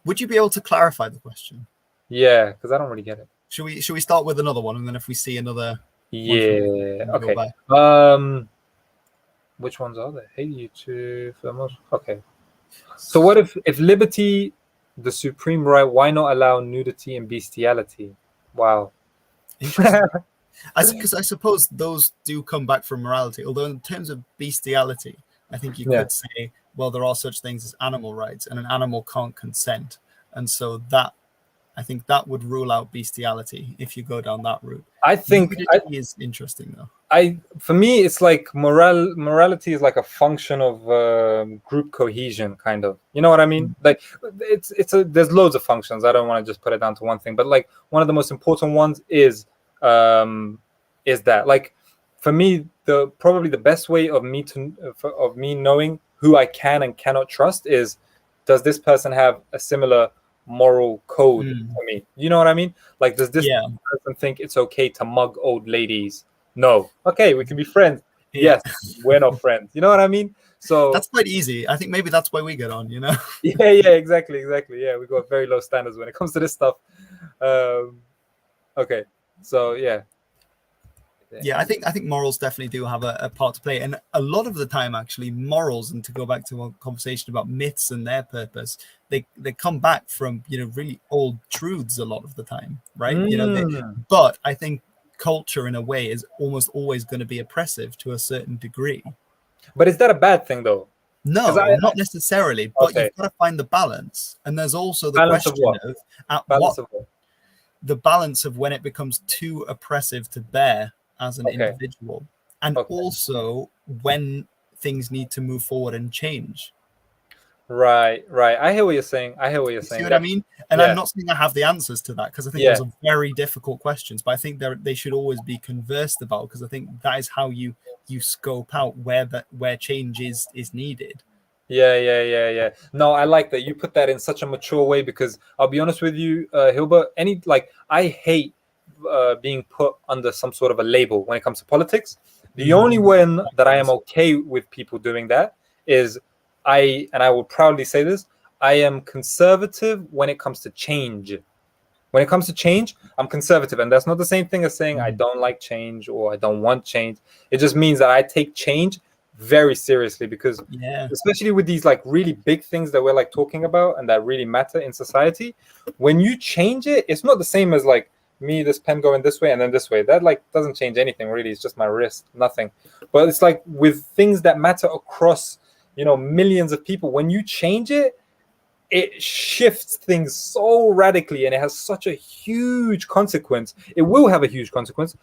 Would you be able to clarify the question? Yeah, because I don't really get it. Should we start with another one, and then if we see another, yeah, okay. Which ones are there? Hey, YouTube. Okay. So what if liberty, the supreme right? Why not allow nudity and bestiality? Wow. Interesting. Because I suppose those do come back from morality. Although in terms of bestiality, I think you could say, well, there are such things as animal rights, and an animal can't consent, and so that I think that would rule out bestiality if you go down that route. I think nudity is interesting though. For me, it's like morality is like a function of group cohesion, kind of. You know what I mean? Like there's loads of functions. I don't want to just put it down to one thing, but like one of the most important ones is that, like, for me, probably the best way of me knowing who I can and cannot trust is, does this person have a similar moral code for me? You know what I mean? Like, does this person think it's okay to mug old ladies? No. Okay, we can be friends. Yes, we're not friends. You know what I mean? So that's quite easy. I think maybe that's why we get on, you know? Yeah, exactly. Yeah, we got very low standards when it comes to this stuff. Okay, so yeah, I think morals definitely do have a part to play, and a lot of the time, actually, morals, and to go back to our conversation about myths and their purpose, they come back from really old truths a lot of the time, right? But I think culture, in a way, is almost always going to be oppressive to a certain degree. But is that a bad thing, though? No, not necessarily. But you've got to find the balance, and there's also the balance question of the balance of when it becomes too oppressive to bear as an individual, and also when things need to move forward and change. Right. I hear what you're saying. See what I mean? And I'm not saying I have the answers to that, because I think those are very difficult questions, but I think they should always be conversed about, because I think that is how you scope out where change is needed. Yeah. No, I like that you put that in such a mature way, because I'll be honest with you, Hilbert, I hate being put under some sort of a label when it comes to politics. The only one that I am okay with people doing that is I will proudly say this, I am conservative when it comes to change. When it comes to change, I'm conservative, and that's not the same thing as saying I don't like change or I don't want change. It just means that I take change very seriously, because especially with these like really big things that we're like talking about and that really matter in society, when you change it, it's not the same as like me, this pen going this way and then this way. That like doesn't change anything really. It's just my wrist, nothing. But it's like with things that matter across millions of people, when you change it, it shifts things so radically, and it has such a huge consequence. It will have a huge consequence,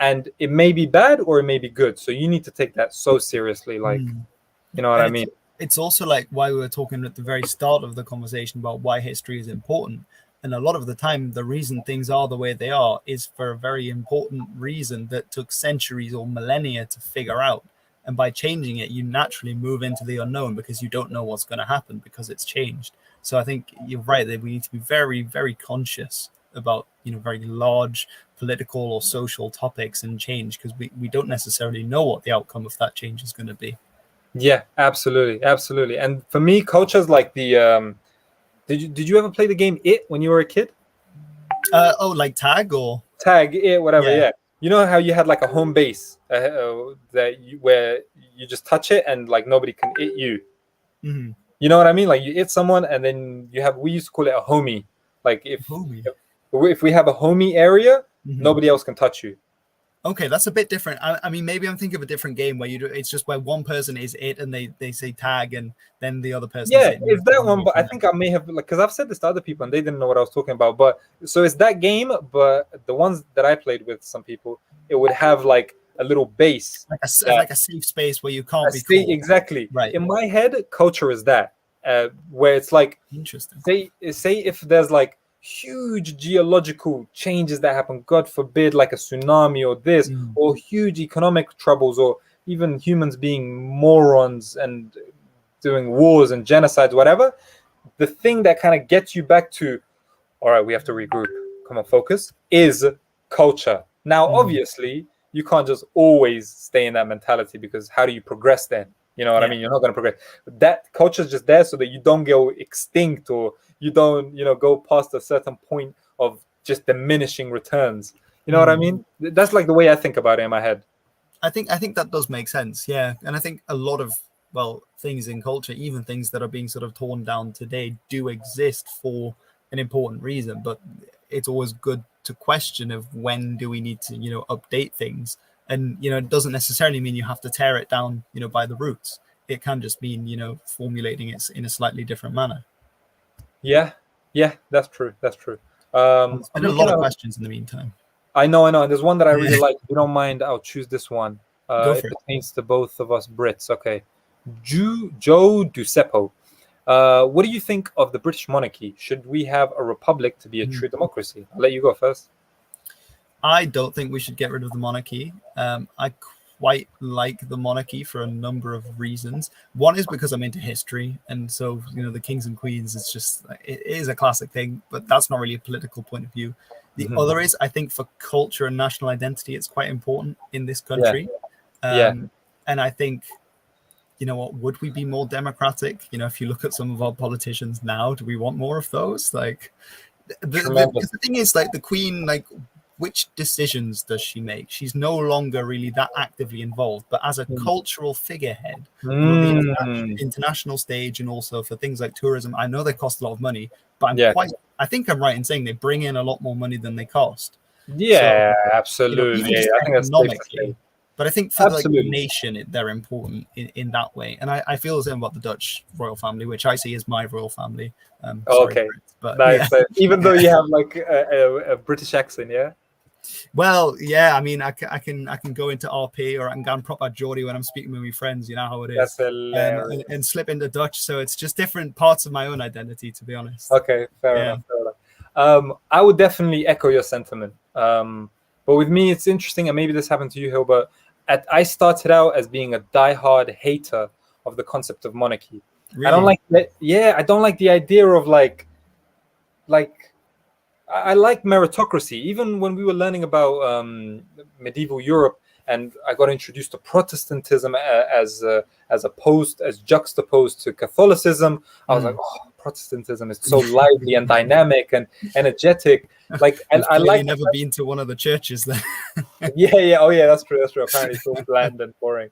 and it may be bad or it may be good. So you need to take that so seriously, like, you know what I mean? It's also like why we were talking at the very start of the conversation about why history is important. And a lot of the time, the reason things are the way they are is for a very important reason that took centuries or millennia to figure out. And by changing it, you naturally move into the unknown, because you don't know what's going to happen because it's changed. So I think you're right that we need to be very, very conscious about, very large political or social topics and change, because we don't necessarily know what the outcome of that change is going to be. Yeah, absolutely. And for me, cultures like the did you ever play the game It when you were a kid? Like tag or It, whatever. Yeah. You know how you had like a home base where you just touch it and like nobody can hit you. Mm-hmm. You know what I mean? Like you hit someone and then we used to call it a homie. Like if we have a homie area, nobody else can touch you. Okay, that's a bit different. I mean, maybe I'm thinking of a different game where it's just where one person is it and they say tag and then the other person is Yeah, it. it's that one, but I think I may have like because I've said this to other people and they didn't know what I was talking about. But so it's that game, but the ones that I played with some people, it would have like a little base, like a safe space where you can't be caught. exactly. Right. In my head, culture is that where it's like interesting. Say if there's like huge geological changes that happen, God forbid, like a tsunami or this, or huge economic troubles, or even humans being morons and doing wars and genocides, whatever. The thing that kind of gets you back to, all right, we have to regroup, come on, focus, is culture. Now, obviously, you can't just always stay in that mentality because how do you progress then? You know what I mean? You're not going to progress. That culture is just there so that you don't go extinct or you don't, go past a certain point of just diminishing returns. You know what I mean? That's like the way I think about it in my head. I think that does make sense. Yeah. And I think a lot of, things in culture, even things that are being sort of torn down today, do exist for an important reason. But it's always good to question of when do we need to, update things. And, it doesn't necessarily mean you have to tear it down, by the roots. It can just mean, formulating it in a slightly different manner. Yeah, that's true. That's true. There's been a lot of questions in the meantime. I know. And there's one that I really like. If you don't mind, I'll choose this one. Go for it pertains to both of us Brits. Okay. Joe Ducepo. What do you think of the British monarchy? Should we have a republic to be a true democracy? I'll let you go first. I don't think we should get rid of the monarchy. I quite like the monarchy for a number of reasons. One is because I'm into history, and so the kings and queens is just it is a classic thing, but that's not really a political point of view. The other is I think for culture and national identity, it's quite important in this country. And I think would we be more democratic? If you look at some of our politicians now, do we want more of those? Like the thing is, like the Queen, like which decisions does she make? She's no longer really that actively involved, but as a cultural figurehead on the international stage and also for things like tourism, I know they cost a lot of money, but I think I'm right in saying they bring in a lot more money than they cost. Yeah, so, absolutely. I think economically. But I think for the nation, they're important in that way. And I feel the same about the Dutch royal family, which I see as my royal family. Okay. But nice. Even though you have like a British accent, yeah? Well, yeah, I mean, I can go into RP or I can go and proper Geordie when I'm speaking with my friends, you know how it is. That's hilarious. And slip into Dutch. So it's just different parts of my own identity, to be honest. Okay, fair enough. I would definitely echo your sentiment. But with me, it's interesting, and maybe this happened to you, Hilbert. I started out as being a diehard hater of the concept of monarchy. Really? I don't like that. Yeah, I don't like the idea of like I like meritocracy. Even when we were learning about medieval Europe, and I got introduced to Protestantism as juxtaposed to Catholicism, I was like, oh, Protestantism is so lively and dynamic and energetic. Like, I like never been to one of the churches then. Yeah. Oh, yeah. That's true. Apparently, it's so bland and boring.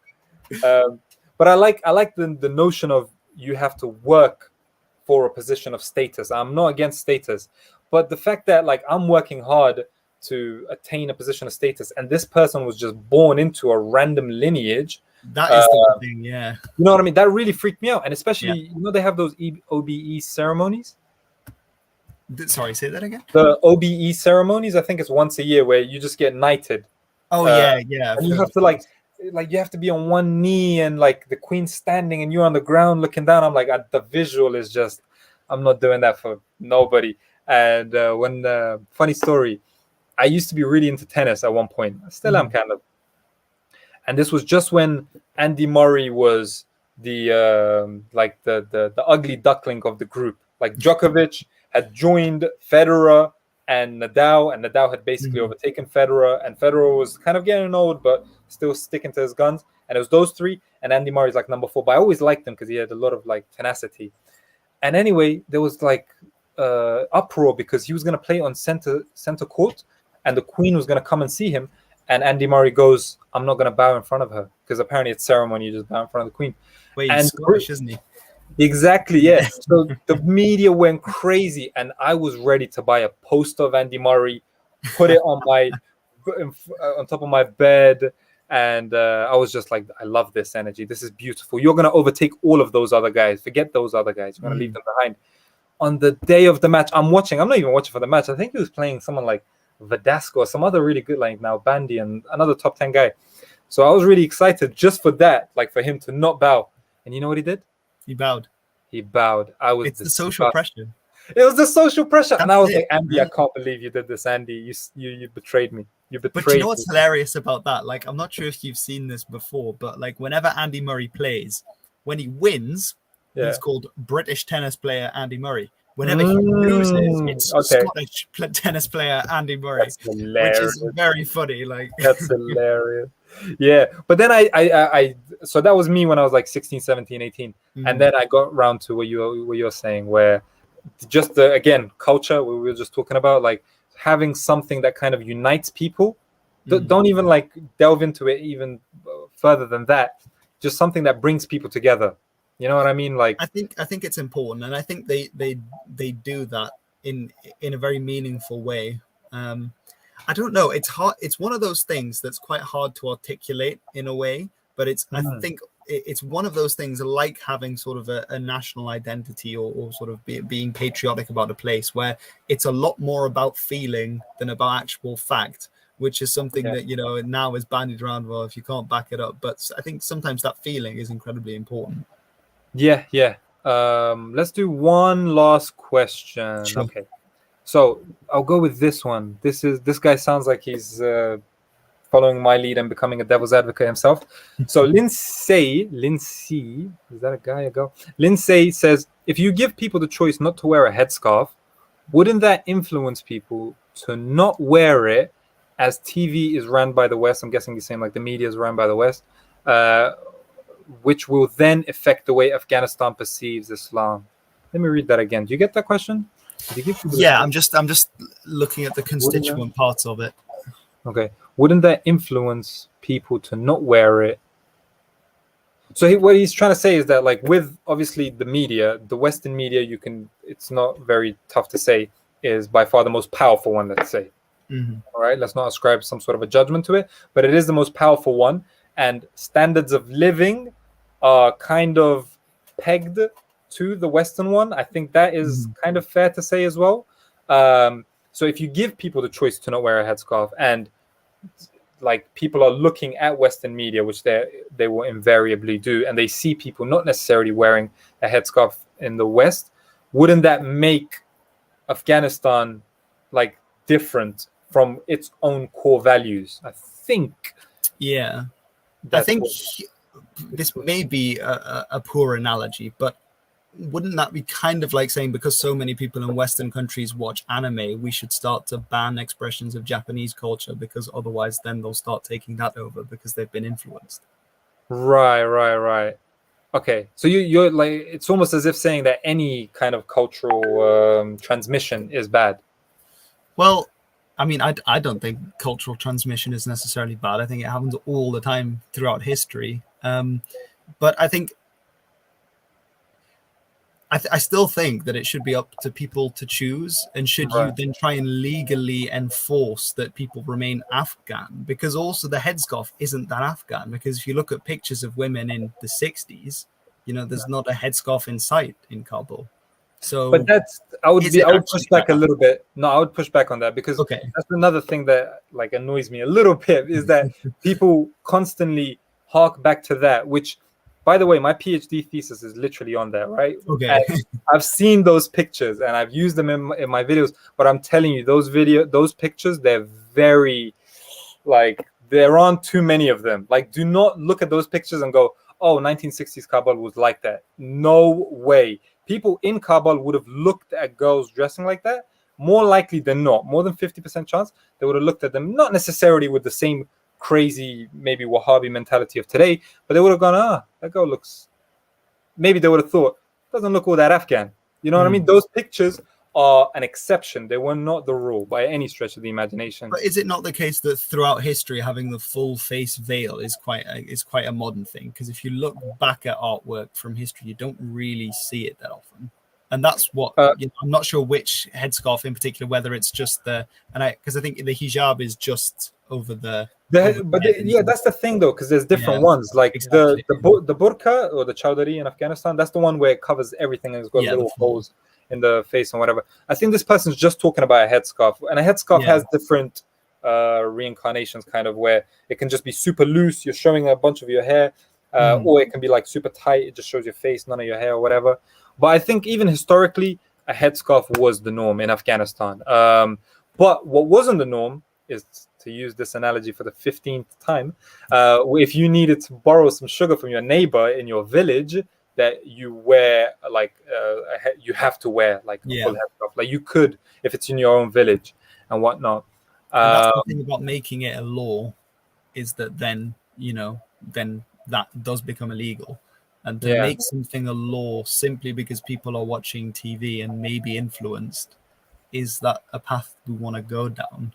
But I like the notion of you have to work for a position of status. I'm not against status, but the fact that like I'm working hard to attain a position of status, and this person was just born into a random lineage. That is the thing, yeah. You know what I mean? That really freaked me out, and especially they have those OBE ceremonies. Sorry, say that again. The OBE ceremonies, I think it's once a year where you just get knighted. Oh yeah. And you have to like you have to be on one knee and like the queen's standing and you're on the ground looking down. I'm like, the visual is just, I'm not doing that for nobody. And funny story, I used to be really into tennis at one point. I still am kind of. And this was just when Andy Murray was the ugly duckling of the group. Like Djokovic had joined Federer and Nadal had basically overtaken Federer, and Federer was kind of getting old, but still sticking to his guns. And it was those three, and Andy Murray's like number 4. But I always liked him because he had a lot of like tenacity. And anyway, there was like uproar because he was going to play on center court, and the Queen was going to come and see him. And Andy Murray goes, I'm not going to bow in front of her, because apparently it's ceremony, you just bow in front of the Queen. Wait, he's Scottish, isn't he? Exactly, yeah. So the media went crazy, and I was ready to buy a poster of Andy Murray, put it on my on top of my bed. And I was just like, I love this energy. This is beautiful. You're going to overtake all of those other guys. Forget those other guys. You're going to leave them behind. On the day of the match, I'm watching. I'm not even watching for the match. I think he was playing someone like Vadasco or some other really good, like now Bandy and another top 10 guy. So I was really excited just for that, like for him to not bow. And you know what he did? He bowed. He bowed. It's the social pressure. It was the social pressure. And I was like, Andy, man. I can't believe you did this, Andy. You betrayed me. You betrayed me. But you know what's hilarious about that? Like, I'm not sure if you've seen this before, but like whenever Andy Murray plays, when he wins, he's called British tennis player Andy Murray. Whenever he loses, it's Scottish tennis player Andy Murray, which is very funny. Like that's hilarious. Yeah, but then I so that was me when I was like 16, 17, 18. And then I got round to what you're saying, where just the, again, culture we were just talking about, like having something that kind of unites people. Don't even like delve into it even further than that. Just something that brings people together. You know what I mean? Like I think it's important, and I think they do that in a very meaningful way. I don't know. It's hard. It's one of those things that's quite hard to articulate in a way, but it's I think it's one of those things like having sort of a national identity or sort of being patriotic about a place, where it's a lot more about feeling than about actual fact, which is something that, you know, now is bandied around, well, if you can't back it up. But I think sometimes that feeling is incredibly important. Yeah. Let's do one last question. Sure. Okay. So I'll go with this one. This guy sounds like he's following my lead and becoming a devil's advocate himself. So Lindsay, is that a guy or girl? Lindsay says, if you give people the choice not to wear a headscarf, wouldn't that influence people to not wear it, as TV is run by the West? I'm guessing he's saying like the media is run by the West, which will then affect the way Afghanistan perceives Islam. Let me read that again. Do you get that question? Yeah, I'm just looking at the constituent parts of it. Okay. Wouldn't that influence people to not wear it? So what he's trying to say is that, like, with obviously the media, the Western media, it's not very tough to say, is by far the most powerful one, let's say. All right, let's not ascribe some sort of a judgment to it, but it is the most powerful one. And standards of living are kind of pegged to the Western one. I think that is kind of fair to say as well. So if you give people the choice to not wear a headscarf, and like people are looking at Western media, which they will invariably do, and they see people not necessarily wearing a headscarf in the West, wouldn't that make Afghanistan like different from its own core values? I think. Yeah. I think this may be a poor analogy, but wouldn't that be kind of like saying, because so many people in Western countries watch anime, we should start to ban expressions of Japanese culture, because otherwise then they'll start taking that over because they've been influenced. Right. Okay, so you're like, it's almost as if saying that any kind of cultural transmission is bad. Well, I mean, I don't think cultural transmission is necessarily bad. I think it happens all the time throughout history. But I think I still think that it should be up to people to choose, and should you then try and legally enforce that people remain Afghan, because also the headscarf isn't that Afghan, because if you look at pictures of women in the 60s, you know, there's not a headscarf in sight in Kabul. So, but I would push back a little bit. No, I would push back on that, because that's another thing that like annoys me a little bit, is that people constantly hark back to that, which, by the way, my PhD thesis is literally on that, right? Okay. And I've seen those pictures and I've used them in my videos, but I'm telling you, those pictures, they're very, like, there aren't too many of them. Like, do not look at those pictures and go, oh, 1960s Kabul was like that. No way. People in Kabul would have looked at girls dressing like that. More likely than not, more than 50% chance, they would have looked at them, not necessarily with the same crazy, maybe Wahhabi mentality of today, but they would have gone, that girl looks, maybe they would have thought, doesn't look all that Afghan. You know what I mean? Those pictures are an exception. They were not the rule by any stretch of the imagination. But is it not the case that throughout history, having the full face veil is quite a modern thing? Because if you look back at artwork from history, you don't really see it that often. And that's what, I'm not sure which headscarf in particular, whether it's just because I think the hijab is just over the. Yeah, that's the thing though, because there's different ones. Like exactly. the burqa or the chowdhury in Afghanistan, that's the one where it covers everything and it's got little holes in the face and whatever. I think this person's just talking about a headscarf, and a headscarf has different reincarnations, kind of, where it can just be super loose, you're showing a bunch of your hair, or it can be like super tight, it just shows your face, none of your hair or whatever. But I think even historically, a headscarf was the norm in Afghanistan. But what wasn't the norm is, to use this analogy for the 15th time, if you needed to borrow some sugar from your neighbor in your village, that you wear like you have to wear like a full headscarf. Like you could if it's in your own village and whatnot. And that's the thing about making it a law, is that then that does become illegal. And to make something a law simply because people are watching TV and maybe influenced, is that a path we want to go down?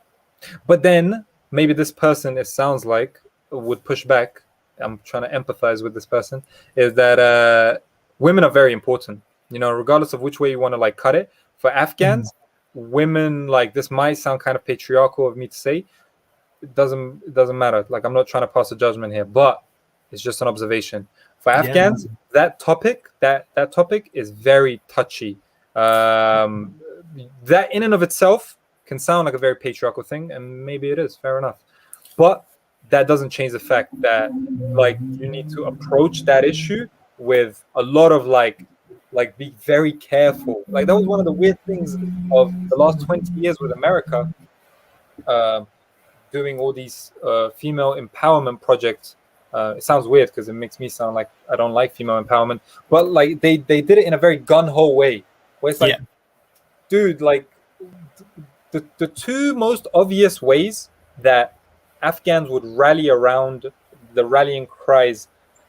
But then maybe this person, it sounds like, would push back. I'm trying to empathize with this person, is that women are very important, regardless of which way you want to like cut it. For Afghans, women, like, this might sound kind of patriarchal of me to say, it doesn't matter. Like, I'm not trying to pass a judgment here, but it's just an observation. For Afghans, that topic is very touchy. That in and of itself can sound like a very patriarchal thing, and maybe it is, fair enough. But that doesn't change the fact that, like, you need to approach that issue with a lot of like be very careful. Like, that was one of the weird things of the last 20 years with America, doing all these female empowerment projects. It sounds weird because it makes me sound like I don't like female empowerment, but like they did it in a very gun-ho way, where it's like, dude, like the two most obvious ways that Afghans would rally around the rallying cries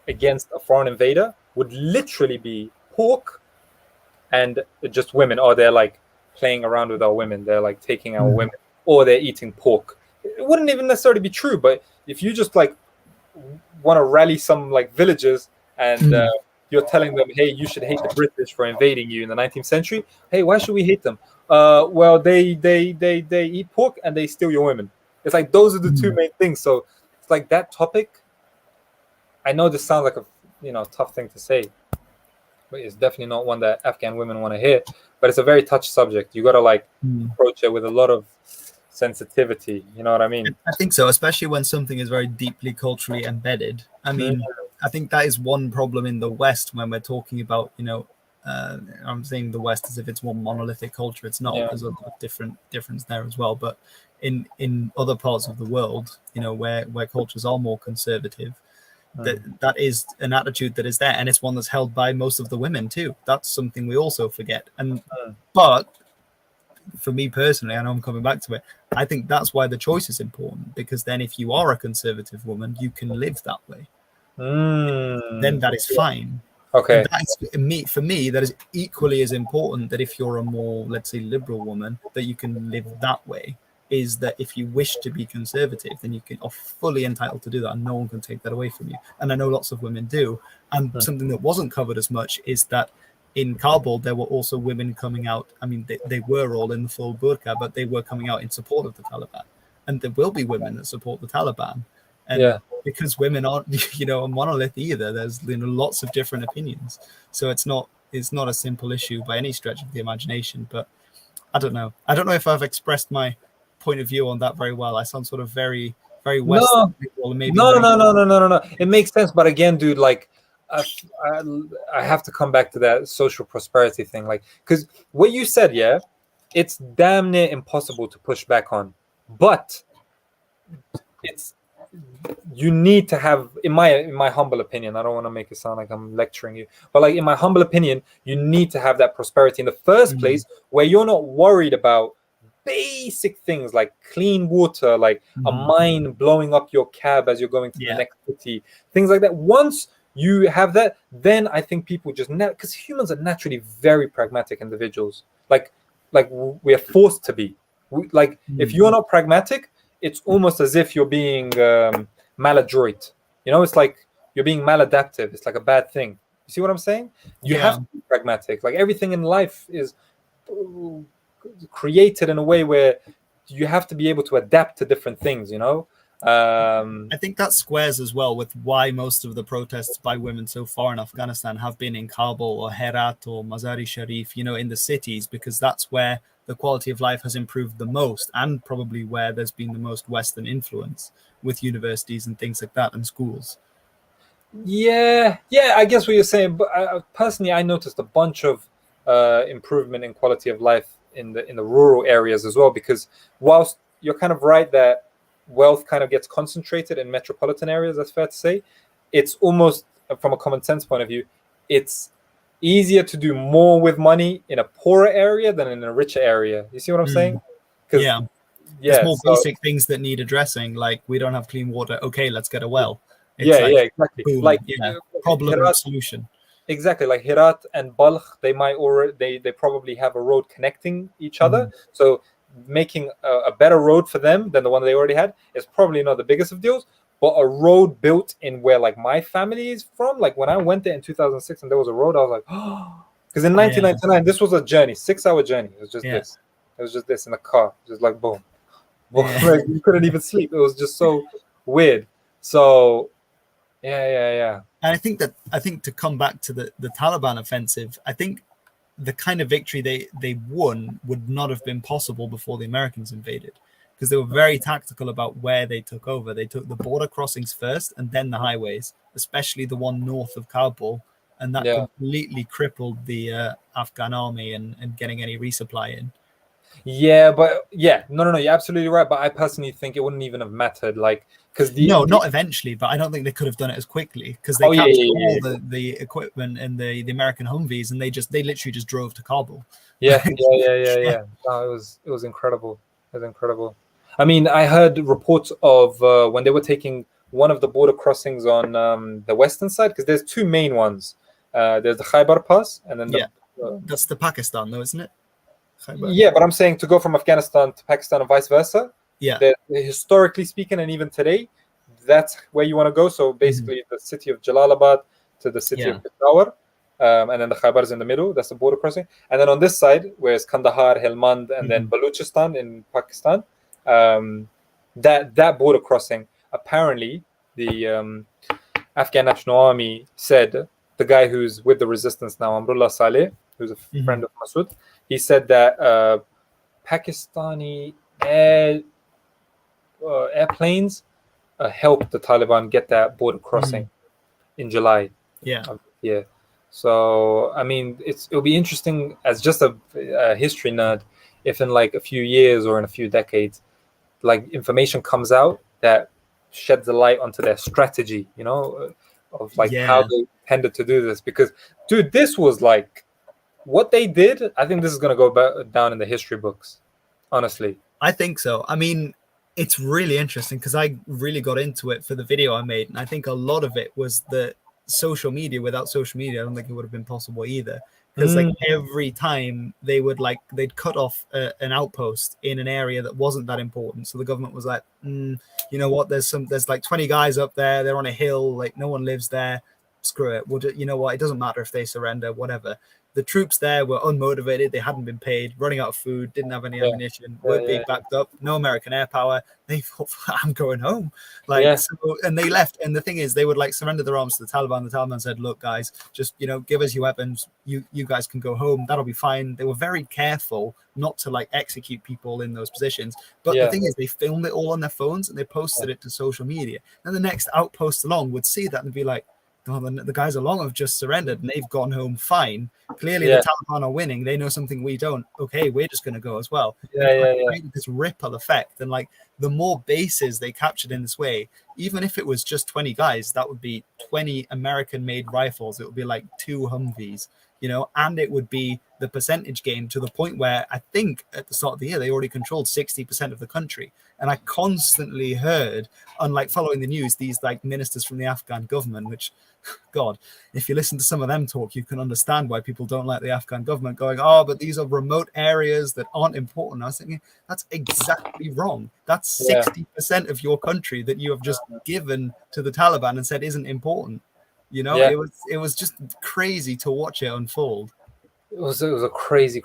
against a foreign invader would literally be pork and just women. Or they're like playing around with our women, they're like taking our women, or they're eating pork. It wouldn't even necessarily be true, but if you just like want to rally some like villagers and you're telling them, hey, you should hate the British for invading you in the 19th century. Hey, why should we hate them? Well, they eat pork and they steal your women. It's like those are the two main things. So it's like that topic. I know this sounds like a tough thing to say, but it's definitely not one that Afghan women want to hear. But it's a very touchy subject. You got to like approach it with a lot of sensitivity. You know what I mean? I think so, especially when something is very deeply culturally embedded. I mean, I think that is one problem in the West when we're talking about, I'm saying the West as if it's one monolithic culture. It's not. There's a lot of difference there as well. But in other parts of the world, where cultures are more conservative, that is an attitude that is there, and it's one that's held by most of the women too. That's something we also forget. And but for me personally, I know I'm coming back to it, I think that's why the choice is important, because then if you are a conservative woman, you can live that way. Then that is fine. Okay. For me, that is equally as important, that if you're a more, let's say, liberal woman, that you can live that way. Is that if you wish to be conservative, then you are fully entitled to do that, and no one can take that away from you. And I know lots of women do. And something that wasn't covered as much is that in Kabul, there were also women coming out. I mean, they were all in the full burqa, but they were coming out in support of the Taliban. And there will be women that support the Taliban. And because women aren't, a monolith either, there's lots of different opinions. So it's not a simple issue by any stretch of the imagination. But I don't know. I don't know if I've expressed my point of view on that very well. I sound sort of very, very Western. No. It makes sense. But again, dude, like, I have to come back to that social prosperity thing. Like, because what you said, it's damn near impossible to push back on. But you need to have, in my humble opinion, I don't want to make it sound like I'm lecturing you, but like in my humble opinion, you need to have that prosperity in the first place, where you're not worried about basic things like clean water, like a mine blowing up your cab as you're going to the next city, things like that. Once you have that, then I think people just because humans are naturally very pragmatic individuals. Like we are forced to be. If you're not pragmatic, it's almost as if you're being maladroit. It's like you're being maladaptive. It's like a bad thing. You see what I'm saying? You have to be pragmatic. Like, everything in life is created in a way where you have to be able to adapt to different things, I think that squares as well with why most of the protests by women so far in Afghanistan have been in Kabul or Herat or Mazar-e Sharif, in the cities, because that's where the quality of life has improved the most, and probably where there's been the most Western influence with universities and things like that and schools. Yeah, I guess what you're saying, but personally, I noticed a bunch of improvement in quality of life in the rural areas as well. Because whilst you're kind of right that wealth kind of gets concentrated in metropolitan areas, that's fair to say, it's almost, from a common sense point of view, it's easier to do more with money in a poorer area than in a richer area. You see what I'm saying? Yeah. There's more basic things that need addressing, like we don't have clean water. Okay, let's get a well. It's exactly. Boom, like problem Herat, solution. Exactly, like Herat and Balkh, they might already they probably have a road connecting each other. So making a better road for them than the one they already had is probably not the biggest of deals. But a road built in where like my family is from, like when I went there in 2006 and there was a road, I was like, oh, because in 1999 this was a journey, 6-hour journey. It was just this. It was just this in a car, just like boom. Like, you couldn't even sleep. It was just so weird. So yeah. And I think to come back to the Taliban offensive, I think the kind of victory they won would not have been possible before the Americans invaded, because they were very tactical about where they took over. They took the border crossings first and then the highways, especially the one north of Kabul, and that completely crippled the Afghan army and getting any resupply in. Yeah, but no, you're absolutely right. But I personally think it wouldn't even have mattered, like, because not eventually, but I don't think they could have done it as quickly, because they captured all the equipment and the American Humvees, and they literally just drove to Kabul. Yeah. No, it was incredible. It was incredible. I mean, I heard reports of when they were taking one of the border crossings on the western side, because there's two main ones. There's the Khyber Pass, and then that's the Pakistan, though, isn't it? Yeah, but I'm saying to go from Afghanistan to Pakistan and vice versa. Yeah. Historically speaking, and even today, that's where you want to go. So basically, the city of Jalalabad to the city of Peshawar, and then the Khyber is in the middle. That's the border crossing. And then on this side, where it's Kandahar, Helmand, and then Baluchistan in Pakistan, that border crossing, apparently the Afghan National Army said, the guy who's with the resistance now, Amrullah Saleh, who's a friend of Masood, he said that Pakistani airplanes helped the Taliban get that border crossing in July. Yeah. So I mean, it'll be interesting as just a history nerd if in like a few years or in a few decades, like information comes out that sheds a light onto their strategy, of like how they tended to do this. Because, dude, this was like what they did. I think this is going to go down in the history books, honestly. I think so. I mean, it's really interesting because I really got into it for the video I made, and I think a lot of it was the social media. Without social media, I don't think it would have been possible either. Because like every time they'd cut off an outpost in an area that wasn't that important, so the government was like, you know what? There's like 20 guys up there. They're on a hill. Like no one lives there. Screw it. Well, you know what? It doesn't matter if they surrender. Whatever. The troops there were unmotivated. They hadn't been paid, running out of food, didn't have any ammunition, weren't being backed up. No American air power. They thought, I'm going home. And they left. And the thing is, they would like surrender their arms to the Taliban. The Taliban said, look, guys, just, give us your weapons. You guys can go home. That'll be fine. They were very careful not to like execute people in those positions. But the thing is, they filmed it all on their phones and they posted it to social media. And the next outpost along would see that and be like, oh, the guys along have just surrendered and they've gone home fine. Clearly, the Taliban are winning. They know something we don't. Okay, we're just going to go as well. This ripple effect, and like the more bases they captured in this way, even if it was just 20 guys, that would be 20 American-made rifles. It would be like 2 Humvees, and it would be the percentage game to the point where I think at the start of the year they already controlled 60% of the country. And I constantly heard, unlike following the news, these like ministers from the Afghan government, which, God, if you listen to some of them talk, you can understand why people don't like the Afghan government, going, oh, but these are remote areas that aren't important. I was thinking, that's exactly wrong. That's 60% of your country that you have just given to the Taliban and said isn't important. It was just crazy to watch it unfold. It was a crazy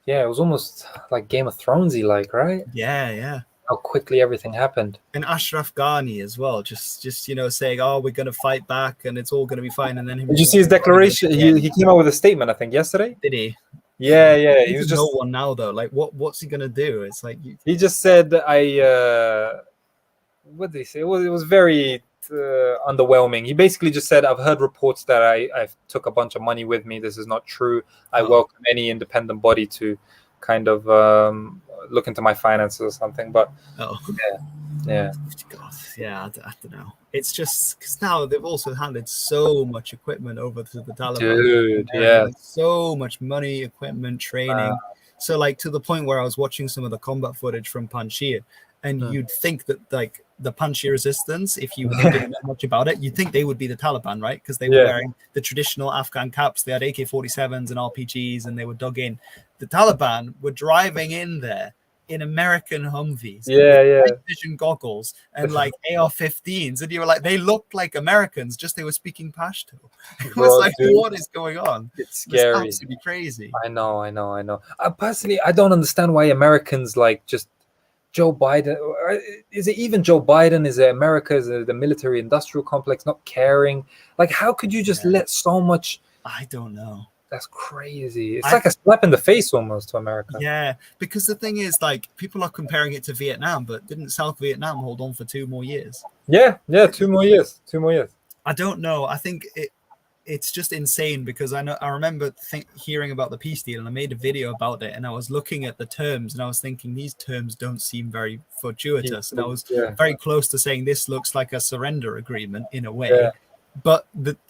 yeah, it was almost like Game of Thronesy, like, right? Yeah. How quickly everything happened. And Ashraf Ghani as well, just saying, "Oh, we're going to fight back, and it's all going to be fine." And then him Did you just see his declaration? He came out with a statement, I think, yesterday. did he? Yeah. He was no just one now though. Like, what's he going to do? It's like he just said, what did he say? It was very underwhelming. He basically just said, "I've heard reports that I took a bunch of money with me. This is not true. I welcome any independent body to kind of look into my finances or something." But yeah. God, yeah, I don't know. It's just because now they've also handed so much equipment over to the Taliban. Dude, yeah. Like, so much money, equipment, training. So like to the point where I was watching some of the combat footage from Panjshir, and you'd think that like the Panjshir resistance, if you didn't know much about it, you'd think they would be the Taliban, right? Because they were wearing the traditional Afghan caps. They had AK-47s and RPGs, and they were dug in. The Taliban were driving in there in American Humvees, night vision goggles, and like AR-15s, and you were like, they looked like Americans, just they were speaking Pashto. It was like, dude, what is going on? It's scary. It's absolutely crazy. I know. Personally, I don't understand why Americans like just Joe Biden. Is it even Joe Biden? Is it America? Is it the military-industrial complex not caring? Like, how could you just let so much? I don't know. That's crazy. It's like a slap in the face almost to America. Yeah, because the thing is, like, people are comparing it to Vietnam, but didn't South Vietnam hold on for 2 more years? Yeah, 2 more years. 2 more years. I don't know. I think it's just insane because I remember hearing about the peace deal, and I made a video about it, and I was looking at the terms, and I was thinking these terms don't seem very fortuitous, and I was very close to saying this looks like a surrender agreement in a way. Yeah. But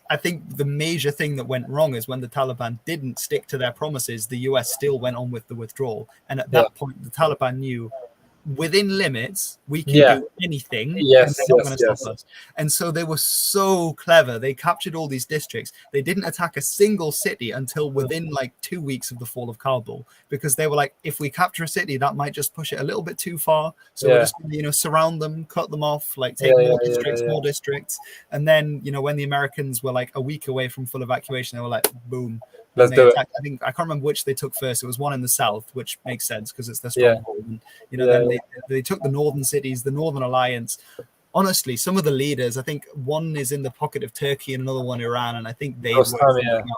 I think the major thing that went wrong is when the Taliban didn't stick to their promises, the US still went on with the withdrawal. And at that point, the Taliban knew within limits, we can do anything, and they're not going to stop us. And so they were so clever. They captured all these districts. They didn't attack a single city until within like 2 weeks of the fall of Kabul, because they were like, if we capture a city, that might just push it a little bit too far. So we're just going to, surround them, cut them off, like take more districts. And then, when the Americans were like a week away from full evacuation, they were like, boom. Let's do it. I think I can't remember which they took first. It was one in the south, which makes sense because it's their stronghold. And then they took the northern cities, the Northern Alliance. Honestly, some of the leaders, I think one is in the pocket of Turkey and another one Iran, and I think they work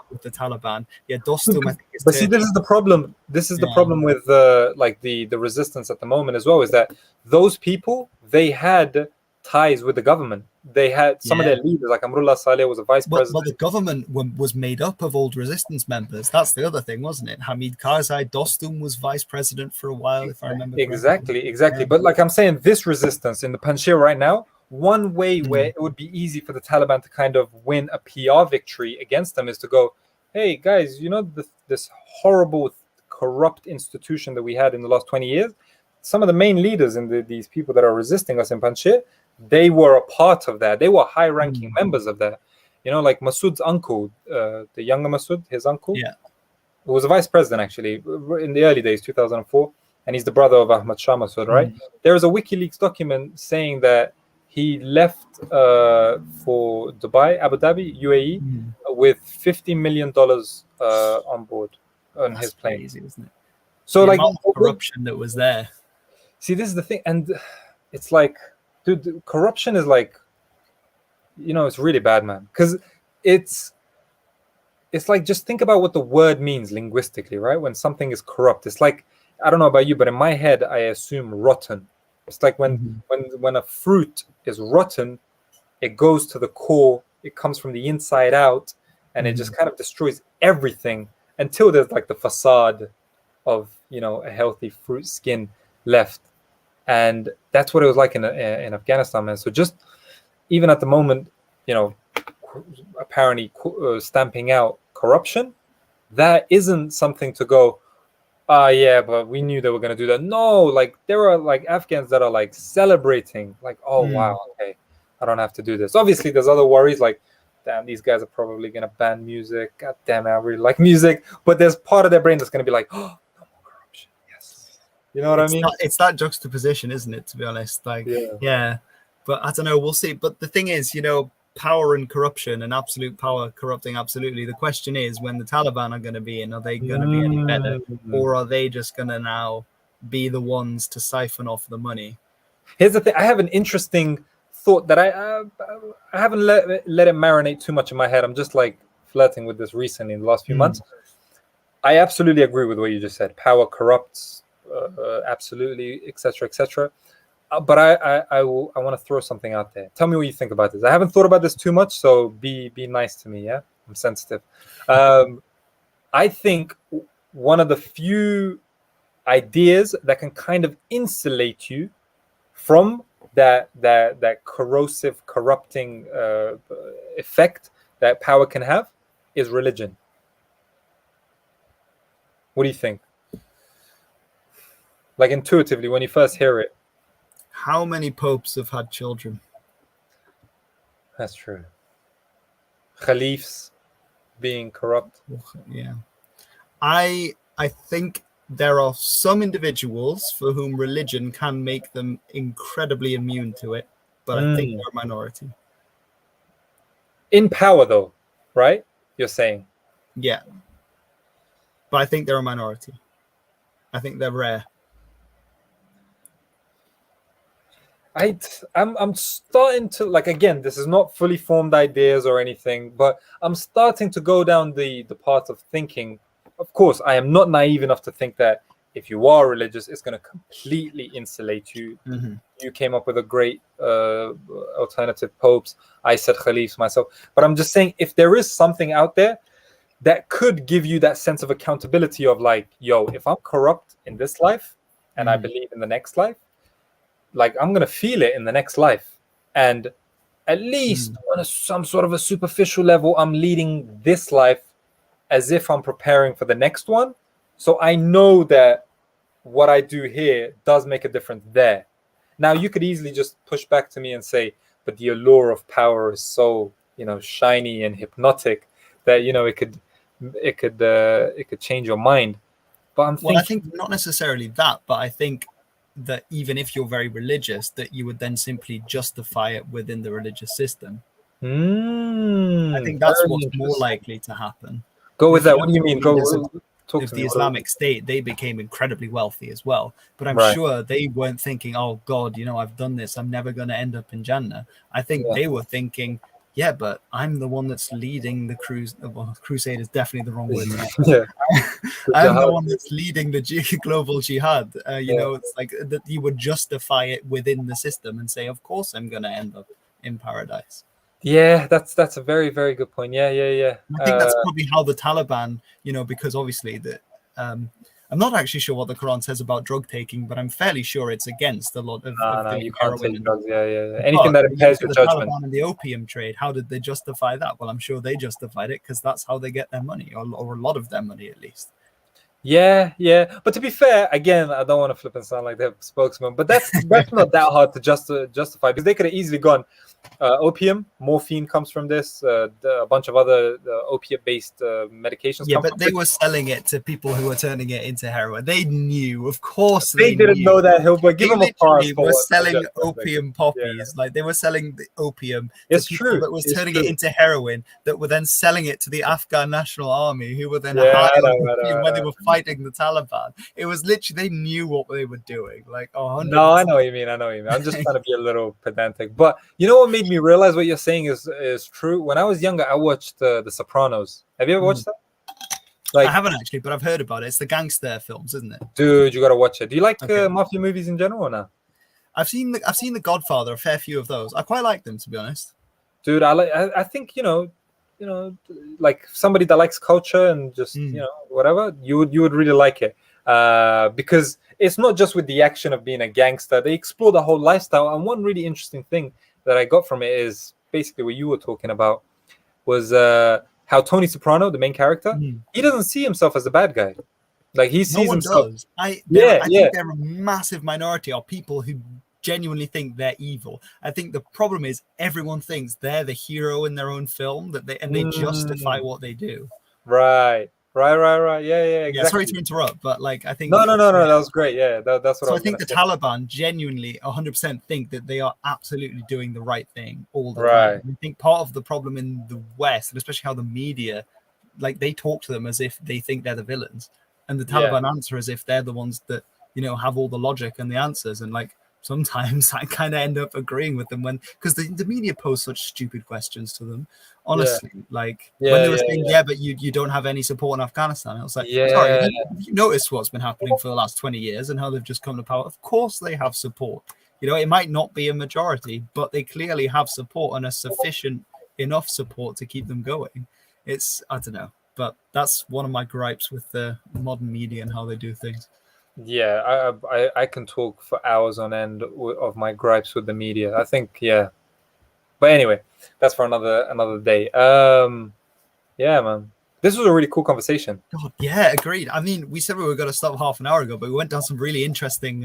with the Taliban. Yeah, Dostum, I think is But Turkey. See, this is the problem. This is the problem with the resistance at the moment as well, is that those people, they had ties with the government. They had some of their leaders, like Amrullah Saleh was a vice president. Well, the government was made up of old resistance members. That's the other thing, wasn't it? Hamid Karzai, Dostum was vice president for a while, if I remember correctly. Exactly. But like I'm saying, this resistance in the Panjshir right now, one way where it would be easy for the Taliban to kind of win a PR victory against them is to go, hey, guys, this horrible, corrupt institution that we had in the last 20 years, some of the main leaders in these people that are resisting us in Panjshir, they were a part of that. They were high-ranking members of that. Like Masood's uncle, the younger Masood, his uncle, who was a vice president actually in the early days, 2004, and he's the brother of Ahmad Shah Masood, right? There is a WikiLeaks document saying that he left for Dubai, Abu Dhabi, UAE, with $50 million on board on his plane. Crazy, isn't it? So the like amount of corruption that was there. See, this is the thing, and it's like, dude, corruption is like, it's really bad, man. Because it's like, just think about what the word means linguistically, right? When something is corrupt, it's like, I don't know about you, but in my head, I assume rotten. It's like when a fruit is rotten, it goes to the core, it comes from the inside out, and it just kind of destroys everything until there's like the facade of, a healthy fruit skin left. And that's what it was like in Afghanistan, man. So just even at the moment, apparently stamping out corruption, that isn't something to go, but we knew they were going to do that. No, like there are like Afghans that are like celebrating, like, oh, wow, okay, I don't have to do this. Obviously, there's other worries like, damn, these guys are probably going to ban music. God damn it, I really like music. But there's part of their brain that's going to be like, oh, no more corruption. Yes. You know what I mean? It's that juxtaposition, isn't it, to be honest? Like, yeah. But I don't know, we'll see. But the thing is, power and corruption and absolute power corrupting absolutely. The question is, when the Taliban are going to be in, are they going to be any better, or are they just going to now be the ones to siphon off the money? Here's the thing. I have an interesting thought that I haven't let it marinate too much in my head. I'm just like flirting with this recently in the last few months. I absolutely agree with what you just said. Power corrupts, absolutely, etc., etc. But I want to throw something out there. Tell me what you think about this. I haven't thought about this too much, so be nice to me. Yeah, I'm sensitive. I think one of the few ideas that can kind of insulate you from that corrosive, corrupting effect that power can have is religion. What do you think? Like intuitively, when you first hear it. How many popes have had children? That's true. Caliphs being corrupt. Yeah. I think there are some individuals for whom religion can make them incredibly immune to it, but I think they're a minority. In power, though, right? You're saying? Yeah. But I think they're a minority. I think they're rare. I'm starting to, like, again, this is not fully formed ideas or anything, but I'm starting to go down the path of thinking. Of course, I am not naive enough to think that if you are religious, it's going to completely insulate you. You came up with a great alternative popes. I said caliphs myself. But I'm just saying, if there is something out there that could give you that sense of accountability of like, yo, if I'm corrupt in this life and I believe in the next life, like I'm going to feel it in the next life. And at least on some sort of a superficial level, I'm leading this life as if I'm preparing for the next one. So I know that what I do here does make a difference there. Now, you could easily just push back to me and say, but the allure of power is so, shiny and hypnotic that, it could change your mind. But I think not necessarily that, but I think that even if you're very religious, that you would then simply justify it within the religious system. I think that's what's more likely to happen. Go with that. What do you mean? If the Islamic State, they became incredibly wealthy as well. But I'm sure they weren't thinking, oh, God, I've done this. I'm never going to end up in Jannah. I think they were thinking, yeah, but I'm the one that's leading the crusade is definitely the wrong word. I'm the one that's leading the global jihad. It's like that you would justify it within the system and say, of course, I'm going to end up in paradise. Yeah, that's a very, very good point. Yeah. I think that's probably how the Taliban, because obviously I'm not actually sure what the Quran says about drug taking, but I'm fairly sure it's against a lot of you can't take drugs. Yeah. Anything that impairs your judgment. Taliban and the opium trade, how did they justify that? Well, I'm sure they justified it because that's how they get their money, or a lot of their money at least. Yeah. But to be fair, again, I don't want to flip and sound like their spokesman, but that's not that hard to justify, because they could have easily gone, opium, morphine comes from this, a bunch of other opiate-based medications. Yeah, but they were selling it to people who were turning it into heroin. They knew, of course. They didn't know that, Hilbert. Give them a pass. They were selling opium poppies. Like they were selling the opium to people that was turning it into heroin, that were then selling it to the Afghan National Army, who were then when they were fighting the Taliban. It was literally, they knew what they were doing. Like, 100%. No, I know what you mean. I'm just trying to be a little pedantic. But you know what made me realize what you're saying is true? When I was younger, I watched The Sopranos. Have you ever watched that? I haven't actually, but I've heard about it. It's the gangster films, isn't it? Dude, you got to watch it. Do you like mafia movies in general or not? I've seen The Godfather, a fair few of those. I quite like them, to be honest. Dude, I think like somebody that likes culture and just whatever, you would really like it, because it's not just with the action of being a gangster. They explore the whole lifestyle, and one really interesting thing that I got from it is basically what you were talking about, was how Tony Soprano, the main character, he doesn't see himself as a bad guy. Like he sees himself. I think they're a massive minority of people who genuinely think they're evil. I think the problem is everyone thinks they're the hero in their own film, they justify what they do. Right. Right. Yeah, exactly. Yeah, sorry to interrupt, but like I think No. That was great. Yeah, that's what so I I was think gonna the say. Taliban genuinely 100% think that they are absolutely doing the right thing all the Right. time. I think part of the problem in the West, and especially how the media, like they talk to them as if they think they're the villains, and the Taliban answer as if they're the ones that have all the logic and the answers. And like sometimes I kind of end up agreeing with them because the media pose such stupid questions to them. Honestly, like when they were saying, but you don't have any support in Afghanistan. I was like, sorry, have you noticed what's been happening for the last 20 years and how they've just come to power? Of course they have support. It might not be a majority, but they clearly have support and a sufficient enough support to keep them going. I don't know, but that's one of my gripes with the modern media and how they do things. Yeah, I can talk for hours on end of my gripes with the media. I think, but anyway, that's for another day. Yeah, man, this was a really cool conversation. God, yeah, agreed. I mean, we said we were going to stop half an hour ago, but we went down some really interesting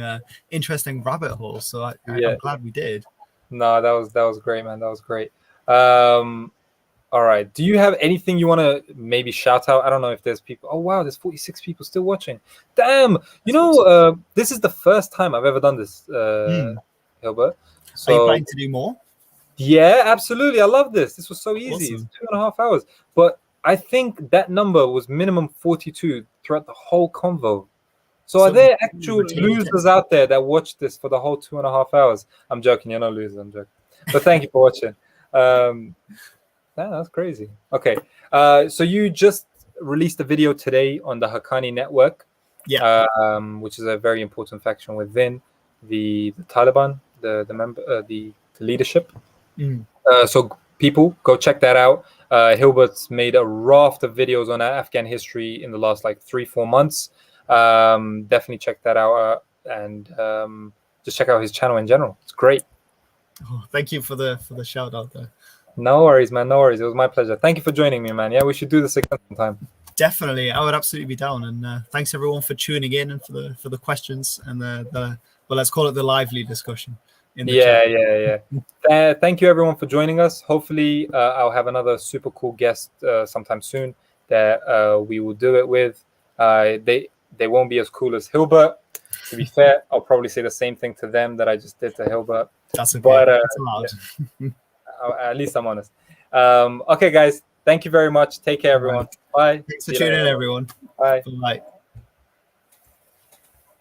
rabbit holes. So I'm glad we did. No, that was great, man. That was great. All right. Do you have anything you want to maybe shout out? I don't know if there's people. Oh, wow. There's 46 people still watching. Damn. This is the first time I've ever done this, Hilbert. So, are you planning to do more? Yeah, absolutely. I love this. This was so easy. Awesome. It's 2.5 hours. But I think that number was minimum 42 throughout the whole convo. So are there actual losers out there that watched this for the whole 2.5 hours? I'm joking. You're not losers. I'm joking. But thank you for watching. That's crazy. Okay. So you just released a video today on the Haqqani network, which is a very important faction within the Taliban, the leadership. So people, go check that out. Hilbert's made a raft of videos on Afghan history in the last 3-4 months. Definitely check that out and just check out his channel in general. It's great. Oh, thank you for the shout out there. No worries, man. No worries. It was my pleasure. Thank you for joining me, man. Yeah, we should do this again sometime. Definitely, I would absolutely be down. And thanks everyone for tuning in and for the questions and the let's call it the lively discussion. Yeah. Thank you everyone for joining us. Hopefully, I'll have another super cool guest sometime soon that we will do it with. They won't be as cool as Hilbert. To be fair, I'll probably say the same thing to them that I just did to Hilbert. That's okay. But, that's allowed. Yeah. At least I'm honest. Okay, guys. Thank you very much. Take care, everyone. Bye. Thanks for tuning in, everyone. Bye. Bye.